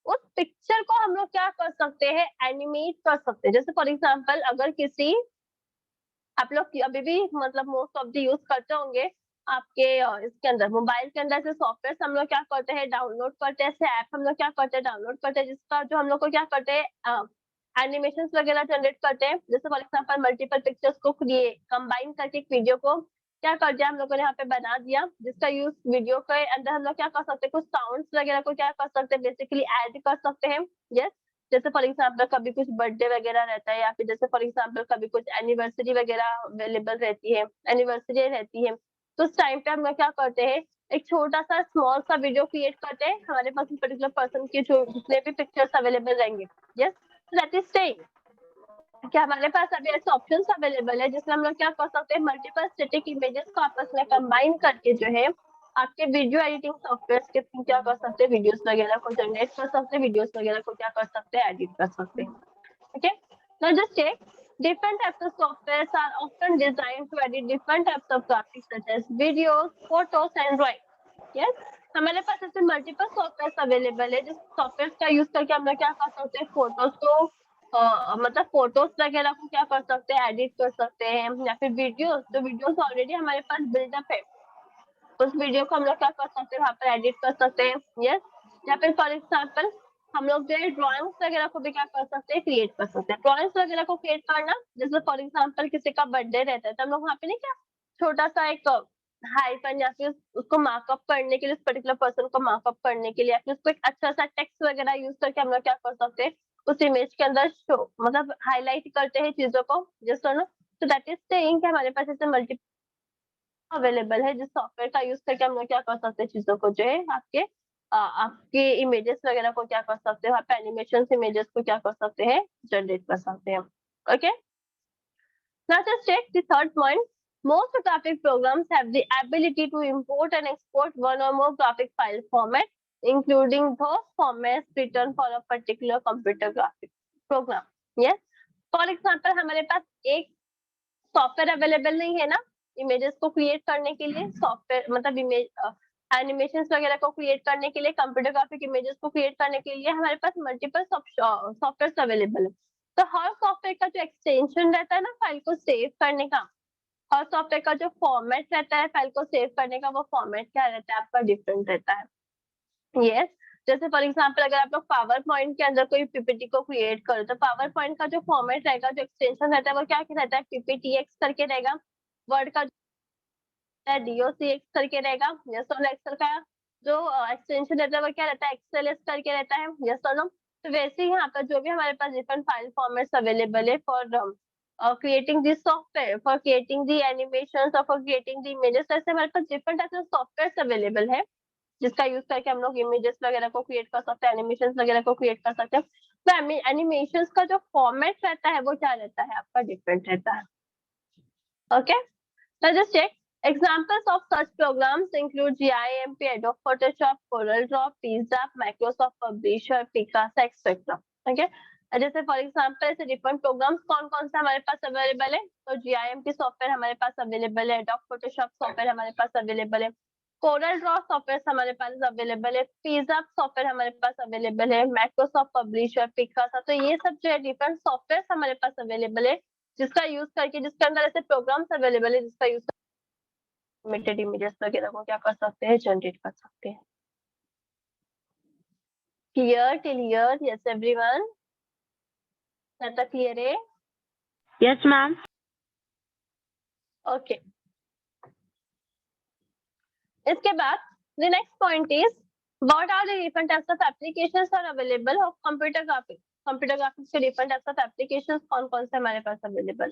उस पिक्चर को हम लोग क्या कर सकते हैं, एनिमेट कर सकते हैं। जैसे फॉर एग्जांपल अगर किसी, आप लोग अभी भी मतलब मोस्ट ऑफ द यूज करते होंगे आपके इसके अंदर, मोबाइल के अंदर से सॉफ्टवेयर हम लोग क्या करते हैं, डाउनलोड करते हैं, ऐसे ऐप हम लोग क्या करते हैं, डाउनलोड करते हैं, जिसका जो हम लोग को क्या करते हैं, एनिमेशंस वगैरह जनरेट करते हैं। जैसे फॉर एग्जांपल मल्टीपल पिक्चर्स को कंबाइन करके एक वीडियो को क्या कर दिया हम लोगों ने यहाँ पे बना दिया, जिसका यूज वीडियो के अंदर हम लोग क्या कर सकते हैं, कुछ साउंड्स वगैरह को क्या कर सकते हैं, बेसिकली ऐड कर सकते हैं। यस, जैसे फॉर एग्जांपल कभी कुछ बर्थडे वगैरह रहता है, या फिर जैसे फॉर एग्जांपल कभी कुछ एनिवर्सरी वगैरह अवेलेबल रहती है, एनिवर्सरी रहती है, तो उस टाइम पे हम लोग क्या करते हैं, एक छोटा सा स्मॉल सा वीडियो क्रिएट करते हैं, हमारे पास पर्टिकुलर पर्सन के जो जितने भी पिक्चर्स अवेलेबल रहेंगे। यस, दैट इज सेइंग कि हमारे पास अभी ऐसे ऑप्शंस अवेलेबल है जिसमें हम लोग क्या कर सकते हैं, मल्टीपल स्टैटिक इमेजेस को आपस में कंबाइन करके जो है आपके वीडियो एडिटिंग सॉफ्टवेयर के थ्रू क्या कर सकते हैं, वीडियोस वगैरह को जनरेट कर सकते हैं, वीडियोस वगैरह को क्या कर सकते हैं, एडिट कर सकते हैं। Okay, now just check, different types of softwares are often designed to edit different types of graphics such as videos, photos and drawing. Yes, हमारे पास ऐसे मल्टीपल सॉफ्टवेयर अवेलेबल है, जिस सॉफ्टवेयर का यूज करके हम लोग क्या कर सकते हैं, फोटोज को मतलब फोटोज वगैरह को क्या कर सकते हैं, एडिट कर सकते हैं, या फिर वीडियोस, तो वीडियोस ऑलरेडी हमारे पास बिल्डअप है, उस वीडियो को हम लोग क्या कर सकते हैं, वहाँ पर एडिट कर सकते हैं। यस, या फिर फॉर एग्जाम्पल हम लोग जो है ड्रॉइंग्स वगैरह को भी क्या कर सकते हैं, क्रिएट कर सकते हैं। ड्रॉइंग्स वगैरह को क्रिएट करना, जैसे फॉर एग्जाम्पल किसी का बर्थडे रहता है तो हम लोग वहाँ पे नहीं क्या छोटा सा एक हाइफन या फिर उसको मार्कअप करने के लिए, उस पर्टिकुलर पर्सन को मार्कअप करने के लिए, या फिर उसको एक अच्छा सा टेक्स्ट वगैरह यूज करके हम लोग क्या कर सकते हैं, उस इमेज के अंदर शो मतलब हाईलाइट करते हैं चीजों को, जैसे ना। तो दैट इज सेइंग कि हमारे पास ऐसे मल्टीपल अवेलेबल है जिस सॉफ्टवेयर का यूज करके हम लोग क्या कर सकते हैं, चीजों को जो है आपके इमेजेस वगैरह को क्या कर सकते हो, आप एनिमेशन इमेजेस को क्या कर सकते हैं, जनरेट कर सकते हैं। Okay, now just check the third point. Most graphic programs have the ability to import and export one or more graphic file format, including those formats written for a particular computer graphic program. Yes, for example, हमारे पास एक software available नहीं है ना images को create करने के लिए, software मतलब इमेज एनिमेशन वगैरह को क्रिएट करने के लिए, कंप्यूटर ग्राफिक इमेजेस को क्रिएट करने के लिए हमारे पास मल्टीपल सॉफ्टवेयर अवेलेबल है। तो हर सॉफ्टवेयर का जो एक्सटेंशन रहता है ना फाइल को सेव करने का, हर सॉफ्टवेयर का जो फॉर्मेट रहता है फाइल को सेव करने का, वो फॉर्मेट क्या रहता है आपका, डिफरेंट रहता है। यस, जैसे फॉर एग्जांपल अगर आप लोग पावर पॉइंट के अंदर कोई पीपीटी को क्रिएट करो, तो पावर पॉइंट का जो फॉर्मेट रहेगा, जो एक्सटेंशन रहता है, वो क्या रहता है, पीपीटीएक्स करके रहेगा। वर्ड का डीओसीएक्स करके रहेगा। यस और एक्सेल का जो एक्सटेंशन रहता है वो क्या रहता है, एक्सएलएस करके रहता है। यस और नो। तो वैसे ही यहाँ पर जो भी हमारे पास डिफरेंट फाइल फॉर्मेट्स अवेलेबल है for creating this software, for creating the animation और फॉर क्रिएटिंग दी इमेजेस, ऐसे हमारे पास डिफरेंट ऐसे सॉफ्टवेयर अवेलेबल है जिसका यूज करके हम लोग इमेजेस वगैरह को क्रिएट कर सकते हैं, एनिमेशन वगैरह को क्रिएट कर सकते हैं। तो एनिमेशन का जो फॉर्मेट रहता है वो क्या रहता है आपका, डिफरेंट रहता है। Okay, so just check. Examples of such programs include GIMP, Adobe Photoshop, CorelDRAW, PZAP, Microsoft Publisher, Picasa, etc. Okay? जैसे फॉर एग्जाम्पल ऐसे डिफरेंट प्रोग्राम्स कौन कौन से हमारे पास अवेलेबल है, तो GIMP सॉफ्टवेयर हमारे पास अवेलेबल है, Adobe Photoshop सॉफ्टवेयर हमारे पास अवेलेबल है, CorelDRAW सॉफ्टवेयर हमारे पास अवेलेबल है, PZAP सॉफ्टवेयर हमारे पास अवेलेबल है, Microsoft Publisher, Picasa। तो ये सब जो है डिफरेंट सॉफ्टवेयर हमारे पास अवेलेबल है जिसका यूज करके, जिसके अंदर ऐसे प्रोग्राम्स अवेलेबल है जिसका यूज इमेटेड इमेजेस वगैरह को क्या कर सकते हैं, जनरेट कर सकते हैं। Clear till here? Yes everyone, clear है? Yes, ma'am. ओके, इसके बाद the next point is what are the different types of applications are available of computer graphics. Computer graphics के डिफरेंट टाइप्स ऑफ एप्लीकेशंस कौन कौन से हमारे पास available.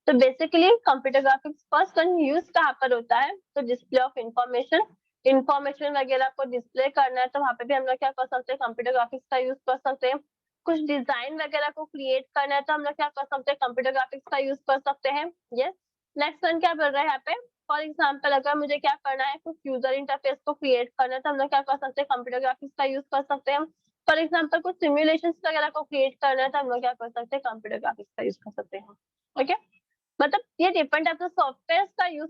तो basically computer graphics first use कहाँ पर होता है, तो डिस्प्ले ऑफ इंफॉर्मेशन वगैरह को डिस्प्ले करना है तो वहाँ पे भी हम लोग क्या कर सकते हैं, कंप्यूटर ग्राफिक्स का यूज कर सकते हैं। कुछ डिजाइन वगैरह को क्रिएट करना है तो हम लोग क्या कर सकते हैं, कंप्यूटर ग्राफिक्स का यूज कर सकते हैं। यस, नेक्स्ट वन क्या बोल रहा है यहाँ पे, फॉर एग्जाम्पल अगर मुझे क्या करना है, कुछ यूजर इंटरफेस को क्रिएट करना है तो हम लोग क्या कर सकते हैं, कंप्यूटर ग्राफिक्स का यूज कर सकते हैं। फॉर एग्जाम्पल कुछ सिमुलेशन वगैरह को क्रिएट करना है तो हम लोग क्या कर सकते हैं, कंप्यूटर ग्राफिक्स का यूज कर सकते हैं। ओके, मतलब ये डिफरेंट टाइप ऑफ सॉफ्टवेयर का यूज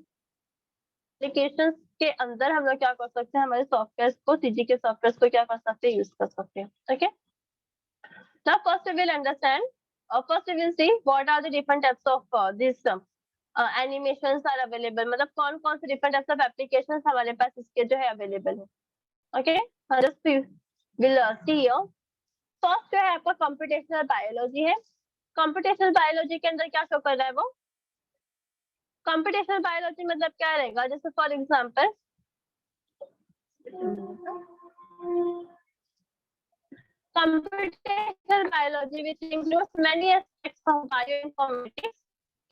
एप्लीकेशन के अंदर हम लोग क्या कर सकते हैं, हमारे सॉफ्टवेयर को, सीजी के सॉफ्टवेयर को क्या कर सकते हैं, यूज कर सकते हैं। Okay, now first we will understand, first we will see what are the different types of this animations are available, मतलब कौन कौन से डिफरेंट टाइप्स ऑफ एप्लीकेशंस हमारे पास इसके जो है अवेलेबल है। Okay, just will see here. First जो है आपका कंप्यूटेशनल बायोलॉजी है। कंप्यूटेशनल बायोलॉजी के अंदर क्या शो कर रहा है वो, कंप्यूटेशनल बायोलॉजी मतलब क्या रहेगा, जैसे for example computational biology, which includes many aspects of bioinformatics.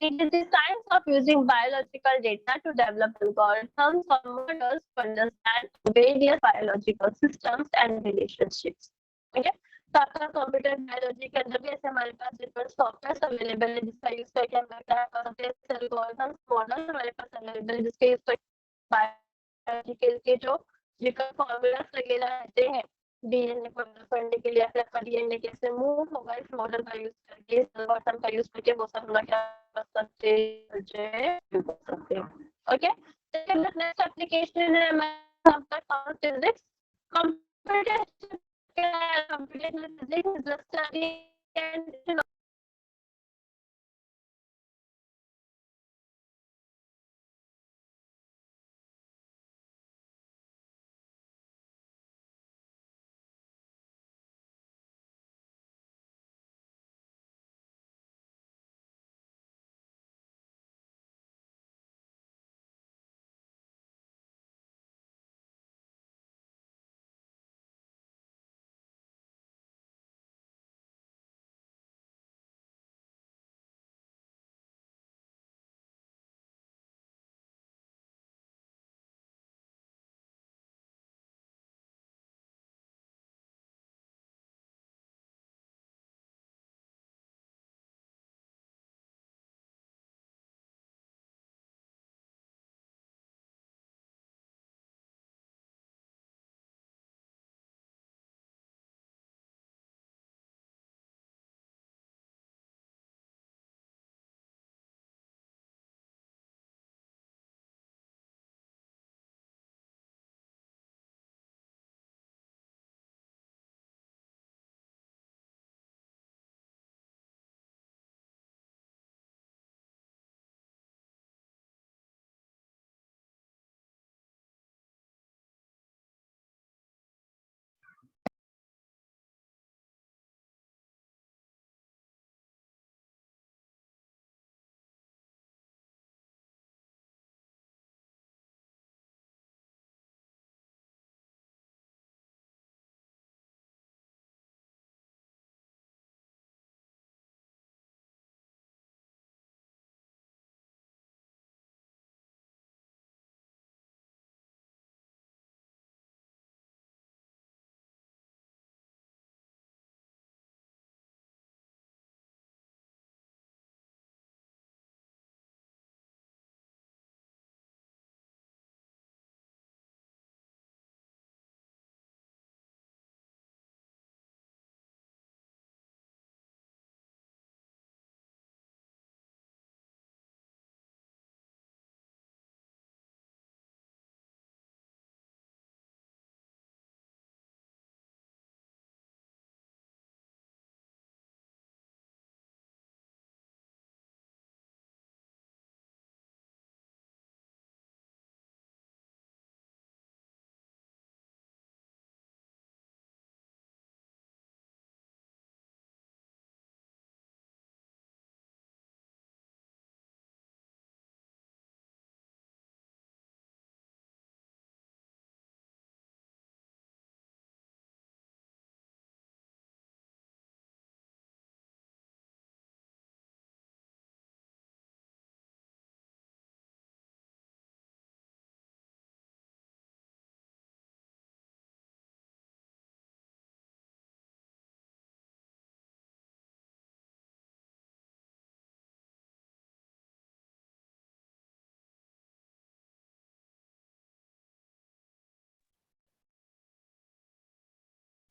It is the science of using biological data to develop algorithms or models to understand various biological systems and relationships. Okay? तो आपका computer biology के अंदर भी ऐसे हमारे पास different software available है जिसका use करके हम क्या कर सकते हैं, एल्गोरिथम्स मॉडल हमारे पास अवेलेबल है जिसके यूज करके बायोलॉजिकल के जो फॉर्मूलास वगैरह रहते हैं डीएनए को डेवलप करने के लिए, आपका डीएनए कैसे मूव होगा, इस मॉडल का यूज करके, इस एल्गोरिथम का यूज करके वो सब हम क्या कर सकते हैं। ओके, नेक्स्ट एप्लीकेशन है हमारा physics. computational physics is the study and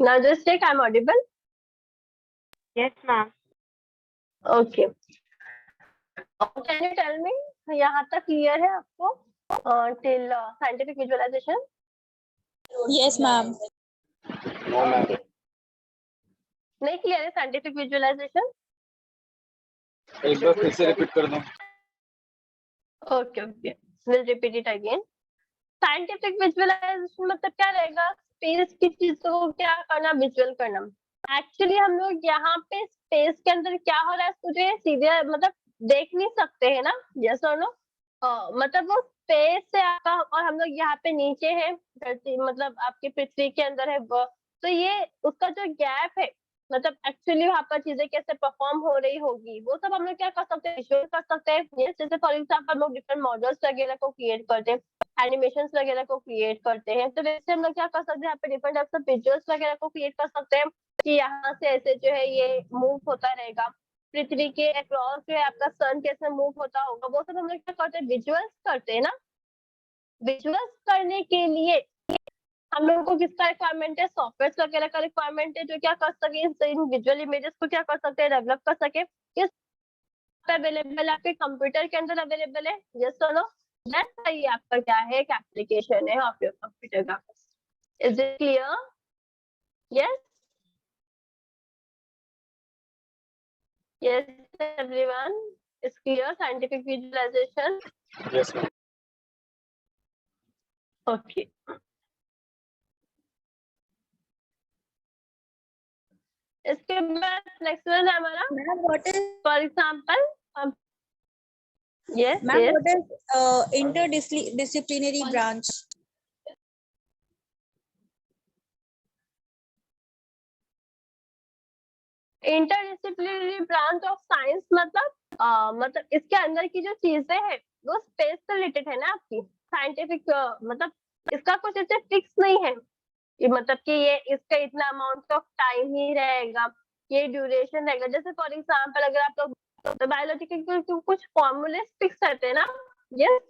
Now just check I'm audible. Yes, ma'am. Okay. Can you tell me यहाँ तक clear है आपको till scientific visualization? Yes, ma'am. No, ma'am. नहीं clear है scientific visualization? एक बार फिर से रिपीट कर दो. Okay, okay. We'll repeat it again. Scientific visualization मतलब क्या रहेगा? स्पेस की चीजों को क्या करना, विजुअल करना. एक्चुअली हम लोग यहाँ पे स्पेस के अंदर क्या हो रहा है उसको जो है सीधे मतलब देख नहीं सकते है ना. यस और नो. मतलब वो स्पेस से आपका और हम लोग यहाँ पे नीचे है धरती मतलब आपकी पृथ्वी के अंदर है वो. तो ये उसका जो गैप है मतलब एक्चुअली वहाँ पर चीजें कैसे परफॉर्म हो रही होगी वो सब हम लोग क्या कर सकते हैं, विजुअल कर सकते हैं. yes, जैसे फॉर एग्जाम्पल हम लोग डिफरेंट मॉडल्स वगैरह को क्रिएट करते हैं, एनिमेशन वगैरह को क्रिएट करते हैं. तो वैसे हम लोग क्या कर सकते हैं, यहाँ पे डिफरेंट टाइप्स ऑफ विजुअल्स वगैरह को क्रिएट कर सकते हैं कि यहाँ से ऐसे जो है ये मूव होता रहेगा, पृथ्वी के अक्रॉस जो है आपका सन कैसे मूव होता होगा, वो सब हम लोग क्या करते हैं, विजुअल्स करते हैं ना. विजुअल्स करने के लिए हम लोगों को किसका रिक्वायरमेंट है, सॉफ्टवेयर वगैरह का रिक्वायरमेंट है जो क्या कर सके इन विजुअल इमेजेस को क्या कर सकते हैं, डेवलप कर सके. किस अवेलेबल है, आपके कंप्यूटर के अंदर अवेलेबल है. यस और नो. दैट्स ये आपका क्या है, एक एप्लीकेशन है of your computer graphics. Is it clear? Yes yes everyone, is clear scientific visualization? Yes, ma'am. Okay. इसके बाद नेक्स्ट वन है हमारा Ma'am, what is for example. Yes ma'am? Yes. What is interdisciplinary branch? Interdisciplinary branch of science मतलब इसके अंदर की जो चीजें हैं वो स्पेस से रिलेटेड है ना आपकी. साइंटिफिक मतलब इसका कुछ ऐसे फिक्स नहीं है कि मतलब कि ये इसका इतना अमाउंट ऑफ टाइम ही रहेगा, ये ड्यूरेशन रहेगा. जैसे फॉर एग्जांपल अगर आप लोग तो बायोलॉजी के कुछ फॉर्मूले फिक्स रहते हैं ना. यस.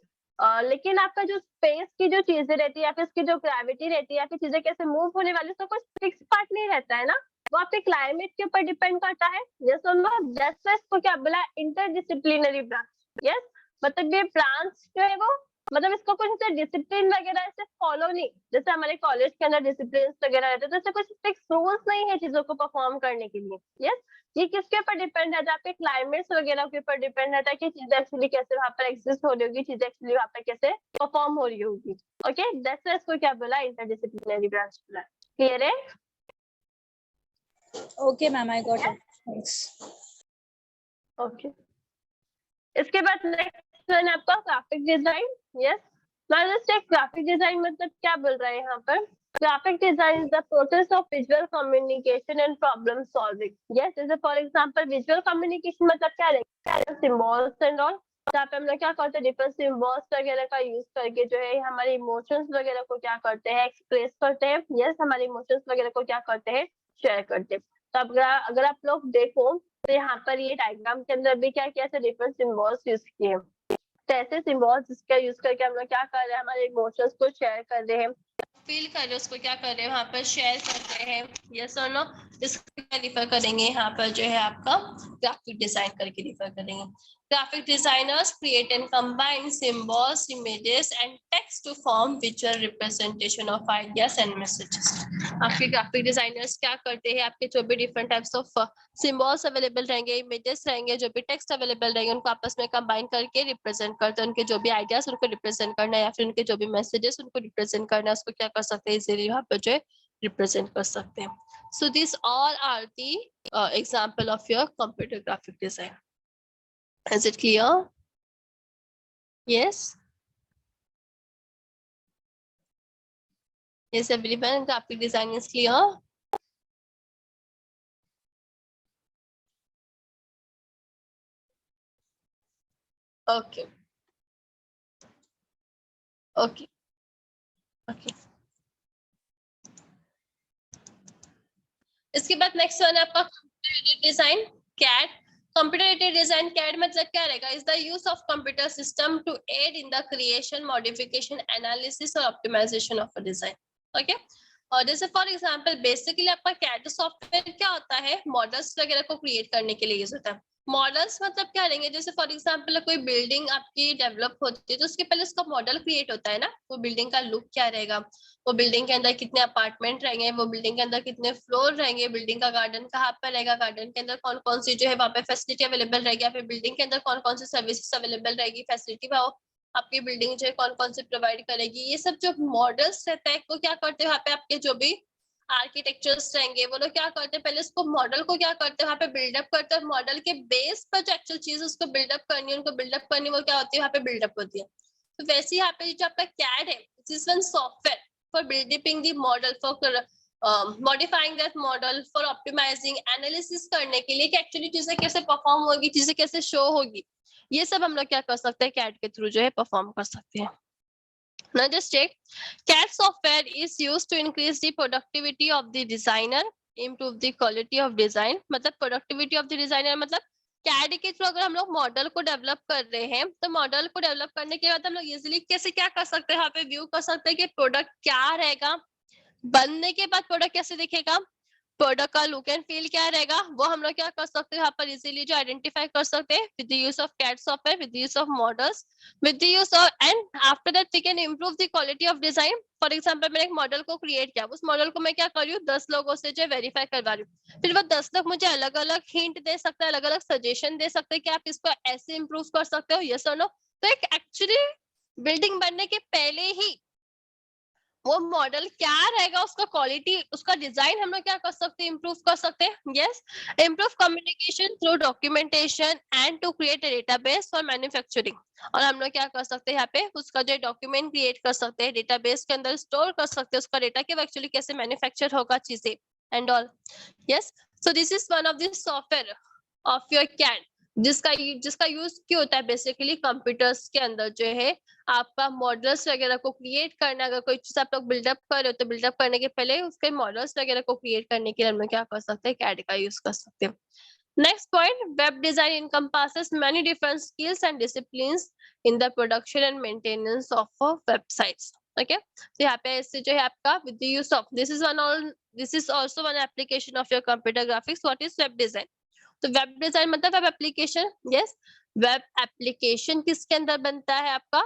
लेकिन आपका जो स्पेस की जो चीजें रहती है या फिर इसकी जो ग्रेविटी रहती है या फिर चीजें कैसे मूव होने वाली उसका कुछ फिक्स पार्ट नहीं रहता है ना, वो आपके क्लाइमेट के ऊपर डिपेंड करता है. यस और नो. दैट्स व्हाई इसको क्या बोला, इंटरडिसिप्लिनरी ब्रांच. यस. मतलब ये ब्रांच जो है वो मतलब इसको कुछ ऐसे डिसिप्लिन वगैरह ऐसे फॉलो नहीं, जैसे हमारे कॉलेज के अंदर डिसिप्लिन वगैरह रहते हैं तो ऐसे कुछ फिक्स रूल्स नहीं है चीजों को परफॉर्म करने के लिए. यस. ये किसके ऊपर डिपेंड रहता है, आपके क्लाइमेट्स वगैरह के ऊपर डिपेंड रहता है कि चीजें एक्चुअली कैसे वहां पर एग्जिस्ट हो रही होगी, चीजें एक्चुअली वहां पर कैसे परफॉर्म हो रही होगी. ओके. दैट्स व्हाई इसको क्या बोला, इंटरडिसिप्लिनरी ब्रांच बोला. क्लियर है? Okay, ma'am, I got it. Thanks. Okay. इसके बाद नेक्स्ट वन आपका ग्राफिक डिजाइन. यस. मैं जस्ट एक ग्राफिक डिजाइन मतलब क्या बोल रहा है यहाँ पर, graphic design is the process of visual communication and problem solving. Yes. जैसे फॉर एग्जांपल विजुअल कम्युनिकेशन मतलब क्या रहेगा, सिंबल्स एंड ऑल, जहाँ पे हम लोग क्या करते हैं डिफरेंट सिंबल्स वगैरह का यूज करके जो है हमारे इमोशंस वगैरह को क्या करते हैं, एक्सप्रेस करते हैं. यस. हमारे इमोशंस वगैरह को क्या करते हैं, शेयर करते हैं. तो अगर आप लोग देखो तो यहाँ पर ये डायग्राम के अंदर भी क्या क्या ऐसे डिफरेंट सिंबल्स यूज किए हैं. तो ऐसे सिंबल्स जिसका यूज करके हम लोग क्या कर रहे हैं, हमारे इमोशंस को शेयर कर रहे हैं, फील कर रहे हैं, उसको क्या कर रहे हैं वहाँ पर शेयर कर रहे हैं. यस और नो. इसको रिफर करेंगे यहाँ पर जो है आपका ग्राफिक डिजाइन करके रिफर करेंगे. Graphic designers create and combine symbols, images, and text to form visual representation of ideas and messages. आपके graphic designers क्या करते हैं, आपके जो भी different types of symbols available रहेंगे, images रहेंगे, जो भी text available रहेंगे, उनको आपस में combine करके represent करते हैं. उनके जो भी ideas उनको represent करना है या फिर उनके जो भी messages उनको represent करना है, उसको क्या कर सकते हैं, इजीली वहाँ पर जो है represent कर सकते हैं. So these all are the example of your computer graphic design. Is it clear? Yes. Yes, everyone. Graphic design is clear. Okay. Okay. Okay. इसके बाद नेक्स्ट वन है आपका computer aided design, CAD. Computer aided design CAD मतलब क्या रहेगा, is the use of computer system to aid in the creation, modification, analysis और optimization of a design. Okay. और जैसे फॉर एग्जांपल बेसिकली आपका CAD software क्या होता है, मॉडल्स वगैरह को क्रिएट करने के लिए यूज होता है। मॉडल्स मतलब क्या रहेंगे, जैसे फॉर एग्जांपल कोई बिल्डिंग आपकी डेवलप होती है तो उसके पहले उसका मॉडल क्रिएट होता है ना, वो बिल्डिंग का लुक क्या रहेगा, वो बिल्डिंग के अंदर कितने अपार्टमेंट रहेंगे, वो बिल्डिंग के अंदर कितने फ्लोर रहेंगे, बिल्डिंग का गार्डन कहाँ पर रहेगा, गार्डन के अंदर कौन कौन सी जो है वहाँ पे फैसिलिटी अवेलेबल रहेगी, या फिर बिल्डिंग के अंदर कौन कौन सी सर्विसेज अवेलेबल रहेगी, फैसिलिटी आपकी बिल्डिंग जो है कौन कौन से प्रोवाइड करेगी। ये सब जो मॉडल्स रहता है वो क्या करते हैं, वहाँ पे आपके जो भी आर्किटेक्चर्स रहेंगे वो लोग क्या करते हैं, पहले उसको मॉडल को क्या करते हैं वहाँ पे बिल्डअप करते हैं, मॉडल के बेस पर जो एक्चुअल चीज उसको बिल्डअप करनी है, उनको बिल्डअप करनी वो क्या होती है वहाँ पे बिल्डअप होती है। तो वैसे यहाँ पे जो आपका कैड है, this one software for building the model, for modifying that model, for optimizing, analysis करने के लिए कि एक्चुअली चीजें कैसे परफॉर्म होगी, चीजें कैसे शो होगी, ये सब हम लोग क्या कर सकते हैं कैड के थ्रू जो है परफॉर्म कर सकते हैं। Now just check. CAD software is used to increase the productivity of the designer, improve the quality of design. मतलब productivity of the designer मतलब CAD के थ्रू अगर हम लोग मॉडल को डेवलप कर रहे हैं तो मॉडल को डेवलप करने के बाद हम लोग इजिली कैसे क्या कर सकते हैं, यहाँ पे व्यू कर सकते हैं कि प्रोडक्ट क्या रहेगा, बनने के बाद प्रोडक्ट कैसे दिखेगा, प्रोडक्ट का लुक एंड फील क्या रहेगा, वो हम लोग क्या कर सकते हैं यहाँ पर इजीली जो आइडेंटिफाई कर सकते हैं with the use of CAD software, with the use of models, with the use of, and after that we can improve the quality of design. For example मैंने एक मॉडल को क्रिएट किया, उस model को मैं क्या कर रही हूँ 10 लोगों से जो वेरीफाई करवा रही हूँ, फिर वो 10 लोग मुझे अलग अलग हिंट दे सकते हैं, अलग अलग सजेशन दे सकते हैं कि आप इसको ऐसे इंप्रूव कर सकते हो, यस और नो। तो एक एक्चुअली बिल्डिंग बनने के पहले ही वो मॉडल क्या रहेगा, उसका क्वालिटी, उसका डिजाइन हम लोग क्या कर सकते हैं, इंप्रूव कर सकते हैं। Yes, improve communication through documentation and to create database for manufacturing. और हम लोग क्या कर सकते हैं यहाँ पे उसका जो डॉक्यूमेंट क्रिएट कर सकते हैं, डेटाबेस के अंदर स्टोर कर सकते हैं उसका डेटा कि वो एक्चुअली कैसे मैन्युफैक्चर होगा चीजें and all. Yes, so this is one of the software of your CAD जिसका यूज क्यों होता है, बेसिकली कंप्यूटर्स के अंदर जो है आपका मॉडल्स वगैरह को क्रिएट करना, अगर कोई चीज आप लोग बिल्डअप कर रहे हो तो बिल्डअप करने के पहले उसके मॉडल्स वगैरह को क्रिएट करने के लिए हम लोग क्या कर सकते हैं, कैड का यूज कर सकते हैं। Next point, web design encompasses many different skills and disciplines in the production and maintenance of websites. Okay, तो यहाँ पे ऐसे जो है आपका with the use of this is also one application of your computer graphics. What is web design? तो web design मतलब web application. Yes, web application किसके अंदर बनता है, आपका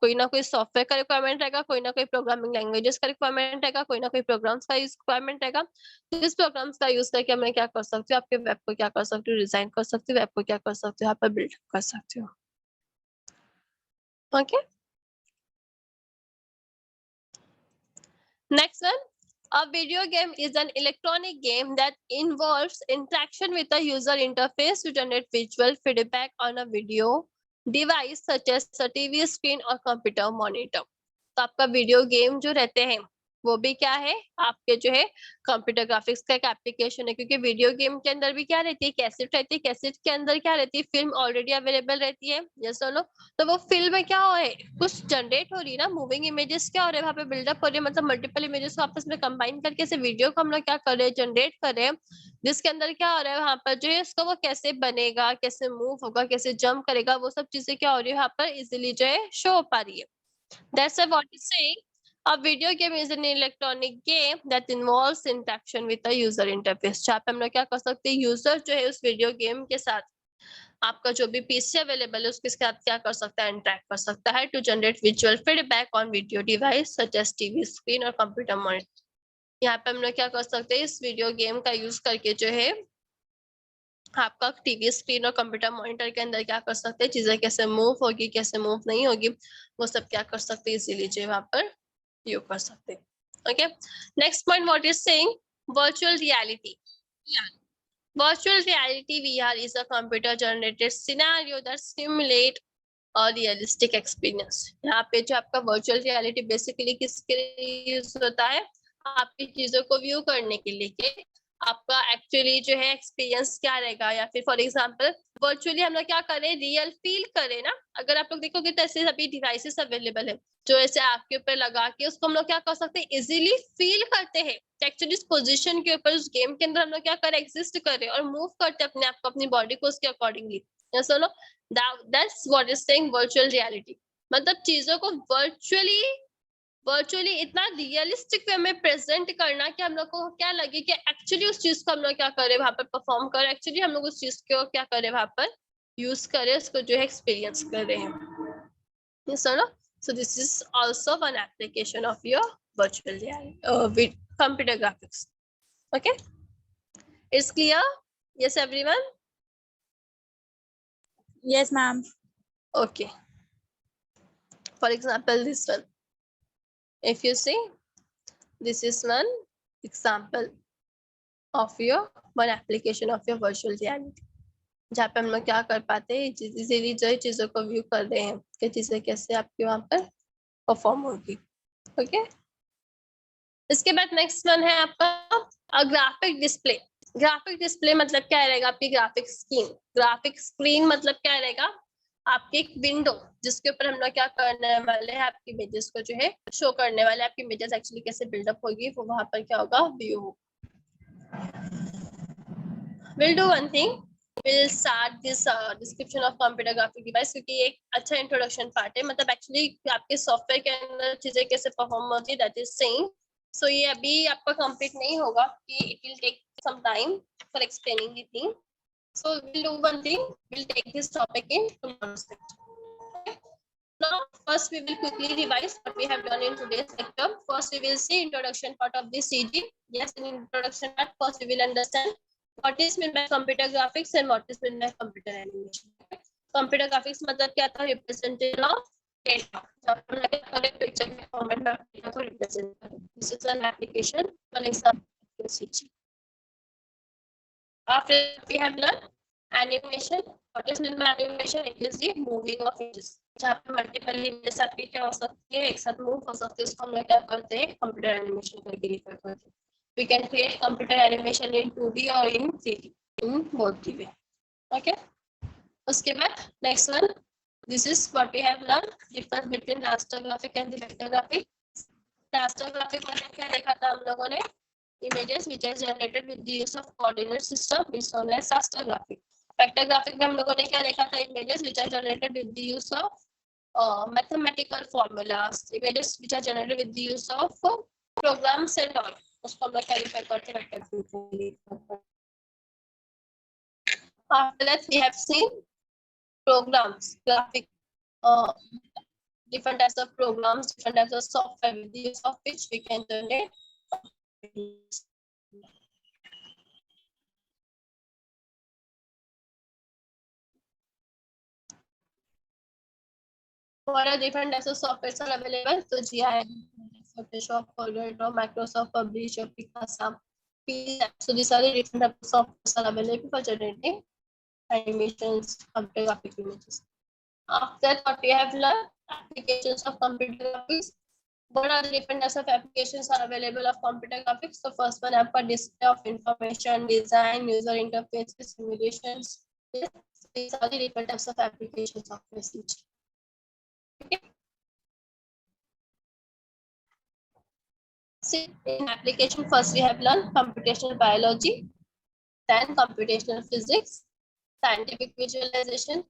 कोई ना कोई सॉफ्टवेयर का रिक्वायरमेंट रहेगा, कोई ना कोई प्रोग्रामिंग लैंग्वेजेस का रिक्वायरमेंट रहेगा, कोई ना कोई प्रोग्राम्स का रिक्वायरमेंट रहेगा। तो इस प्रोग्राम्स का यूज करके मैं क्या कर सकती हूँ, आपके वेब को क्या कर सकती हूँ, डिजाइन कर सकती हूँ, वेब को क्या कर सकती हूँ, यहाँ पर बिल्ड कर सकती हूँ। Okay, next one, a video game is an electronic game that involves interaction with a user interface to generate visual feedback on a video device such as a TV screen or computer monitor. तो आपका video game जो रहते हैं वो भी क्या है, आपके जो है कंप्यूटर ग्राफिक्स का एक एप्लीकेशन है, क्योंकि वीडियो गेम के अंदर भी क्या रहती है, कैसेट रहती है, कैसेट के अंदर क्या रहती है, फिल्म ऑलरेडी अवेलेबल रहती है। यस और नो? तो वो फिल्म में क्या है, कुछ जनरेट हो रही है ना, मूविंग इमेजेस क्या हो रहे हैं वहाँ पे बिल्डअप हो रही है, मतलब मल्टीपल इमेजेस को आपस में कंबाइन करके ऐसे वीडियो को हम लोग क्या कर रहे हैं, जनरेट कर रहे हैं, जिसके अंदर क्या हो रहा है वहां पर जो है इसको वो कैसे बनेगा, कैसे मूव होगा, कैसे जंप करेगा, वो सब चीजें क्या हो रही है वहां पर इजिली जो है शो हो पा रही है। That's what it's saying. A video game is an electronic game that involves interaction with the user interface. जहाँ पे हम लोग क्या कर सकते हैं, यूजर जो है उस वीडियो गेम के साथ आपका जो भी पीसी अवेलेबल है उसके साथ क्या कर सकता है, इंटरेक्ट कर सकता है to generate visual feedback on video device such as TV screen और कंप्यूटर मॉनिटर। यहाँ पे हम लोग क्या कर सकते हैं, इस वीडियो गेम का यूज करके जो है आपका टीवी स्क्रीन और कंप्यूटर मॉनिटर के अंदर क्या कर सकते हैं, चीजें कैसे मूव होगी, कैसे मूव नहीं होगी, वो सब क्या कर सकते हैं, इसीलिए जो वहां पर व्यू कर सकते हैं। Okay, next point, what is saying virtual reality. Virtual reality VR is a computer generated scenario that simulate a realistic experience. यहाँ पे जो आपका virtual reality basically किसके लिए यूज होता है, आपकी चीजों को व्यू करने के लिए कि आपका एक्चुअली जो है एक्सपीरियंस क्या रहेगा, या फिर फॉर एग्जांपल वर्चुअली हम लोग क्या करें, रियल फील करें ना। अगर आप लोग देखोगे तो ऐसे सभी डिवाइसेस अवेलेबल है जो ऐसे आपके ऊपर लगा के उसको हम लोग क्या कर सकते हैं, इजीली फील करते हैं एक्चुअली इस पोजीशन के ऊपर, उस गेम के अंदर हम लोग क्या करें, एग्जिस्ट करें और मूव करते हैं अपने आप को, अपनी बॉडी को उसके अकॉर्डिंगली। यस और no? That's what is saying virtual reality, मतलब चीजों को वर्चुअली वर्चुअली इतना रियलिस्टिक वे में प्रेजेंट करना कि हम लोग को क्या लगे कि एक्चुअली उस चीज को हम लोग क्या करें वहां पर परफॉर्म करें, एक्चुअली हम लोग उस चीज को क्या करें वहां पर यूज करें, उसको जो है एक्सपीरियंस कर रहे हैं. Yes or no? So this is also one application of your virtual reality with computer graphics. Okay, it's clear? Yes, everyone. Yes, ma'am. Okay. For example, this one. If you see, this is one example of your one application of your virtual reality. जहाँ पे हम लोग क्या कर पाते हैं, easily जो चीजों को व्यू कर रहे हैं कि चीजें कैसे आपके वहां पर परफॉर्म होगी. ओके. इसके बाद नेक्स्ट वन है आपका ग्राफिक डिस्प्ले. ग्राफिक डिस्प्ले मतलब क्या रहेगा, आपकी ग्राफिक स्क्रीन. ग्राफिक स्क्रीन मतलब क्या रहेगा, आपकी एक विंडो जिसके ऊपर हम लोग क्या करने वाले हैं, आपकी इमेजेस को जो है शो करने वाले. आपकी इमेजेस एक्चुअली कैसे बिल्डअप होगी वो वहां पर क्या होगा, व्यू हो. We'll do one thing. We'll start this description of computer graphic device क्योंकि एक अच्छा इंट्रोडक्शन पार्ट है. मतलब एक्चुअली आपके सॉफ्टवेयर के अंदर चीजें कैसे परफॉर्म होती है, दैट इज सेम. सो ये अभी आपका कंप्लीट नहीं होगा कि it will take some time for explaining the thing. So we'll do one thing. We'll take this topic in tomorrow's lecture. Now, first we will quickly revise what we have done in today's lecture. First, we will see introduction part of the CG. Yes, in introduction part, first we will understand what is meant by computer graphics and what is meant by computer animation. Computer graphics मतलब क्या था, representation of data. जब हम लोग एक picture के format में data को represent करें. This is an application. For example, CG. After we have learned animation. What is meant by animation? It is the moving of images. जहाँ पे मल्टीपल इमेजेस आपकी क्या हो सकती है, एक साथ मूव हो सकती है, उसको हम लोग क्या करते हैं, कंप्यूटर एनिमेशन करके रिफर करते हैं. We can create computer animation in 2D or in 3D, in both the way. Okay. उसके बाद next one, this is what we have learned, difference between raster graphic and the vector graphic. Raster graphic मतलब क्या देखा था हम लोगों ने, images which are generated with the use of coordinate system is known as raster graphic. Vector graphic में हम लोगों ने क्या देखा था, images which are generated with the use of mathematical formulas, images which are generated with the use of programs and all. उसको हम लोग क्या रिफर करते हैं, vector graphic. After that we have seen programs, graphic, different types of programs, different types of software with the use of which we can generate. What are different types of softwares are available? So GI, Photoshop, Arduino, Microsoft Publisher, Picasa, PZ. So these are the different types of softwares are available for generating animations, computer graphic images. After that, what we have learned, applications of computer graphics. What are the different types of applications are available of computer graphics? So first one, आपका display of information, design, user interfaces, simulations. Yes. So these are the different types of applications of message. Okay. See, in application, first we have learned computational biology, then computational physics, scientific visualization,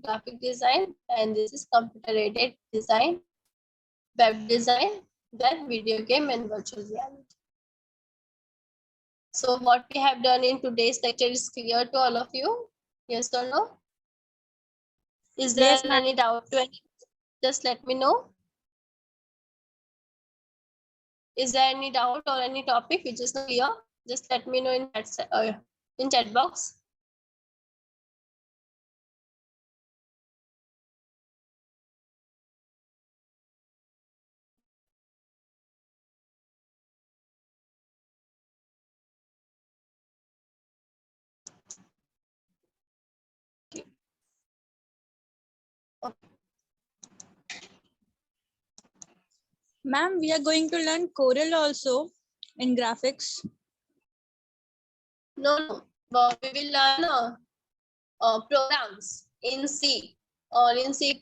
graphic design, and this is computer aided design, web design, then video game and virtual reality. So what we have done in today's lecture is clear to all of you? Yes or no? Is there Yes, ma'am. any doubt to any? Just let me know. Is there any doubt or any topic which is not clear? Just let me know in chat box. Ma'am, we are going to learn Corel also in graphics. No. We will learn programs in C or in C++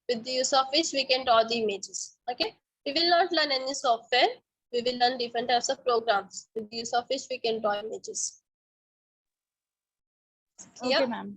with the use of which we can draw the images. Okay. We will not learn any software. We will learn different types of programs with the use of which we can draw images. Okay, ma'am.